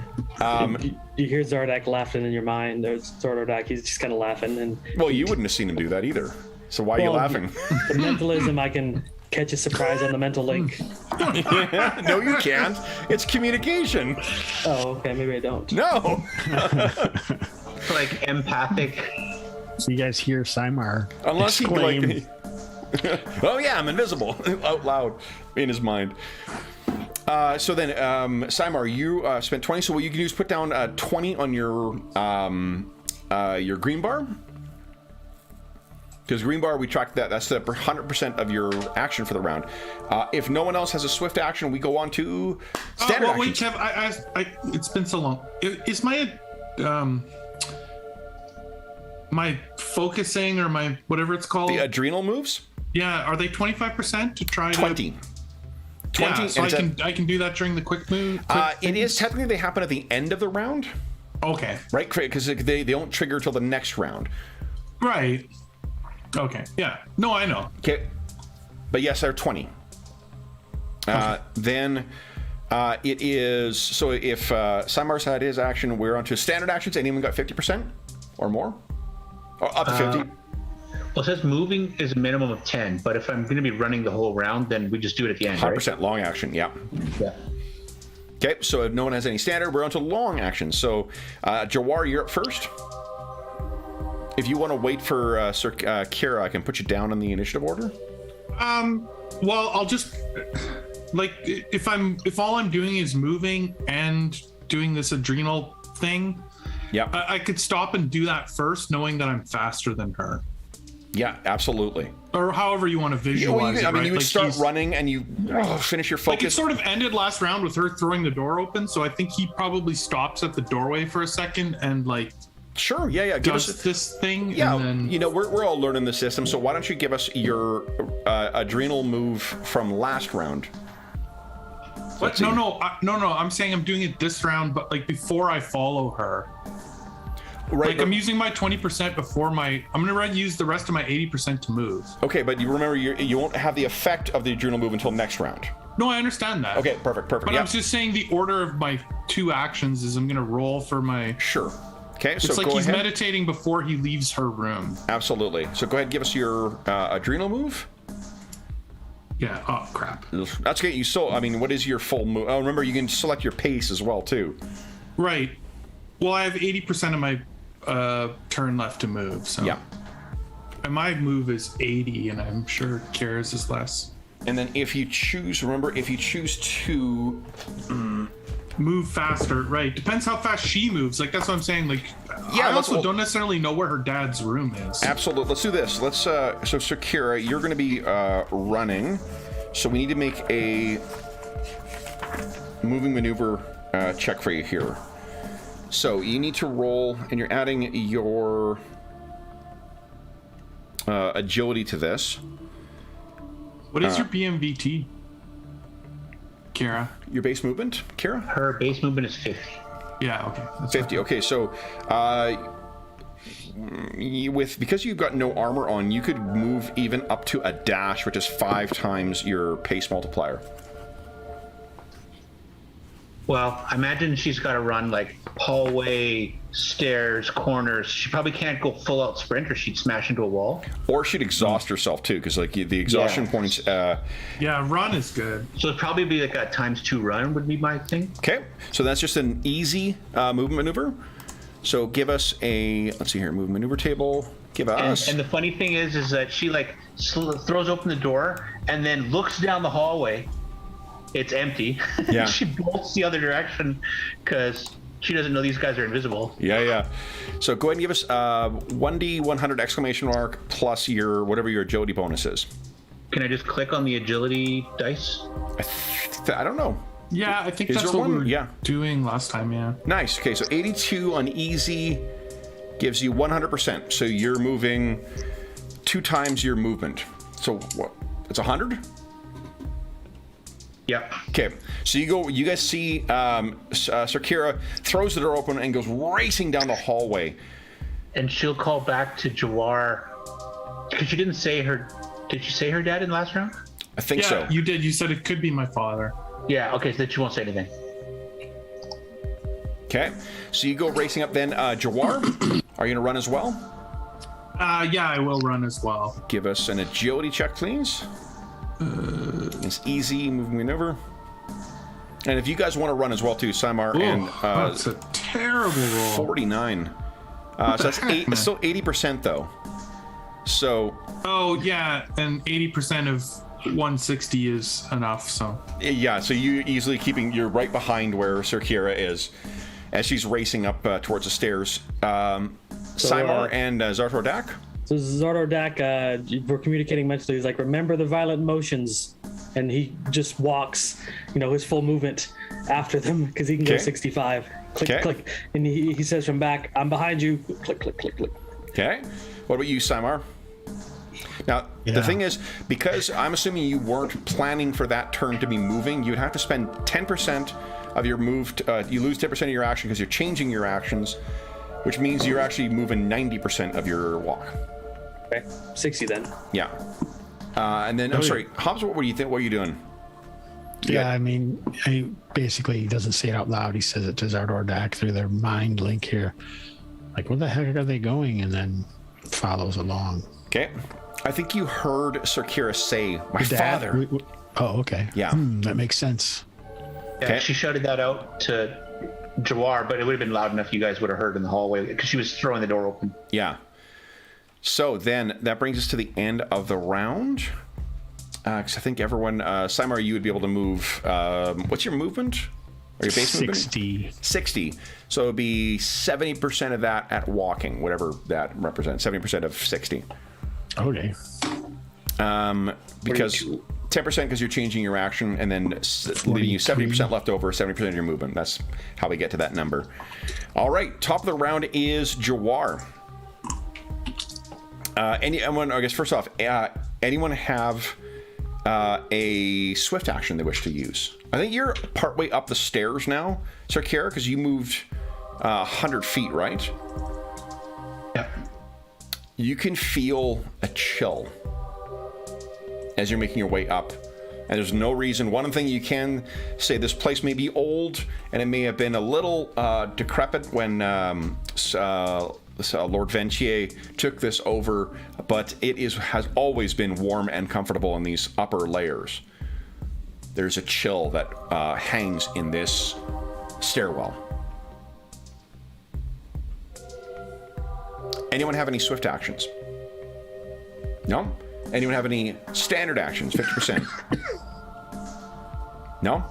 You hear Zardak laughing in your mind. There's Zardak. He's just kind of laughing. And Well, you wouldn't have seen him do that either. So why are you laughing? The mentalism, I can catch a surprise on the mental link. No, you can't. It's communication. Oh, okay. Maybe I don't. No. Like empathic. So you guys hear Simar Unless exclaim, he oh yeah, I'm invisible out loud in his mind. So then, Simar, you spent 20. So what you can do is put down 20 on your green bar. Because green bar, we track that. That's the 100% of your action for the round. If no one else has a swift action, we go on to standard actions. Wait, Kev, it's been so long. Is my my focusing or my whatever it's called? The adrenal moves? Yeah, are they 25% to try 20. to? 20. Yeah, so I can do that during the quick move. It is technically they happen at the end of the round, Okay. right? Because they don't trigger till the next round. Right. Okay. Yeah. No, I know. Okay, but yes, they're 20. Then it is so if Simar's had his action, we're on to standard actions. Anyone got 50% or more, or up to 50? Well, it says moving is a minimum of 10, but if I'm going to be running the whole round, then we just do it at the end, 100% right? long action. Yeah. Yeah. Okay, so if no one has any standard, we're on to long actions. So Jawar, you're up first. If you want to wait for Sir Kira, I can put you down in the initiative order. Well, I'll just like if all I'm doing is moving and doing this adrenal thing. Yeah. I could stop and do that first, knowing that I'm faster than her. Yeah, absolutely. Or however you want to visualize it. I mean, right? you would Like start running and you finish your Like it focus. sort of ended last round with her throwing the door open, so I think he probably stops at the doorway for a second and like Sure, yeah. Give does us this thing. Yeah, and then... we're all learning the system, so why don't you give us your adrenal move from last round? What? No. I'm saying I'm doing it this round, but like before I follow her. Right. Like I'm using my 20% before I'm gonna use the rest of my 80% to move. Okay, but you remember you won't have the effect of the adrenal move until next round. No, I understand that. Okay, perfect. But Yeah. I'm just saying the order of my two actions is I'm gonna roll for my. Sure. Okay, so It's like go he's ahead. meditating before he leaves her room. Absolutely. So go ahead, give us your adrenal move. Yeah. Oh crap. That's good. What is your full move? Oh, remember you can select your pace as well too. Right. Well, I have 80% of my turn left to move. So. Yeah. And my move is 80, and I'm sure Kara's is less. And then if you choose, remember, if you choose to move faster, right? Depends how fast she moves. Like that's what I'm saying. Like, yeah, I also don't necessarily know where her dad's room is. Absolutely. Let's do this. Let's. So Sakura, you're going to be running. So we need to make a moving maneuver check for you here. So you need to roll, and you're adding your agility to this. What is your BMVT, Kara? Your base movement, Kara? Her base movement is 50. Yeah, okay. That's 50. Okay, so because you've got no armor on, you could move even up to a dash, which is 5 times your pace multiplier. Well, I imagine she's got to run like hallway, stairs, corners. She probably can't go full out sprint, or she'd smash into a wall. Or she'd exhaust herself too, because like the exhaustion points. Yeah, run is good. So it'd probably be like a ×2 run would be my thing. Okay, so that's just an easy movement maneuver. So give us a, let's see here, move maneuver table. Give us. And the funny thing is that she like throws open the door and then looks down the hallway. It's empty. Yeah. She bolts the other direction because she doesn't know these guys are invisible. Yeah. So go ahead and give us 1D100 exclamation mark plus your whatever your agility bonus is. Can I just click on the agility dice? I don't know. Yeah, I think Is that's there what we one? were doing last time, yeah. Nice. Okay, so 82 on easy gives you 100%. So you're moving 2 times your movement. So what? It's 100? Yep. Okay, so you guys see Sakura throws the door open and goes racing down the hallway. And she'll call back to Jawar because she didn't say her. Did she say her dad in the last round? I think Yeah, so. you did. You said it could be my father. Yeah. Okay, so then she won't say anything. Okay, so you go racing up then. Jawar, are you going to run as well? Yeah, I will run as well. Give us an agility check, please. It's easy moving maneuver. And if you guys want to run as well too, Simar, and that's a terrible roll. 49. So that's it's still 80% though. So. Oh yeah, and 80% of 160 is enough. So. Yeah, so you easily you're right behind where Sakura is, as she's racing up towards the stairs. Simar and Zartordak. So Zartordak, we're communicating mentally. He's like, remember the violent motions, and he just walks, his full movement after them because he can go 65. Click, click, and he says from back, "I'm behind you." Click, click, click, click. Okay. What about you, Simar? Now, the thing is, because I'm assuming you weren't planning for that turn to be moving, you'd have to spend 10% of your moved. You lose 10% of your action because you're changing your actions, which means you're actually moving 90% of your walk. Okay, 60 then. Yeah. And then, I'm sorry, Hobbs, what do you think? What are you doing? I mean, he doesn't say it out loud. He says it to Zartordak through their mind link here. Like, where the heck are they going? And then follows along. Okay. I think you heard Sakura say, my father. Oh, okay. Yeah. That makes sense. Yeah, she shouted that out to Jawar, but it would have been loud enough you guys would have heard in the hallway because she was throwing the door open. Yeah. So then that brings us to the end of the round. Because I think everyone, Simar, you would be able to move. What's your movement? Or your base movement? 60. So it would be 70% of that at walking, whatever that represents. 70% of 60. Okay. Because 10% because you're changing your action, and then leaving you 70% left over, 70% of your movement. That's how we get to that number. All right, top of the round is Jawar. Anyone? I guess first off, anyone have a swift action they wish to use? I think you're partway up the stairs now, Sakura, because you moved 100 feet, right? Yeah. You can feel a chill as you're making your way up. And there's no reason. One thing you can say, this place may be old, and it may have been a little decrepit when Lord Ventier took this over, but it has always been warm and comfortable in these upper layers. There's a chill that hangs in this stairwell. Anyone have any swift actions? No? Anyone have any standard actions? 50%. No?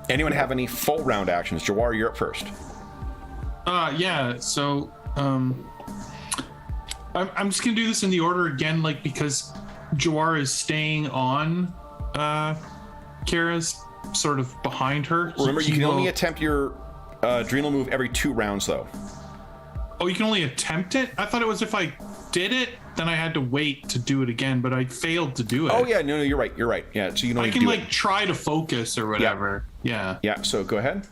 Anyone have any full round actions? Jawar, you're up first. Yeah. So, I'm just gonna do this in the order again, like because Jawar is staying on Kara's sort of behind her. Remember, you can only attempt your adrenal move every 2 rounds, though. Oh, you can only attempt it? I thought it was if I did it, then I had to wait to do it again, but I failed to do it. Oh yeah, no, you're right. Yeah, so you can only I can like try to focus or whatever. Yeah. Yeah. So go ahead.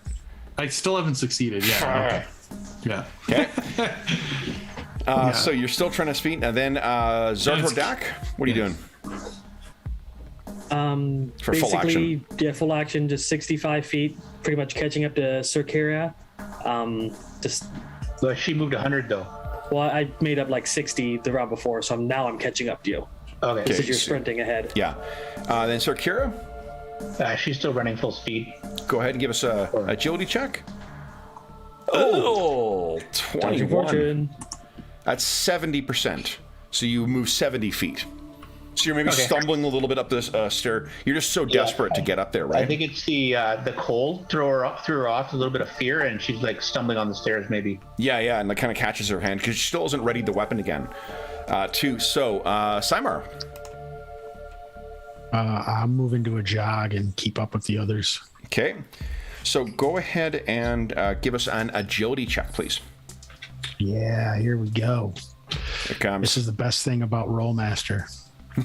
I still haven't succeeded. Yeah. Okay. Yeah. Okay. So you're still trying to speed, and then Zartordak, what are you doing? For full action. Yeah, full action, just 65 feet, pretty much catching up to Sir Kira. Well, she moved 100 though. Well, I made up like 60 the round before, so now I'm catching up to you. Okay. Because you're sprinting ahead. Yeah. Then Sir Kira, She's still running full speed. go ahead and give us a agility check. Oh, 21. That's 70%. So you move 70 feet. So you're maybe stumbling a little bit up this stair. You're just so desperate to get up there, right? I think it's the cold threw her off a little bit of fear, and she's like stumbling on the stairs maybe. Yeah, and that kind of catches her hand because she still hasn't readied the weapon again. Simar. I'm moving to a jog and keep up with the others. Okay. So go ahead and give us an agility check, please. Yeah, here we go. Here it comes. This is the best thing about Rolemaster.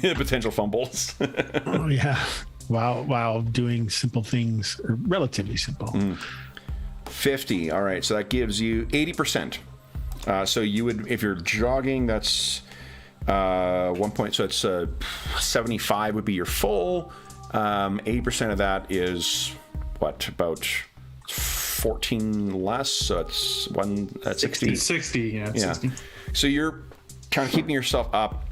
Potential fumbles. Oh yeah. While doing simple things, or relatively simple. 50. All right. So that gives you 80%. So you would, if you're jogging, that's 1 point. So it's 75 would be your full. 80% of that is what, about 14 less. So it's 60. 60. Yeah. 60. So you're kind of keeping yourself up.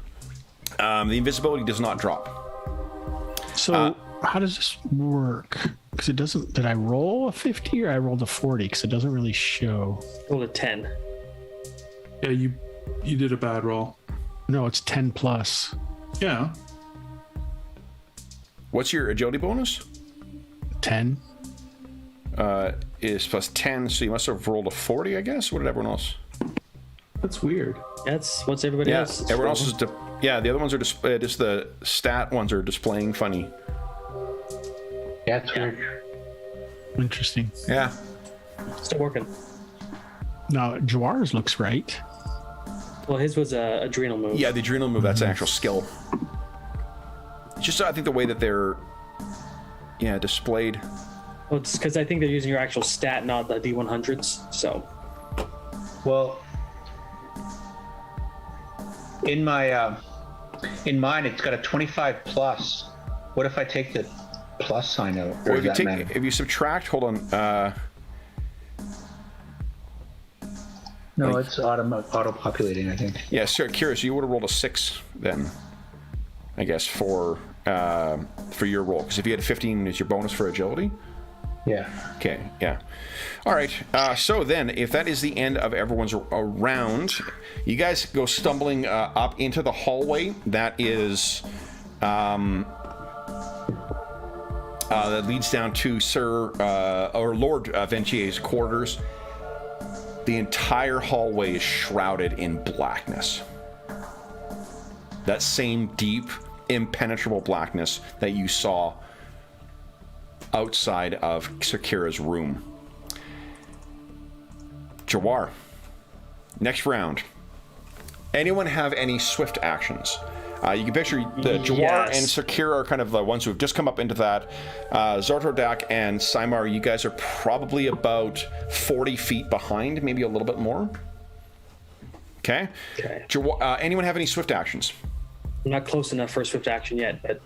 The invisibility does not drop. So how does this work? Because it doesn't. Did I roll a 50 or I rolled a 40? Because it doesn't really show. Roll a 10. Yeah, you did a bad roll. No, it's 10 plus. Yeah. What's your agility bonus? 10. Is plus 10, so you must have rolled a 40, I guess. What did everyone else? That's weird. That's what's everybody else. Everyone else is. The other ones are just the stat ones are displaying funny. Yeah, it's weird. Interesting. Yeah. Still working. Now, Jawar's looks right. Well, his was a adrenal move. Yeah, the adrenal move, that's an actual skill. Just, I think the way that they're, displayed. Well, it's because I think they're using your actual stat, not the D100s, so. Well, in mine, it's got a 25 plus. What if I take the plus sign out? Or if you subtract, hold on. No, it's auto-populating, I think. Yeah, so curious, you would have rolled a 6 then, I guess, for your roll. Because if you had 15 as your bonus for agility. Yeah. Okay, yeah. All right, so then, if that is the end of everyone's round, you guys go stumbling up into the hallway that is... that leads down to Lord Ventier's quarters. The entire hallway is shrouded in blackness. That same deep, impenetrable blackness that you saw outside of Sakira's room. Jawar, next round. Anyone have any swift actions? You can picture the Jawar and Sakira are kind of the ones who have just come up into that. Zartordak and Simar, you guys are probably about 40 feet behind, maybe a little bit more. Okay. Anyone have any swift actions? I'm not close enough for a swift action yet, but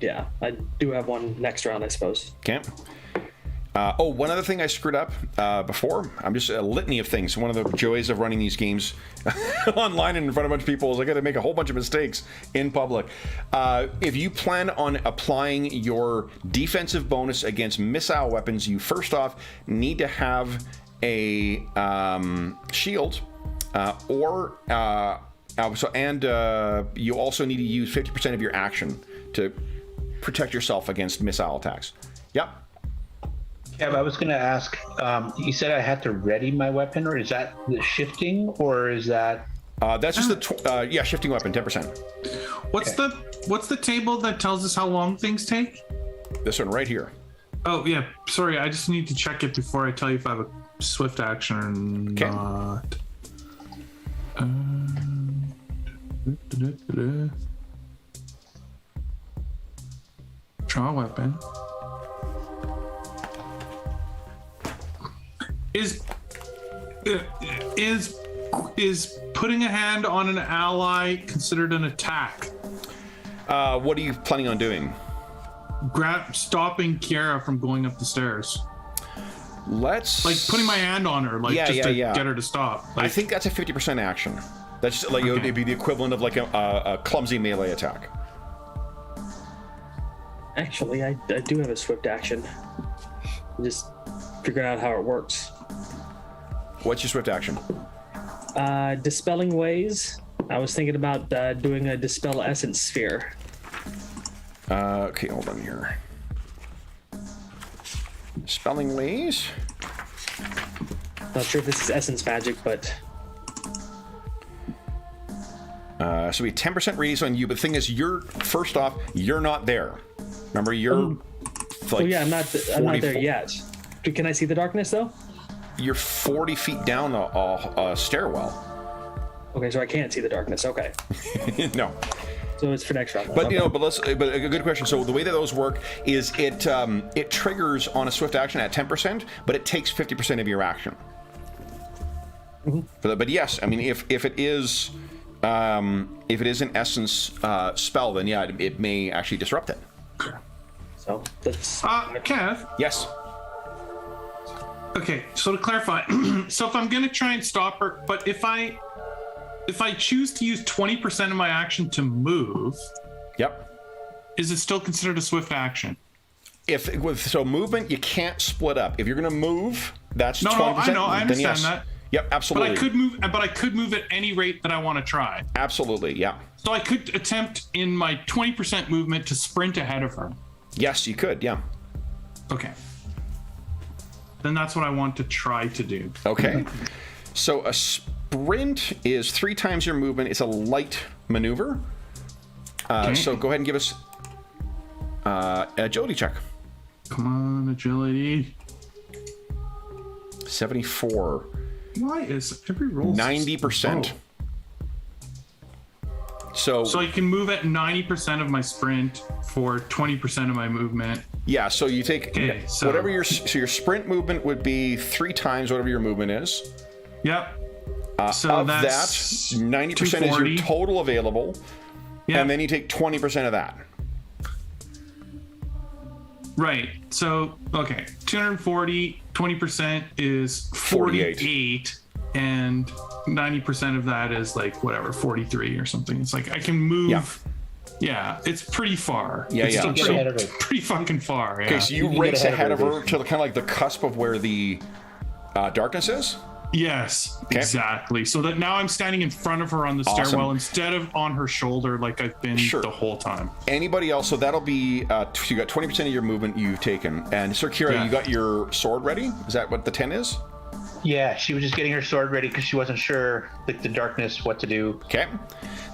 yeah, I do have one next round, I suppose. Okay. One other thing I screwed up before. I'm just a litany of things. One of the joys of running these games online and in front of a bunch of people is I got to make a whole bunch of mistakes in public. If you plan on applying your defensive bonus against missile weapons, you first off need to have a shield you also need to use 50% of your action to protect yourself against missile attacks. Yep. Yeah, I was going to ask. You said I had to ready my weapon, or is that the shifting, or is that? That's just the shifting weapon, 10%. What's the table that tells us how long things take? This one right here. Oh yeah, sorry. I just need to check it before I tell you if I have a swift action or not. Draw weapon. Is putting a hand on an ally considered an attack? What are you planning on doing? Stopping Kiara from going up the stairs. Let's like putting my hand on her, like to get her to stop. Like, I think that's a 50% action. That's like it'd be the equivalent of like a clumsy melee attack. Actually, I do have a swift action. Just figuring out how it works. What's your swift action? Dispelling ways. I was thinking about doing a dispel essence sphere. Okay, hold on here. Spelling ways. Not sure if this is essence magic, but so we 10% radius on you. But the thing is, first off, you're not there. Remember, you're. I'm not there yet. Can I see the darkness though? You're 40 feet down a stairwell. Okay, so I can't see the darkness. Okay. No. So it's for next round. But okay. but a good question. So the way that those work is it triggers on a swift action at 10%, but it takes 50% of your action. Mm-hmm. But yes, I mean if it is an essence spell, then yeah, it may actually disrupt it. So that's Kev. Yes. Okay, so to clarify, so if I'm gonna try and stop her, but if I choose to use 20% of my action to move, is it still considered a swift action? So movement, you can't split up. If you're going to move, that's 20%. No, I know, I understand that. Yep, absolutely. But I could move at any rate that I want to try. Absolutely, yeah. So I could attempt in my 20% movement to sprint ahead of her. Yes, you could, yeah. Okay. Then that's what I want to try to do. Okay. So a sprint is 3 times your movement. It's a light maneuver. So go ahead and give us agility check. Come on, agility. 74. Why is every roll 90%. So I can move at 90% of my sprint for 20% of my movement. Yeah, so you take whatever your sprint movement would be 3 times whatever your movement is. Yep. So of that, 90% is your total available, and then you take 20% of that. Right. So, okay, 240, 20% is 48, and 90% of that is like whatever, 43 or something. It's like I can move. Yeah, it's pretty far. It's still pretty fucking far. Yeah. Okay, so you race ahead of her to kind of like the cusp of where the darkness is? Yes, exactly. So that now I'm standing in front of her on the stairwell instead of on her shoulder like I've been the whole time. Anybody else? So that'll be, so you got 20% of your movement you've taken. And Sir Kira, you got your sword ready? Is that what the 10 is? Yeah, she was just getting her sword ready because she wasn't sure, like the darkness, what to do. Okay.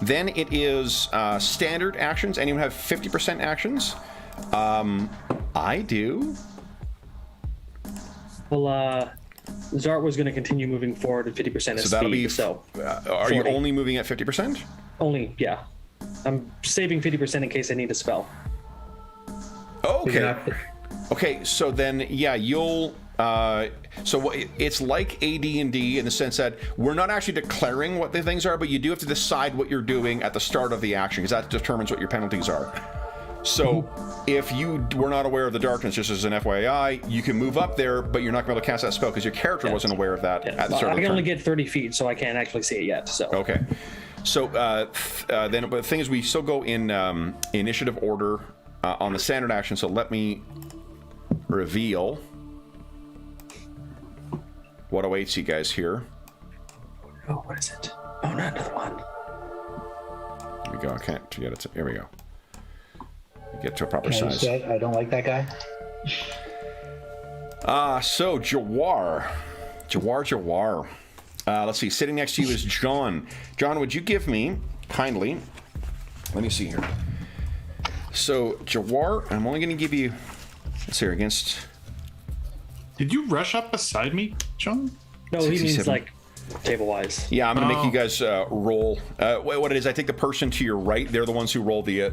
Then it is standard actions. Anyone have 50% actions? I do. Well, Zart was going to continue moving forward at 50% of so that'll speed. Be, so are you only moving at 50%? Only, yeah. I'm saving 50% in case I need a spell. Okay. Okay, so then, yeah, you'll... so it's like AD&D in the sense that we're not actually declaring what the things are, but you do have to decide what you're doing at the start of the action, because that determines what your penalties are. So if you were not aware of the darkness, just as an FYI, you can move up there, but you're not going to be able to cast that spell because your character wasn't aware of that at the start of the turn. I can only get 30 feet, so I can't actually see it yet. So okay. So then, but the thing is, we still go in initiative order on the standard action. So let me reveal what awaits you guys here. Oh, what is it? Oh, not another one. Here we go. I can't get it. Here we go. Get to a proper Can I size. say I don't like that guy. So Jawar. Let's see. Sitting next to you is John. John, would you give me, kindly, let me see here. So Jawar, I'm only going to give you, let's see here, against... Did you rush up beside me, John? No, he means 67. like table-wise. Yeah, I'm going to make you guys roll. What it is, I think the person to your right, they're the ones who roll the,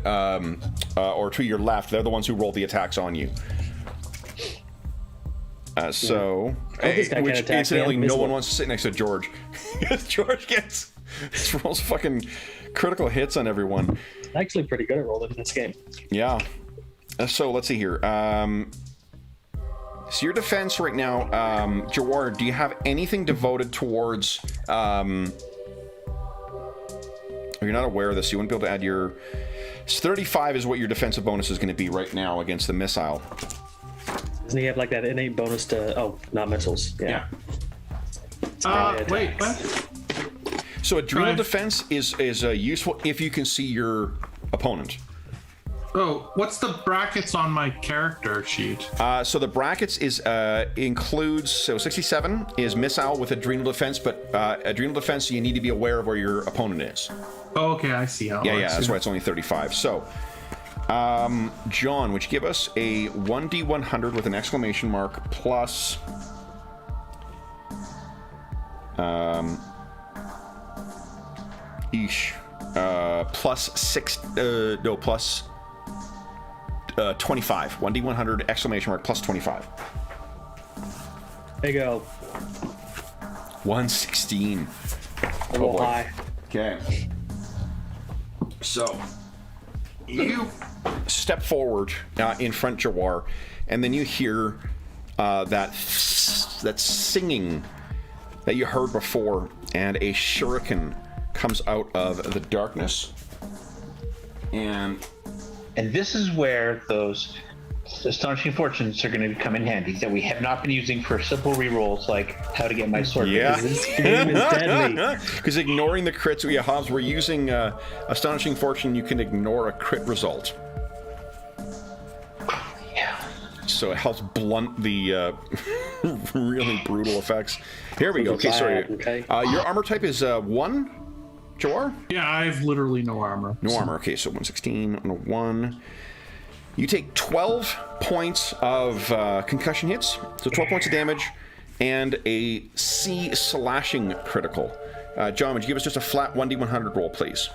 or to your left, they're the ones who roll the attacks on you. So, this guy which can attack incidentally, me. no one wants to sit next to George. Because George rolls fucking critical hits on everyone. Actually pretty good at rolling in this game. Yeah. So let's see here. So your defense right now, Jawar, do you have anything devoted towards... you're not aware of this. You wouldn't be able to add your... 35 is what your defensive bonus is going to be right now against the missile. Doesn't he have like that innate bonus to... Oh, not missiles. Yeah. Wait, what? So adrenal Right. defense is useful if you can see your opponent. Oh, what's the brackets on my character sheet? So the brackets is includes, so 67 is missile with adrenal defense, but adrenal defense, you need to be aware of where your opponent is. Oh, okay, I see how it Yeah, works. that's why it's only 35. So, John, would you give us a 1d100 with an exclamation mark plus... plus 25. 1d100 exclamation mark plus 25. There you go. 116. A little boy. high. Okay. So, you step forward in front, Jawar, and then you hear that singing that you heard before, and a shuriken comes out of the darkness. And this is where those astonishing fortunes are going to come in handy that we have not been using for simple rerolls like how to get my sword. yeah, This game is deadly. because ignoring the crits, Hobbs, we're using astonishing fortune. You can ignore a crit result. Yeah. So it helps blunt the really brutal effects. Here we go. Okay, sorry. Okay. Your armor type is 1, Jawar? Yeah, I have literally no armor. No armor. Okay, so 116 on a 1. You take 12 points of concussion hits, so 12 points of damage, and a C slashing critical. John, would you give us just a flat 1d100 roll, please?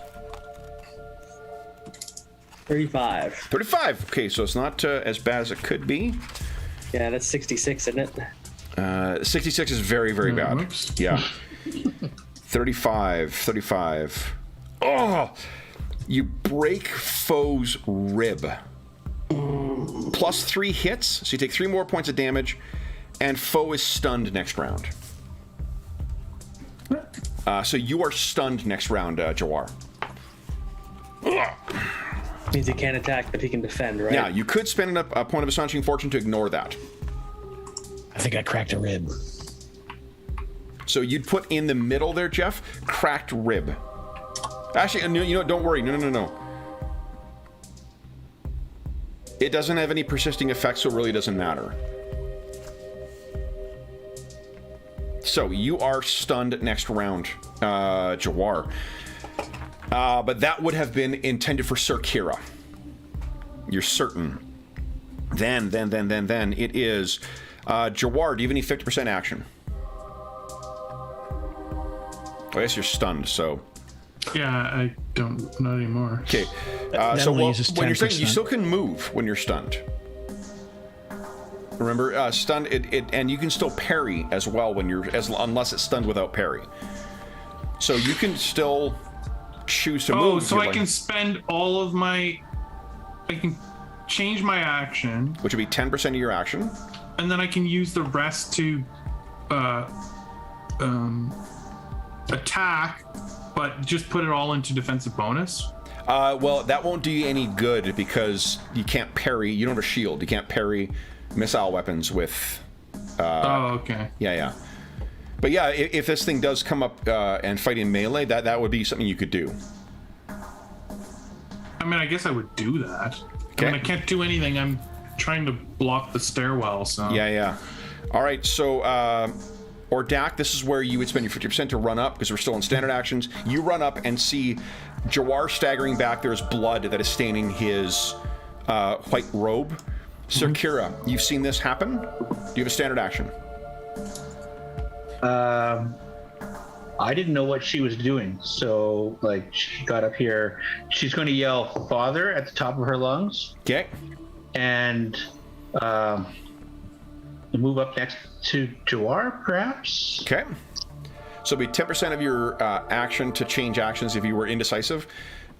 35. 35. Okay, so it's not as bad as it could be. Yeah, that's 66, isn't it? 66 is very, very bad. Whoops. Yeah. 35. Oh! You break foe's rib. Plus 3 hits, so you take 3 more points of damage, and foe is stunned next round. So you are stunned next round, Jawar. Means he can't attack, but he can defend, right? Yeah, you could spend a point of astonishing fortune to ignore that. I think I cracked a rib. So you'd put in the middle there, Jeff, cracked rib. Actually, you know, don't worry. No. It doesn't have any persisting effects, so it really doesn't matter. So you are stunned next round, Jawar. But that would have been intended for Sir Kira. You're certain. Then it is Jawar. Do you have any 50% action? I guess you're stunned, so. Yeah, I don't, not anymore. Okay. That So only when uses you're stunned, you 10%. still can move when you're stunned. Remember, stunned, and you can still parry as well when you're, unless it's stunned without parry. So you can still choose to move. Oh, if so you I like, can spend all of my... I can change my action, which would be 10% of your action. and then I can use the rest to attack, but just put it all into defensive bonus. Well, that won't do you any good because you can't parry. You don't have a shield. You can't parry missile weapons with. Oh, okay. Yeah. But yeah, if this thing does come up and fight in melee, that would be something you could do. I mean, I guess I would do that. Okay. I mean, I can't do anything. I'm trying to block the stairwell, so... Yeah. All right, so... Ordak, this is where you would spend your 50% to run up, because we're still in standard actions. You run up and see Jawar staggering back. There's blood that is staining his white robe. Sir Kira, you've seen this happen? Do you have a standard action? I didn't know what she was doing, so like she got up here. She's going to yell "Father" at the top of her lungs. Okay. And move up next to Jawar, perhaps. Okay. So it'll be 10% of your action to change actions if you were indecisive,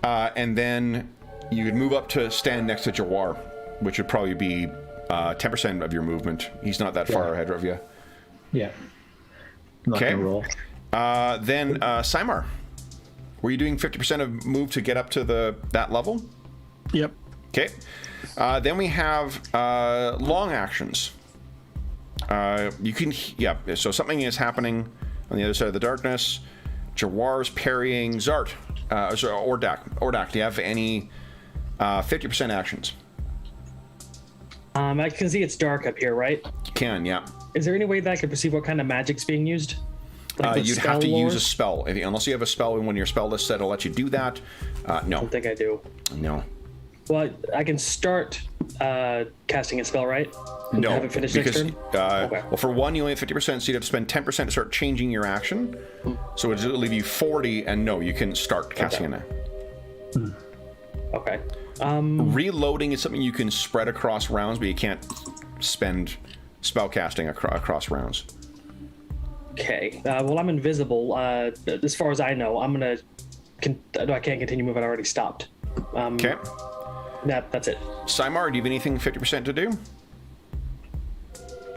and then you would move up to stand next to Jawar, which would probably be 10% of your movement. He's not that far ahead of you. Yeah. I'm not gonna roll. Then Simar, were you doing 50% of move to get up to that level? Yep. Okay. Then we have long actions. You can, so something is happening on the other side of the darkness. Jawar's parrying Zart. Ordak, do you have any 50% actions? I can see it's dark up here, right? You can, yeah. Is there any way that I could perceive what kind of magic's being used? Like You'd have to lore? use a spell. Unless you have a spell in one of your spell lists that'll let you do that. No. I don't think I do. No. Well, I can start casting a spell, right? No, have it finish because next turn? Okay. well, for one, you only have 50%, so you'd have to spend 10% to start changing your action. So it'll leave you 40, and no, you can start casting it now. Okay. Reloading is something you can spread across rounds, but you can't spend spell casting across rounds. Okay. Well, I'm invisible. As far as I know, I'm gonna. I can't continue moving. I already stopped. Okay. That's it. Simar, do you have anything 50% to do?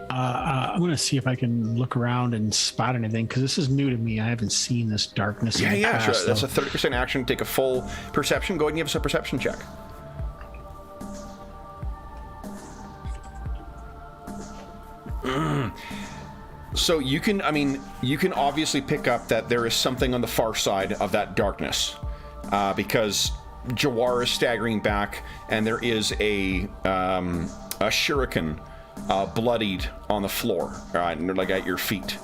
I'm going to see if I can look around and spot anything, because this is new to me. I haven't seen this darkness in the past, Sure. That's a 30% action. Take a full perception. Go ahead and give us a perception check. So you can obviously pick up that there is something on the far side of that darkness, because Jawar is staggering back, and there is a shuriken bloodied on the floor, like at your feet.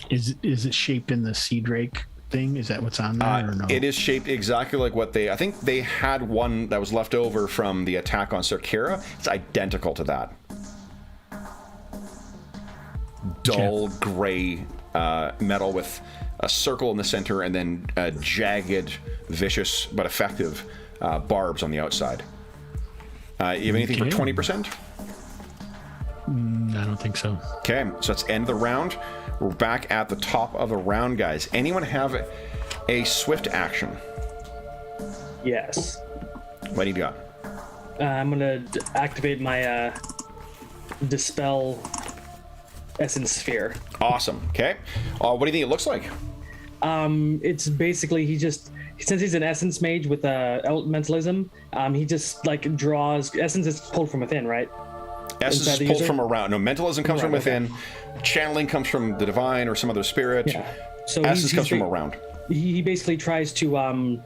Is it shaped in the sea drake thing? Is that what's on there or no? It is shaped exactly like what I think they had one that was left over from the attack on Sir Kira. It's identical to that. Dull gray metal with a circle in the center and then jagged, vicious but effective barbs on the outside. You have anything for 20%? I don't think so. Okay, so that's end of the round. We're back at the top of the round, guys. Anyone have a swift action? Yes. What do you got? I'm gonna activate my dispel essence sphere. Awesome. Okay. What do you think it looks like? It's basically since he's an essence mage with elementalism, he just like draws essence is pulled from within, right? Essence is pulled from around. No, mentalism comes from within. Okay. Channeling comes from the divine or some other spirit. Yeah. So essence comes from around. He basically tries to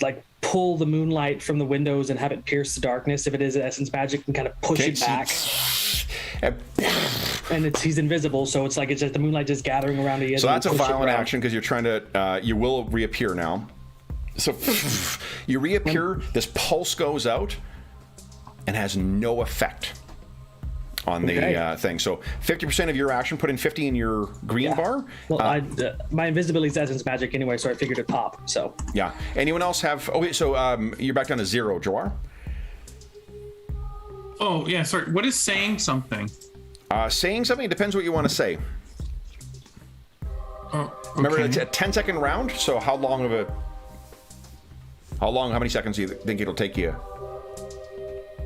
like pull the moonlight from the windows and have it pierce the darkness if it is essence magic, and kind of push it back. And he's invisible, so it's just the moonlight just gathering around the edge. So that's a violent action, because you're trying to you will reappear now. So you reappear, this pulse goes out and has no effect on the thing. So 50% of your action, put in 50 in your green bar. Well, my invisibility is essence magic anyway, so I figured it'd pop. So yeah. Anyone else have? Okay, so you're back down to 0, Jawar. Oh yeah, sorry. What is saying something? Saying something depends what you want to say. Oh, okay. Remember, it's a 10-second round. So how many seconds do you think it'll take you?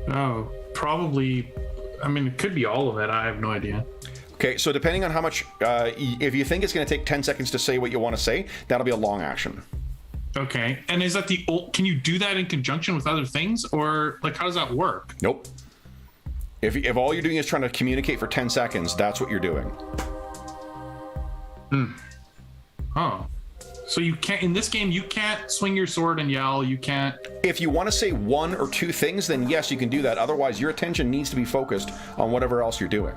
Oh, probably. I mean, it could be all of it. I have no idea. Okay, so depending on how much, if you think it's going to take 10 seconds to say what you want to say, that'll be a long action. Okay, and is that can you do that in conjunction with other things, or like how does that work? Nope. If all you're doing is trying to communicate for 10 seconds, that's what you're doing. Oh. So you can't, in this game, you can't swing your sword and yell. You can't. If you want to say one or two things, then yes, you can do that. Otherwise, your attention needs to be focused on whatever else you're doing.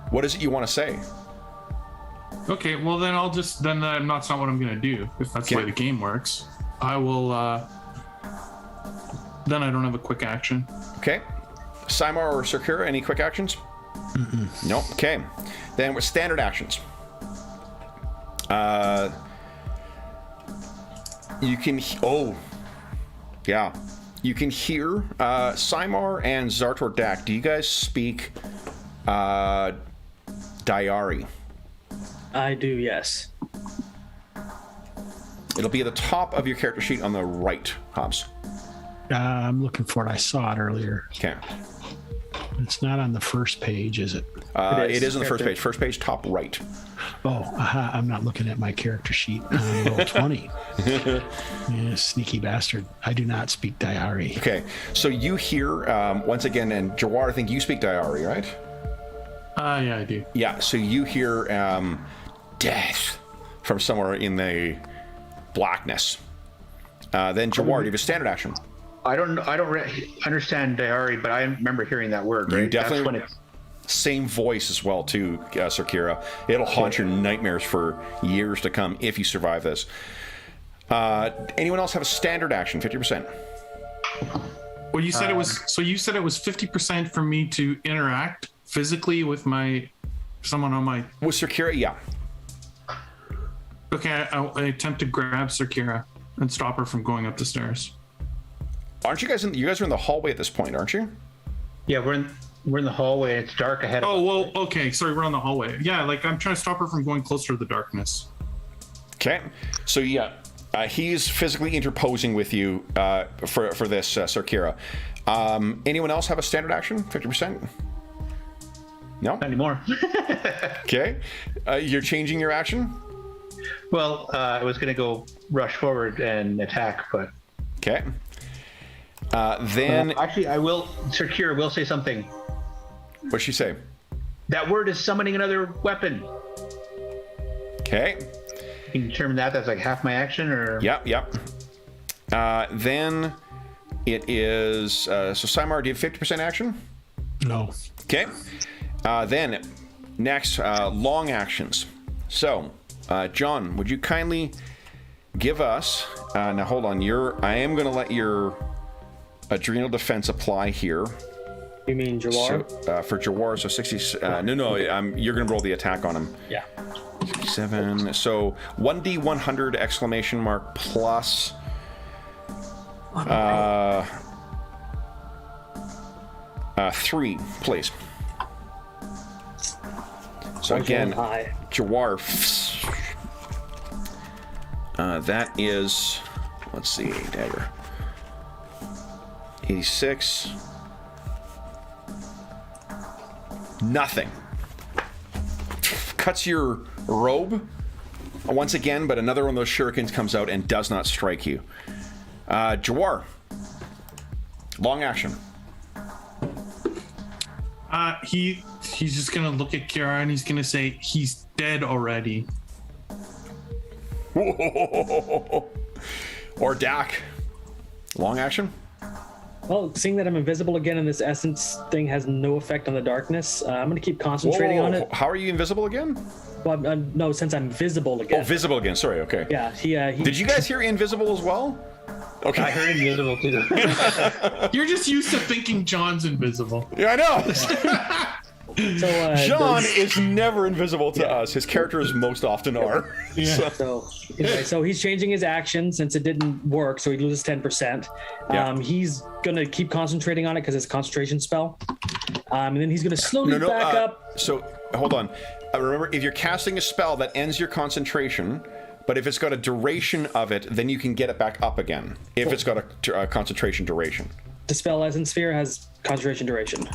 What is it you want to say? Okay, well then that's not what I'm gonna do. If that's the way the game works, I will. Then I don't have a quick action. Okay. Simar or Sakura, any quick actions? Nope. Okay. Then with standard actions. You can. You can hear Simar and Zartor Dak. Do you guys speak Diari? I do, yes. It'll be at the top of your character sheet on the right, Hobbs. I'm looking for it. I saw it earlier. Okay. It's not on the first page, is it? It is on the first page. First page, top right. Oh, I'm not looking at my character sheet. Roll 20. Yeah, sneaky bastard. I do not speak Diari. Okay, so you hear, once again, and Jawar, I think you speak Diari, right? Yeah, I do. Yeah, so you hear death from somewhere in the blackness. Then Jawar, do you have a standard action? I don't understand Diari, but I remember hearing that word. Right? You definitely. Same voice as well, too, Sakura. It'll haunt your nightmares for years to come if you survive this. Anyone else have a standard action? 50%. Well, you said it was. So you said it was 50% for me to interact physically with someone on my. With Sakura, yeah. Okay, I attempt to grab Sakura and stop her from going up the stairs. Aren't you guys you guys are in the hallway at this point, aren't you? Yeah, we're in the hallway. It's dark ahead of us. Oh, well, okay. Sorry, we're on the hallway. Yeah, like I'm trying to stop her from going closer to the darkness. Okay. So yeah, he's physically interposing with you for this, Sakura. Anyone else have a standard action? 50%? No? Not anymore. Okay. You're changing your action? Well, I was going to go rush forward and attack, but... Okay. Then... actually, Sakura will say something. What'd she say? That word is summoning another weapon. Okay. You can determine that's like half my action, or... Yep. Then it is... so Simar, do you have 50% action? No. Okay. Then, next, long actions. So, John, would you kindly give us... now, hold on. Mm-hmm. I am going to let your adrenal defense apply here. You mean Jawar? So, for Jawar, so 60... no, you're going to roll the attack on him. Yeah. 67. So, 1d100 exclamation mark plus... 3, please. So again, Jawar. That is, let's see, dagger. 86. Nothing. Cuts your robe once again, but another one of those shurikens comes out and does not strike you. Jawar. Long action. He's just gonna look at Kira and he's gonna say, he's dead already. Or Dak. Long action? Well, seeing that I'm invisible again and this essence thing has no effect on the darkness, I'm going to keep concentrating on it. How are you invisible again? Well, no, since I'm visible again. Oh, visible again. Sorry, okay. Yeah, he Did you guys hear invisible as well? Okay. I heard invisible too. You're just used to thinking John's invisible. Yeah, I know. So, John is never invisible to us. His characters most often are. Yeah. So he's changing his action since it didn't work, so he loses 10%. Yeah. He's gonna keep concentrating on it because it's a concentration spell, and then he's gonna slowly back up. So hold on. Remember, if you're casting a spell that ends your concentration, but if it's got a duration of it, then you can get it back up again. If it's got a concentration duration. The spell Essence Sphere has concentration duration.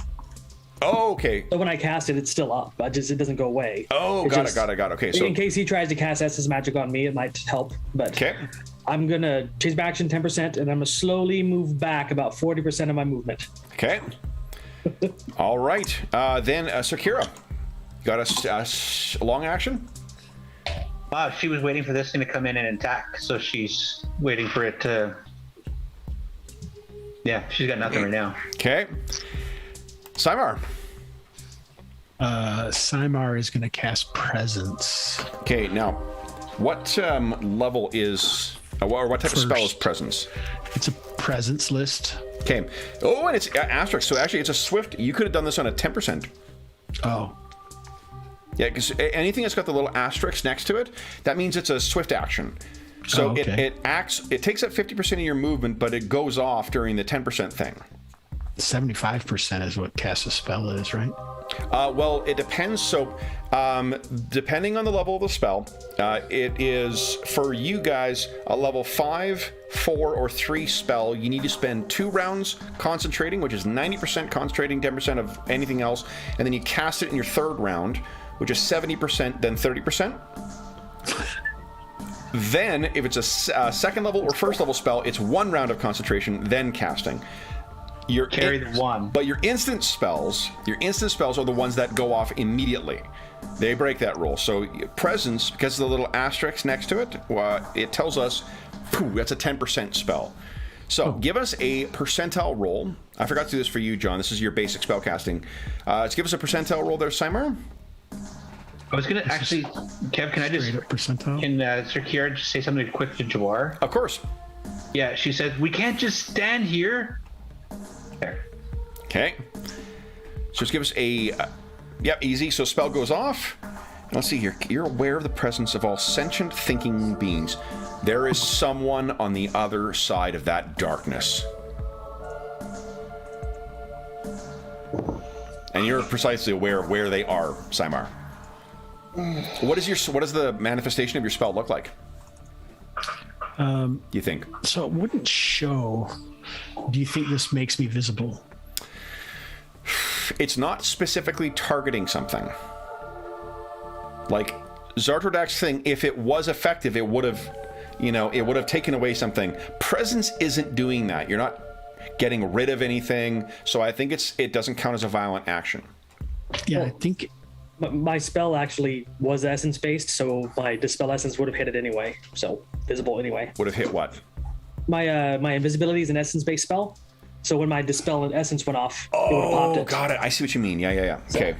Oh, okay. So when I cast it, it's still up. It doesn't go away. Oh, got it. Okay, so in case he tries to cast Essence Magic on me, it might help. But okay. I'm gonna change my action 10%, and I'm gonna slowly move back about 40% of my movement. Okay. All right. Then Sakura, got a long action? She was waiting for this thing to come in and attack, so she's waiting for it to. Yeah, she's got nothing right now. Okay. Simar. Simar is going to cast Presence. Okay, now, what level is, or what type of spell is Presence? It's a Presence list. Okay. Oh, and it's asterisk. So actually, it's a swift. You could have done this on a 10%. Oh. Yeah, because anything that's got the little asterisk next to it, that means it's a swift action. So it acts. It takes up 50% of your movement, but it goes off during the 10% thing. 75% is what cast a spell is, right? Well, it depends. So, depending on the level of the spell, it is for you guys a level 5, 4, or 3 spell. You need to spend 2 rounds concentrating, which is 90% concentrating, 10% of anything else, and then you cast it in your 3rd round, which is 70%, then 30%. Then, if it's a 2nd level or 1st level spell, it's 1 round of concentration, then casting. Carry the 1. But your instant spells are the ones that go off immediately. They break that rule. So Presence, because of the little asterisk next to it, it tells us, that's a 10% spell. So give us a percentile roll. I forgot to do this for you, John. This is your basic spell casting. Let's give us a percentile roll there, Simar. I was gonna actually, Kev, can I just percentile? Can Sir Kiara just say something quick to Jawar? Of course. Yeah, she said we can't just stand here. There. Okay. So just give us a, yep, easy. So spell goes off. Let's see here. You're aware of the presence of all sentient thinking beings. There is someone on the other side of that darkness. And you're precisely aware of where they are, Simar. What does the manifestation of your spell look like? You think? So it wouldn't show. Do you think this makes me visible? It's not specifically targeting something. Like Zartrodak's thing, if it was effective, it would have taken away something. Presence isn't doing that. You're not getting rid of anything. So I think it doesn't count as a violent action. Yeah, I think my spell actually was essence based, so my dispel essence would have hit it anyway. So visible anyway. Would have hit what? My invisibility is an essence based spell. So when my dispel essence went off, it would have popped it. Got it. I see what you mean. Yeah. Okay.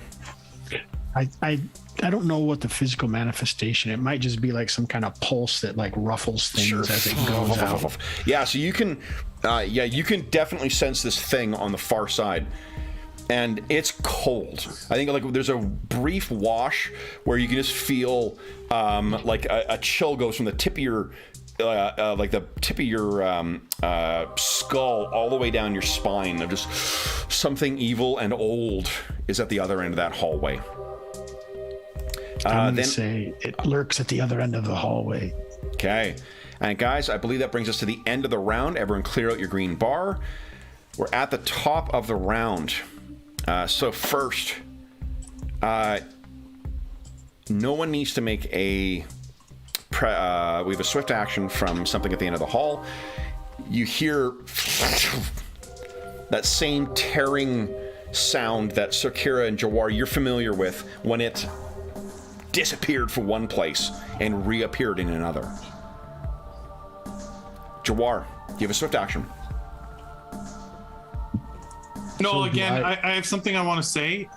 I don't know what the physical manifestation. It might just be like some kind of pulse that like ruffles things as it goes out. Yeah. So you can, you can definitely sense this thing on the far side, and it's cold. I think like there's a brief wash where you can just feel like a chill goes from the tip of your. Like the tip of your skull all the way down your spine of just something evil and old is at the other end of that hallway. I'm gonna say it lurks at the other end of the hallway. Okay. And guys, I believe that brings us to the end of the round. Everyone clear out your green bar. We're at the top of the round. So first, no one needs to make a... we have a swift action from something at the end of the hall. You hear that same tearing sound that Sakura and Jawar you're familiar with when it disappeared from one place and reappeared in another. Jawar, you have a swift action. No, So again, I have something I want to say.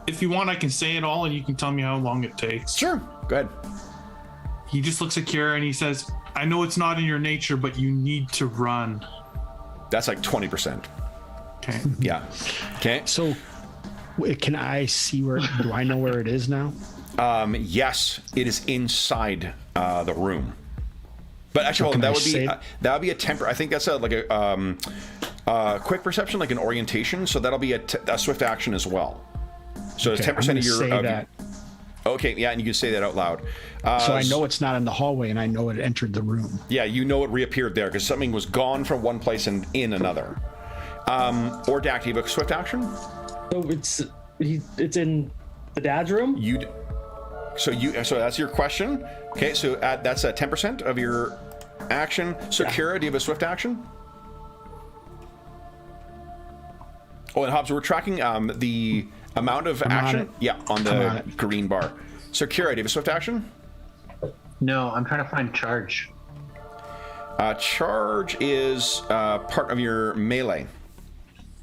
If you want, I can say it all and you can tell me how long it takes. Sure, go ahead. He just looks at Kira and he says, I know it's not in your nature, but you need to run. That's like 20%. Okay. Yeah. Okay. So can I see where? Do I know where it is now? Yes, it is inside the room. But actually, So hold on, can that would be a temper. I think that's like a quick perception, like an orientation. So that'll be a swift action as well. So it's 10% of your. Say that. Okay, yeah, and you can say that out loud. So I know it's not in the hallway, and I know it entered the room. Yeah, you know it reappeared there because something was gone from one place and in another. Or Dak, do you have a swift action? So it's in the dad's room. So that's your question. Okay, so that's 10% of your action. So yeah. Kira, do you have a swift action? Oh, and Hobbs, we're tracking the amount of action. Yeah, on the green bar. So Kira, do you have a swift action? No, I'm trying to find charge. Charge is part of your melee.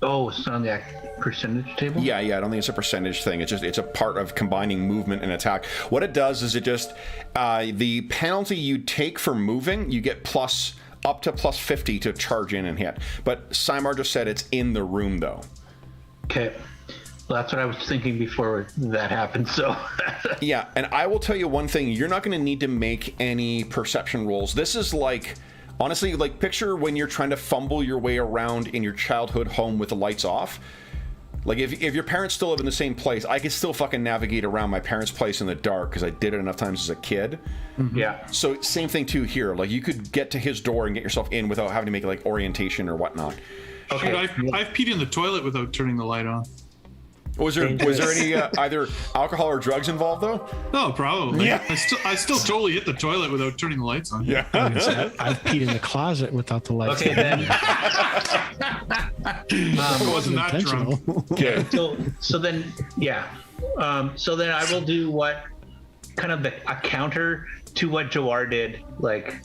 Oh, it's on the percentage table? Yeah, I don't think it's a percentage thing. It's a part of combining movement and attack. What it does is it just the penalty you take for moving, you get up to plus 50 to charge in and hit. But Simar just said it's in the room though. Okay. Well, that's what I was thinking before that happened, so... Yeah, and I will tell you one thing. You're not going to need to make any perception rolls. This is like, honestly, like picture when you're trying to fumble your way around in your childhood home with the lights off. Like if your parents still live in the same place, I could still fucking navigate around my parents' place in the dark because I did it enough times as a kid. Mm-hmm. Yeah. So same thing too here. Like you could get to his door and get yourself in without having to make like orientation or whatnot. Okay. Shoot, I've peed in the toilet without turning the light on. Was there any either alcohol or drugs involved though? No, probably. Yeah. I still totally hit the toilet without turning the lights on. Yeah. I've peed in the closet without the lights. Okay, then. It wasn't that drunk. Okay. So then, yeah. So then I will do what kind of a counter to what Jawar did, like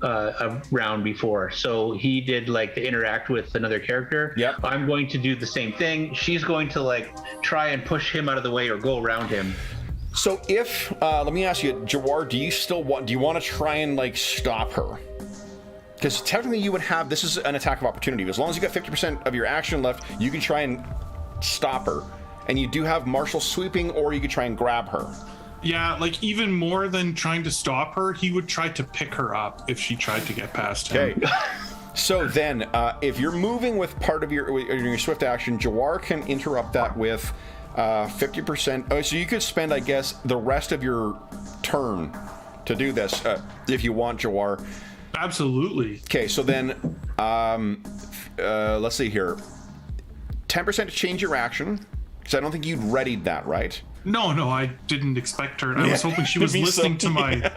a round before. So he did like to interact with another character. Yep. I'm going to do the same thing. She's going to like try and push him out of the way or go around him. So if let me ask you, Jawar, do you want to try and like stop her? Because technically you would have, this is an attack of opportunity. As long as you got 50% of your action left, you can try and stop her. And you do have martial sweeping, or you could try and grab her. Yeah, like even more than trying to stop her, he would try to pick her up if she tried to get past him. Okay. So then, if you're moving with part of your swift action, Jawar can interrupt that with 50%. Oh, so you could spend, I guess, the rest of your turn to do this if you want, Jawar. Absolutely. Okay, so then, let's see here. 10% to change your action, because I don't think you'd readied that, right? No, I didn't expect her. I was hoping she was listening to my...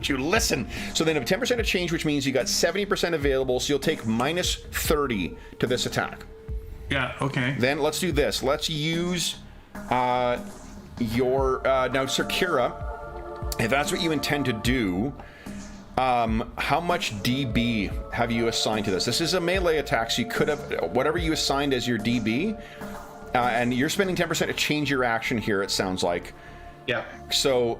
You listen. So then 10% to change, which means you got 70% available, so you'll take minus 30 to this attack. Yeah, okay. Then let's do this. Let's use your... now, Sakura, if that's what you intend to do... how much DB have you assigned to this? This is a melee attack, so you could have whatever you assigned as your DB, and you're spending 10% to change your action here, it sounds like. Yeah. So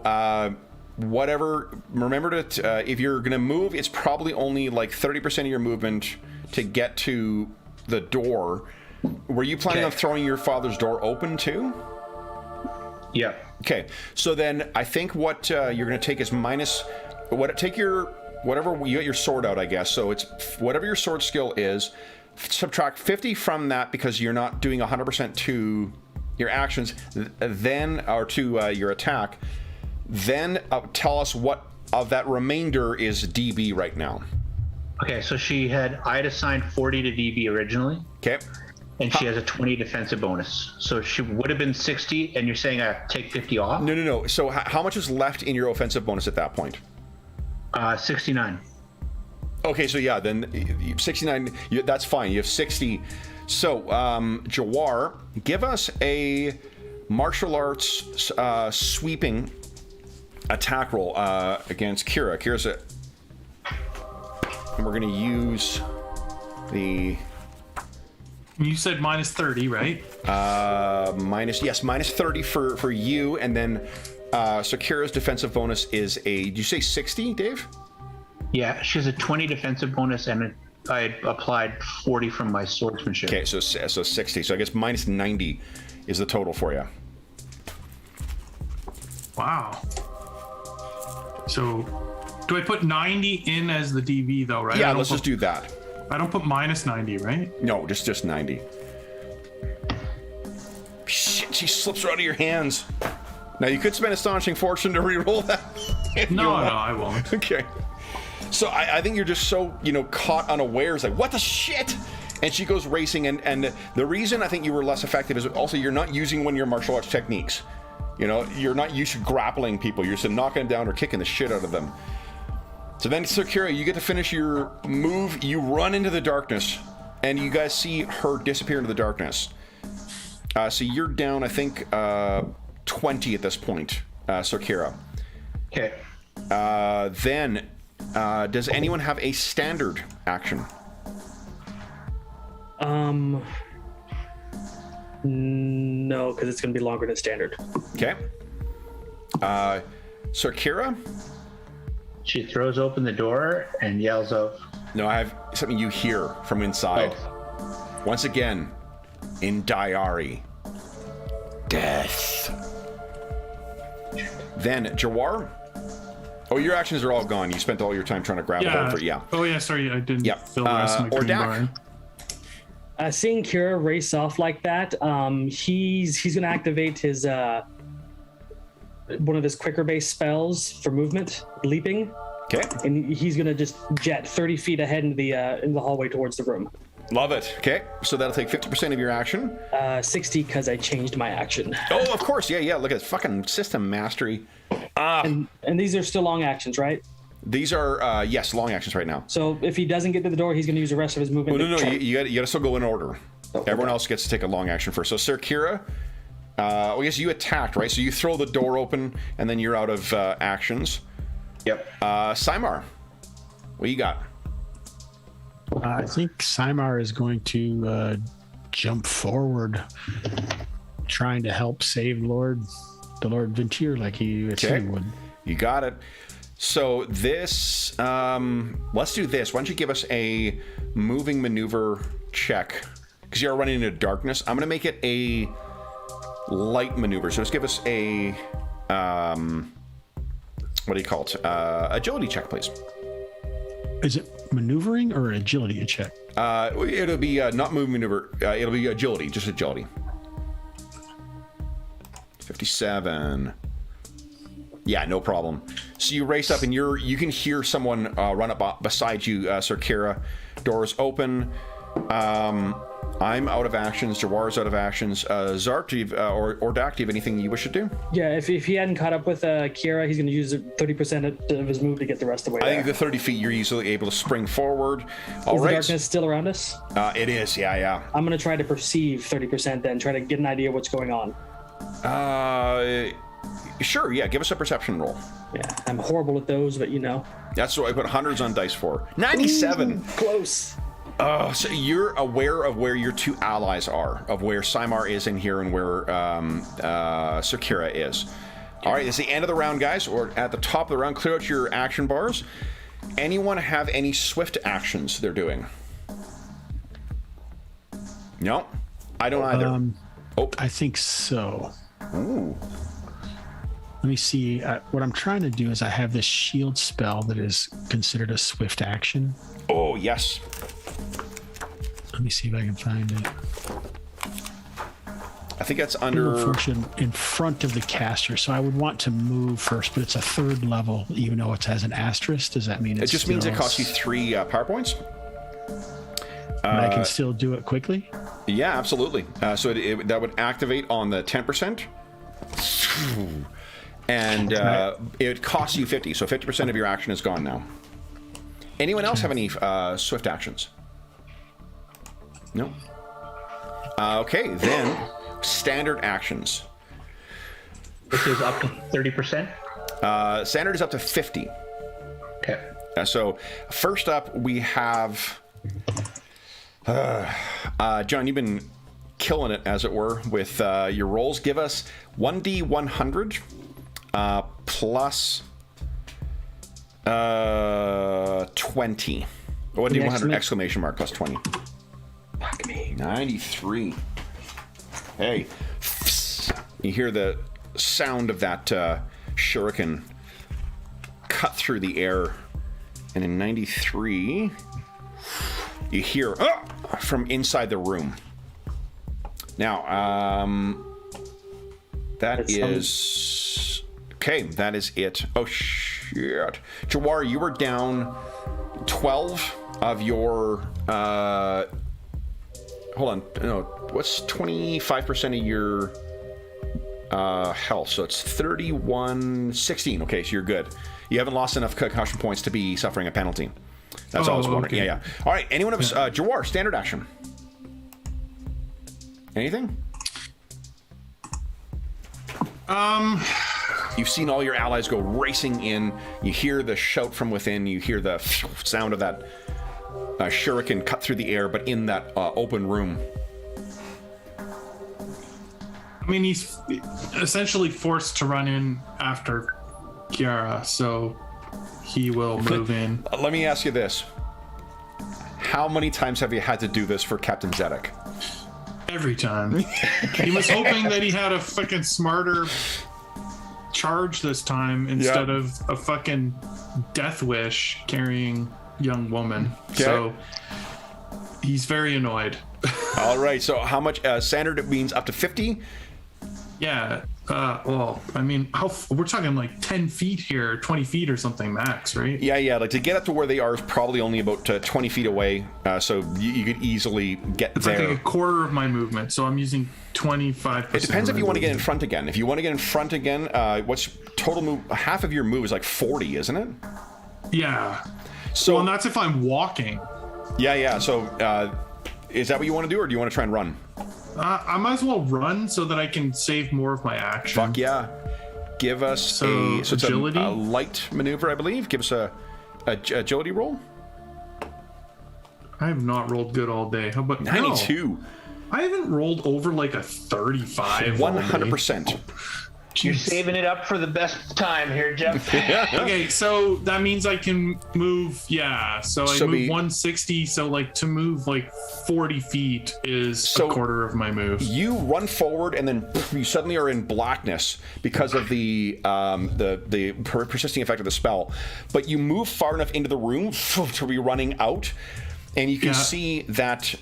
whatever, remember to if you're gonna move, it's probably only like 30% of your movement to get to the door. Were you planning on throwing your father's door open too? Yeah. Okay, so then I think what you're gonna take is minus. Take your whatever you got your sword out, I guess. So it's whatever your sword skill is. Subtract 50 from that because you're not doing 100% to your actions, then or to your attack. Then tell us what of that remainder is DB right now. Okay, so I had assigned 40 to DB originally. Okay. And she has a 20 defensive bonus. So she would have been 60, and you're saying I take 50 off? No. So how much is left in your offensive bonus at that point? 69. Okay, so yeah, then 69, that's fine. You have 60. So, Jawar, give us a martial arts sweeping attack roll against Kira. Kira's and we're going to use the... You said minus 30, right? minus 30 for you, and then so Kira's defensive bonus is did you say 60, Dave? Yeah, she has a 20 defensive bonus, and I applied 40 from my swordsmanship. Okay, so 60. So I guess minus 90 is the total for you. Wow. So do I put 90 in as the DB though, right? Yeah, let's just do that. I don't put minus 90, right? No, just 90. Shit, she slips right out of your hands. Now you could spend Astonishing Fortune to re-roll that. No, I won't. Okay. So I think you're just so, caught unawares, like, what the shit? And she goes racing, and the reason I think you were less effective is also you're not using one of your martial arts techniques. You're not used to grappling people. You're just knocking them down or kicking the shit out of them. So then, Sakura, you get to finish your move. You run into the darkness, and you guys see her disappear into the darkness. So you're down, I think, 20 at this point, Sakura. Okay. Then, does anyone have a standard action? No, because it's going to be longer than standard. Okay. Sir Kira? She throws open the door and yells out. No, I have something you hear from inside. Oh. Once again, in diary. Death. Then, Jawar? Oh, your actions are all gone. You spent all your time trying to grab a hold for it. Yeah. Oh, yeah, sorry. I didn't Yep. fill the rest of my green Ordak? bar. Seeing Kira race off like that, he's going to activate his one of his quicker base spells for movement, leaping. Okay. And he's going to just jet 30 feet ahead in the hallway towards the room. Love it. Okay. So that'll take 50% of your action. 60 because I changed my action. Oh, of course. Yeah. Look at fucking system mastery. And these are still long actions, right? These are, yes, long actions right now. So if he doesn't get to the door, he's going to use the rest of his movement. Oh, no. You got to still go in order. Everyone else gets to take a long action first. So, Sir Kira, I guess you attacked, right? So you throw the door open, and then you're out of actions. Yep. Simar, what you got? I think Simar is going to jump forward, trying to help save the Lord Ventir like he said he would. You got it. So this, let's do this. Why don't you give us a moving maneuver check? Because you're running into darkness. I'm going to make it a light maneuver. So just give us a, what do you call it? Agility check, please. Is it maneuvering or agility check? It'll be not moving maneuver. It'll be agility, just agility. 57. Yeah, no problem. So you race up and you can hear someone run up beside you, Sir Kira. Doors open. I'm out of actions. Jawar's out of actions. Zart, do you, or Dak, do you have anything you wish to do? Yeah, if he hadn't caught up with Kira, he's going to use 30% of his move to get the rest of the way I there. think the 30 feet, you're easily able to spring forward. All Is right. the darkness still around us? It is, yeah. I'm going to try to perceive 30% then, try to get an idea of what's going on. Sure, yeah, give us a perception roll. Yeah, I'm horrible at those, but you know. That's what I put hundreds on dice for. 97. Ooh, close. So you're aware of where your two allies are, of where Simar is in here and where Sir Kira is. All right, it's the end of the round, guys, or at the top of the round. Clear out your action bars. Anyone have any swift actions they're doing? No, I don't either. I think so. Ooh. Let me see. What I'm trying to do is I have this shield spell that is considered a swift action. Oh, yes. Let me see if I can find it. I think that's under... Function in front of the caster, so I would want to move first, but it's a third level, even though it has an asterisk. Does that mean It just means it costs you 3 power points. And I can still do it quickly? Yeah, absolutely. So that would activate on the 10%. And it costs you 50, so 50% of your action is gone now. Anyone else have any swift actions? No. Okay, then standard actions. Which is up to 30%? Standard is up to 50. Okay. So first up, we have John. You've been killing it, as it were, with your rolls. Give us 1d100 plus 20. 1d100 exclamation mark plus 20. Fuck me. 93. Hey, you hear the sound of that shuriken cut through the air, and in 93, you hear from inside the room. Now, that is okay. That is it. Oh shit, Jawar, you were down 12 of your. Hold on. No, what's 25% of your health? So it's 31, 16. Okay, so you're good. You haven't lost enough concussion points to be suffering a penalty. That's all I was wondering. Okay. Yeah. All right. Anyone of us? Jawar, standard action. Anything? You've seen all your allies go racing in. You hear the shout from within. You hear the sound of that shuriken cut through the air, but in that open room. I mean, he's essentially forced to run in after Kiara, so he will move in. Let me ask you this. How many times have you had to do this for Captain Zedek? Every time. He was hoping that he had a fucking smarter charge this time instead of a fucking death wish carrying young woman. Okay. So he's very annoyed. All right, so how much standard means up to 50? Yeah. Well, I mean, we're talking like 10 feet here, 20 feet or something max, right? Yeah. Like to get up to where they are is probably only about 20 feet away. So you could easily get It's there. like a quarter of my movement, so I'm using 25%. It depends if you want to get in front again. If you want to get in front again, what's total move? Half of your move is like 40, isn't it? Yeah. So Well, and that's if I'm walking. Yeah. So is that what you want to do, or do you want to try and run? I might as well run so that I can save more of my action. Fuck yeah. Give us So it's agility? a light maneuver, I believe. Give us a agility roll. I have not rolled good all day. How about 92. No, I haven't rolled over like a 35. all day. 100%. You're saving it up for the best time here, Jeff. Okay, so that means I can move. Yeah, so I move 160. So like to move like 40 feet is a quarter of my move. You run forward, and then you suddenly are in blackness because of the persisting effect of the spell. But you move far enough into the room to be running out, and you can see that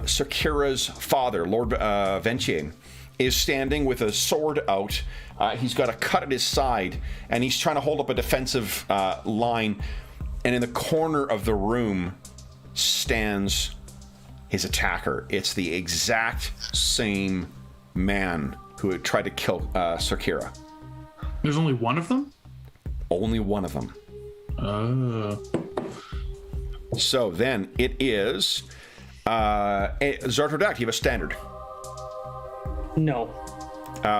Sakura's father, Lord Ventier, is standing with a sword out. He's got a cut at his side, and he's trying to hold up a defensive line. And in the corner of the room stands his attacker. It's the exact same man who had tried to kill Sakura. There's only one of them? Only one of them. Oh. So then it is Zartrodak, do you have a standard? No.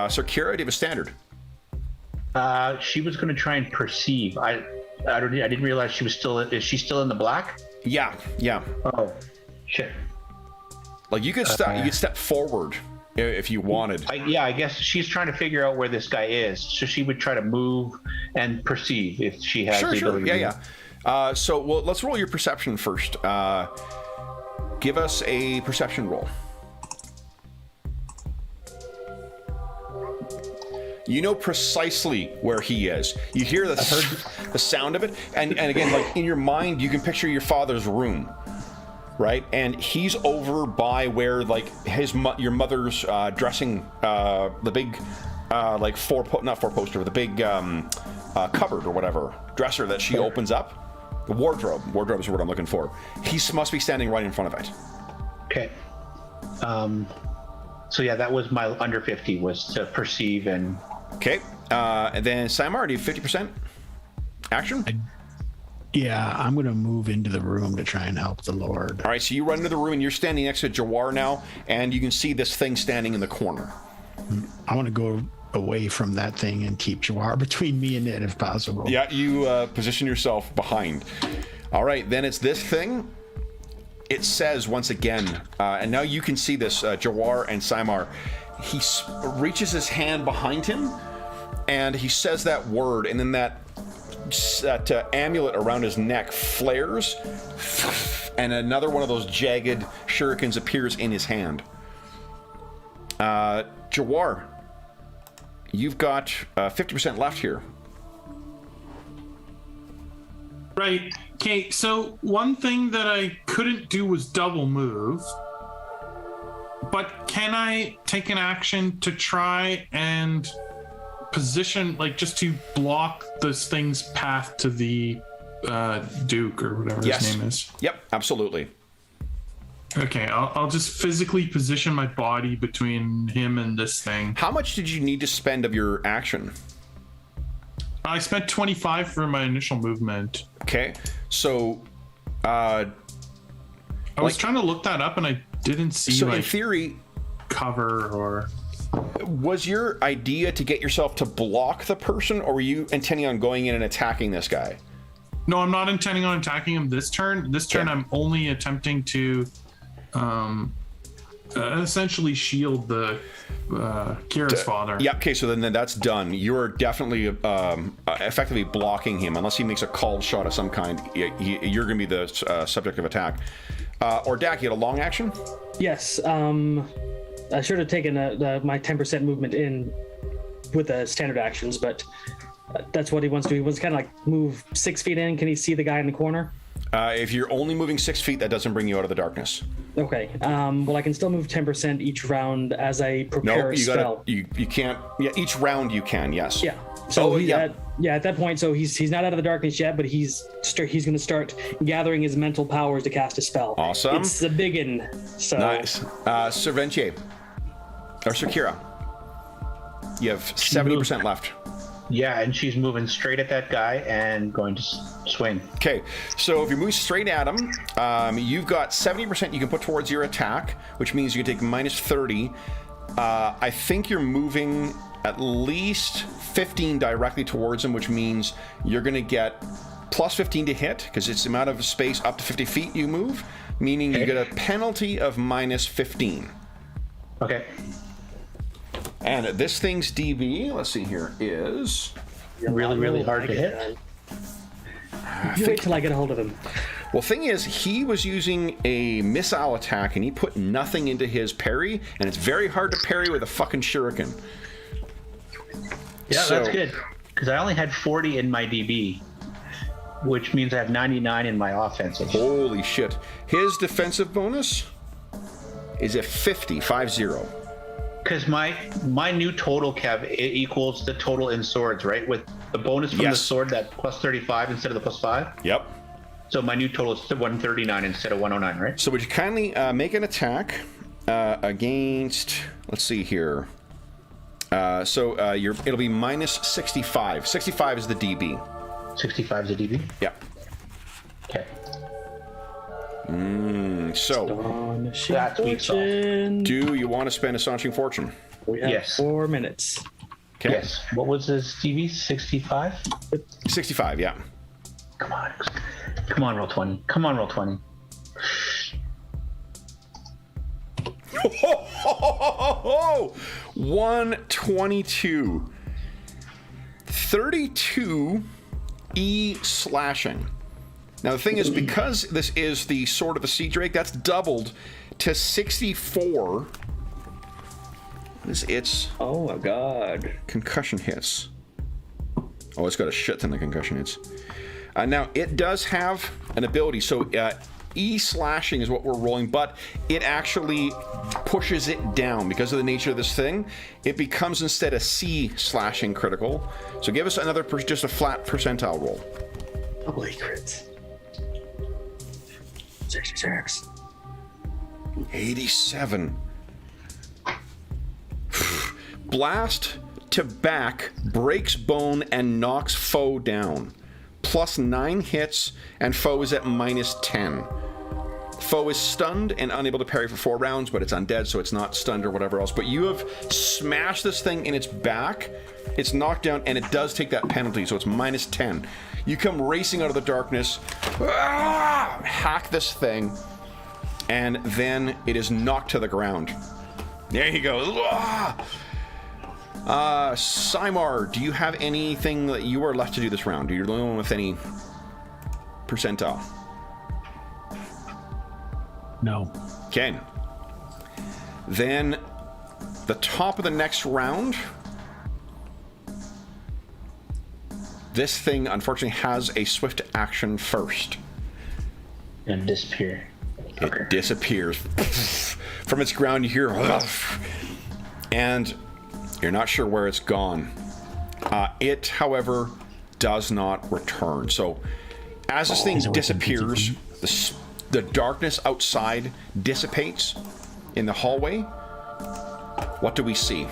Sakura, do you have a standard? She was going to try and perceive. I didn't realize she was still. Is she still in the black? Yeah. Oh, shit. Like you could step forward if you wanted. I guess she's trying to figure out where this guy is, so she would try to move and perceive if she has the ability. Yeah. So let's roll your perception first. Give us a perception roll. You know precisely where he is. You hear the sound of it, and again, like in your mind, you can picture your father's room, right? And he's over by where like your mother's dressing, the big like not four poster, the big cupboard or whatever dresser that she opens up. The wardrobe is what I'm looking for. He must be standing right in front of it. Okay. So yeah, that was my under 50 was to perceive and. Okay, and then Simar, do you have 50% action? Yeah, I'm going to move into the room to try and help the Lord. All right, so you run into the room, and you're standing next to Jawar now, and you can see this thing standing in the corner. I want to go away from that thing and keep Jawar between me and it if possible. Yeah, you position yourself behind. All right, then it's this thing. It says once again, and now you can see this, Jawar and Simar. He reaches his hand behind him, and he says that word, and then that amulet around his neck flares, and another one of those jagged shurikens appears in his hand. Jawar, you've got 50% left here. Right. Okay, so one thing that I couldn't do was double move. But can I take an action to try and position, like just to block this thing's path to the Duke or whatever his name is? Yep, absolutely. Okay, I'll just physically position my body between him and this thing. How much did you need to spend of your action? I spent 25 for my initial movement. Okay, so I was trying to look that up and I didn't see so like in theory cover or was your idea to get yourself to block the person, or were you intending on going in and attacking this guy? No, I'm not intending on attacking him this turn. This turn, I'm only attempting to essentially shield the Kira's father. Yeah, okay, so then that's done. You're definitely effectively blocking him. Unless he makes a called shot of some kind, you're going to be the subject of attack. Or Dak, you had a long action? Yes. I should have taken my 10% movement in with the standard actions, but that's what he wants to do. He wants to kind of like move 6 feet in. Can he see the guy in the corner? If you're only moving 6 feet, that doesn't bring you out of the darkness. Okay. Well, I can still move 10% each round as I prepare a spell. You can't. Yeah, each round you can. Yes. Yeah. So at that point, so he's not out of the darkness yet, but he's going to start gathering his mental powers to cast a spell. Awesome. It's a biggin. So nice. Sir Venche, or Sir Kira, you have 70% left. Yeah, and she's moving straight at that guy and going to swing. Okay, so if you move straight at him, you've got 70% you can put towards your attack, which means you can take minus 30. I think you're moving at least 15 directly towards him, which means you're going to get plus 15 to hit, because it's the amount of space up to 50 feet you move, meaning you get a penalty of minus 15. Okay. And this thing's DB, let's see here, is... Really hard to hit. You wait till I get a hold of him. Well, thing is, he was using a missile attack, and he put nothing into his parry, and it's very hard to parry with a fucking shuriken. Yeah, that's good. Because I only had 40 in my DB, which means I have 99 in my offensive. Holy shit. His defensive bonus is a 50. Because my new total, Kev, equals the total in swords, right? With the bonus from the sword, that plus 35 instead of the plus 5? Yep. So my new total is 139 instead of 109, right? So would you kindly make an attack against, let's see here. It'll be minus 65. 65 is the DB. 65 is the DB? Yeah. Okay. So, that's weak sauce. Do you want to spend Astonishing Fortune? We have 4 minutes. Okay. Yes. What was his DB? 65? 65, yeah. Come on. Come on, roll 20. Come on, roll 20. 122. 32 E slashing. Now the thing is, because this is the Sword of the Sea Drake, that's doubled to 64. It's oh my god. Concussion hits. Oh, it's got a shit ton of concussion hits. Now it does have an ability, so E slashing is what we're rolling, but it actually pushes it down because of the nature of this thing. It becomes instead a C slashing critical. So give us another, just a flat percentile roll. Double crits. 66. 87. Blast to back, breaks bone, and knocks foe down. Plus 9 hits, and foe is at minus 10. Foe is stunned and unable to parry for 4 rounds, but it's undead, so it's not stunned or whatever else. But you have smashed this thing in its back, it's knocked down, and it does take that penalty, so it's minus 10. You come racing out of the darkness, hack this thing, and then it is knocked to the ground. There you go. Simar, do you have anything that you are left to do this round? You're the only one with any percentile. No. Okay. Then the top of the next round, this thing unfortunately has a swift action first. And disappear. It disappears. From its ground you hear and you're not sure where it's gone. It, however, does not return. So as this thing disappears, the darkness outside dissipates in the hallway. What do we see?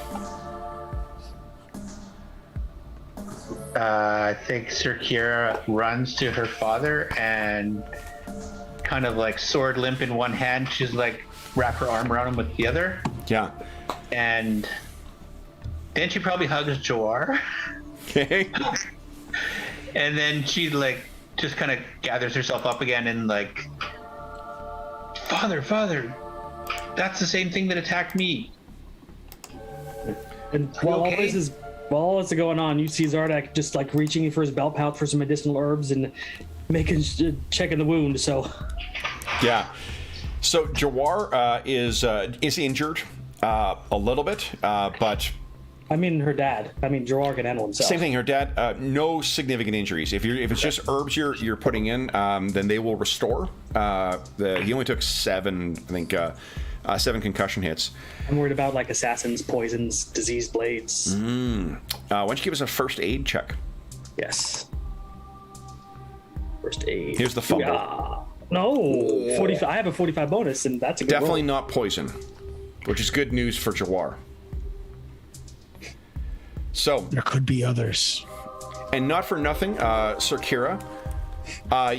I think Sir Kira runs to her father and kind of like sword limp in one hand. She's like wrap her arm around him with the other. Yeah. And then she probably hugs Jawar. Okay. And then she like just kind of gathers herself up again and like, father, that's the same thing that attacked me. And while all this is going on, you see Zardak just like reaching for his belt pouch for some medicinal herbs and checking the wound. So Yeah. So Jawar is injured a little bit, but I mean Jawar can handle himself. same thing. Her dad, no significant injuries. If it's just herbs you're putting in, then they will restore. He only took 7 concussion hits. I'm worried about like assassins, poisons, diseased blades. Why don't you give us a first aid check? Yes. First aid. Here's the fumble. Yeah. No, 45. I have a 45 bonus, and that's a good Definitely roll. not poison, which is good news for Jawar. So, There could be others. and not for nothing, Sir Kira,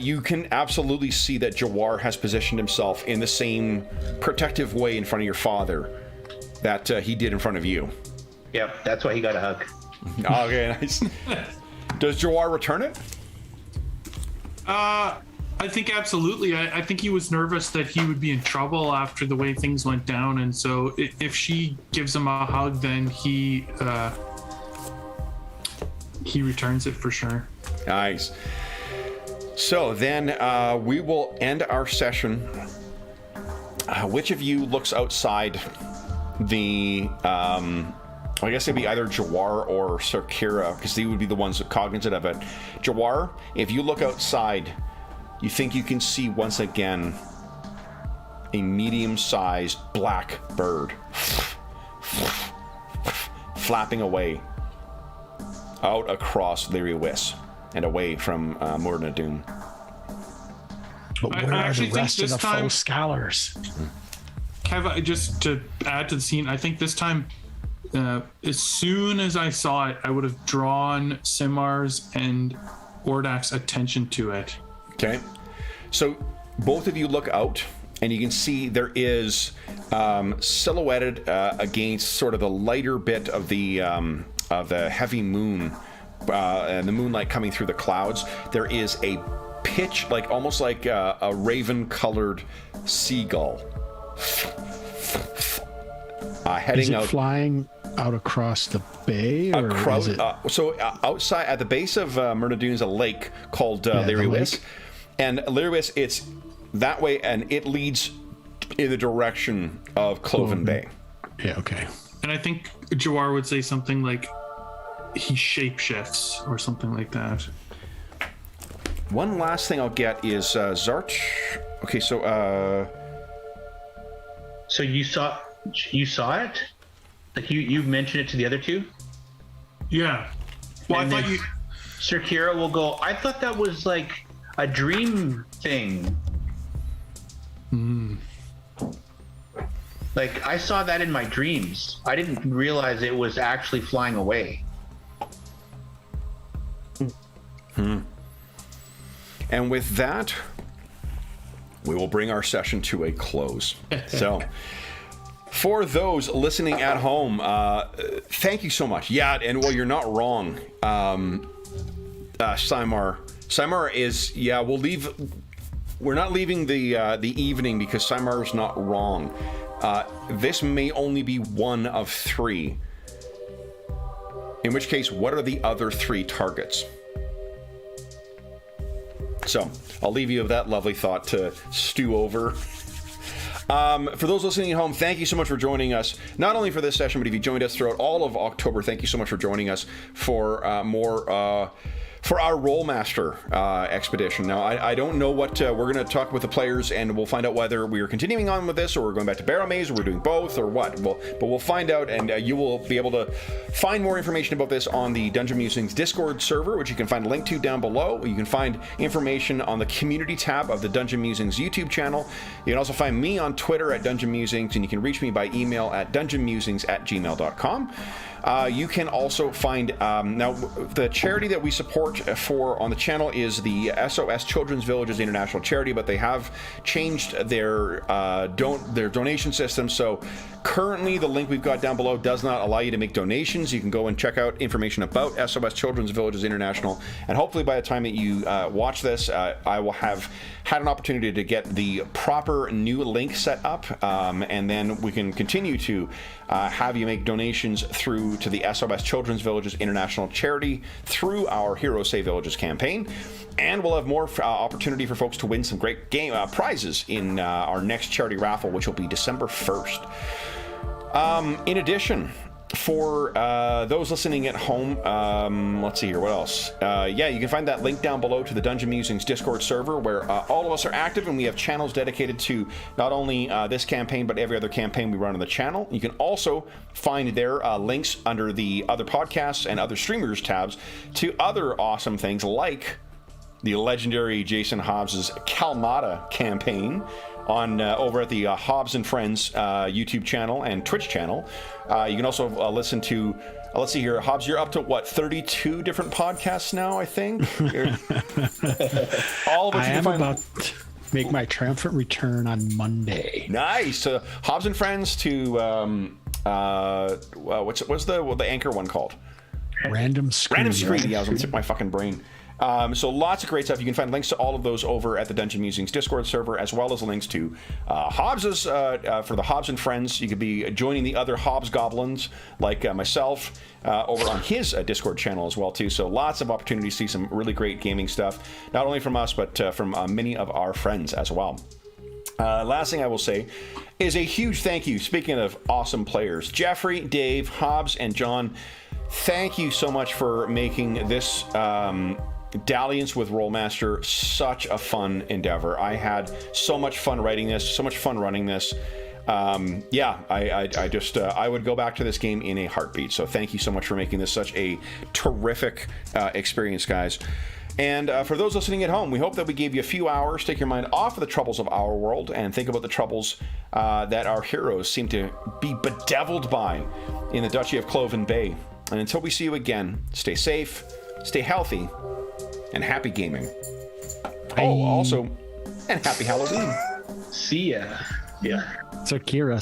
you can absolutely see that Jawar has positioned himself in the same protective way in front of your father that he did in front of you. Yep, that's why he got a hug. Okay, nice. Does Jawar return it? I think absolutely. I think he was nervous that he would be in trouble after the way things went down, and so if she gives him a hug, then he returns it for sure. Nice. So then we will end our session. Which of you looks outside the... I guess it'd be either Jawar or Sir Kira, because they would be the ones cognizant of it. Jawar, if you look outside, you think you can see once again a medium-sized black bird flapping away out across Lyriwis and away from Murna Doom. But I where are actually the think rest of this the time- faux scholars? Kev, just to add to the scene, I think this time, as soon as I saw it, I would have drawn Simar's and Ordak's attention to it. Okay, so both of you look out, and you can see there is silhouetted against sort of the lighter bit of the heavy moon and the moonlight coming through the clouds. There is a pitch, like almost like a raven-colored seagull heading Is it out. flying out across the bay, or is it? Outside at the base of Myrna Dune is a lake called the Lyriwis, lake. and Lyriwis, it's that way, and it leads in the direction of Cloven Bay. Yeah, okay. And I think Jawar would say something like he shapeshifts or something like that. One last thing I'll get is Zarch. Okay, so So you saw it? Like you mentioned it to the other two? Yeah. Well, And I thought then you. Sir Kira will go, I thought that was like a dream thing. Like, I saw that in my dreams. I didn't realize it was actually flying away. and with that, we will bring our session to a close. So, for those listening at home, thank you so much. Yeah, and well, you're not wrong, Simar. Simar is, yeah, we're not leaving the evening because Simar's not wrong. This may only be one of 3. In which case, what are the other 3 targets? So, I'll leave you with that lovely thought to stew over. For those listening at home, thank you so much for joining us, not only for this session, but if you joined us throughout all of October, thank you so much for joining us for for our Rolemaster expedition. Now, I don't know what we're going to talk with the players, and we'll find out whether we are continuing on with this, or we're going back to Barrow Maze, or we're doing both, or what. But we'll find out, and you will be able to find more information about this on the Dungeon Musings Discord server, which you can find a link to down below. You can find information on the community tab of the Dungeon Musings YouTube channel. You can also find me on Twitter at Dungeon Musings, and you can reach me by email at dungeonmusings@gmail.com. You can also find now the charity that we support support for on the channel is the SOS Children's Villages International Charity, but they have changed their donation system. So currently, the link we've got down below does not allow you to make donations. You can go and check out information about SOS Children's Villages International, and hopefully by the time that you watch this, I will have had an opportunity to get the proper new link set up, and then we can continue to have you make donations through to the SOS Children's Villages International Charity through our Hero Save Villages campaign. And we'll have more opportunity for folks to win some great game prizes in our next charity raffle, which will be December 1st. In addition, for those listening at home, let's see here, what else? Yeah, you can find that link down below to the Dungeon Musings Discord server, where all of us are active, and we have channels dedicated to not only this campaign, but every other campaign we run on the channel. You can also find their links under the other podcasts and other streamers tabs to other awesome things like the legendary Jason Hobbs's Kalmata campaign on over at the Hobbs and Friends YouTube channel and Twitch channel. You can also listen to, let's see here, Hobbs, you're up to what, 32 different podcasts now, I think? All of which I you am can find. about to make my triumphant return on Monday. Nice. Hobbs and Friends to, what's the anchor one called? Random Screen. Random Screen. Yeah, I was gonna tip my fucking brain. So lots of great stuff. You can find links to all of those over at the Dungeon Musings Discord server, as well as links to Hobbs's for the Hobbs and Friends. You could be joining the other Hobbs Goblins like myself over on his Discord channel as well too. So lots of opportunities to see some really great gaming stuff, not only from us but from many of our friends as well. Last thing I will say is a huge thank you. Speaking of awesome players, Jeffrey, Dave, Hobbs, and John, thank you so much for making this Dalliance with Rolemaster such a fun endeavor. I had so much fun writing this, so much fun running this. I would go back to this game in a heartbeat. So thank you so much for making this such a terrific experience, guys. And for those listening at home, we hope that we gave you a few hours, take your mind off of the troubles of our world, and think about the troubles that our heroes seem to be bedeviled by in the Duchy of Cloven Bay. And until we see you again, stay safe, stay healthy, and happy gaming. Bye. Oh, also, and happy Halloween. See ya. Yeah. Sakira.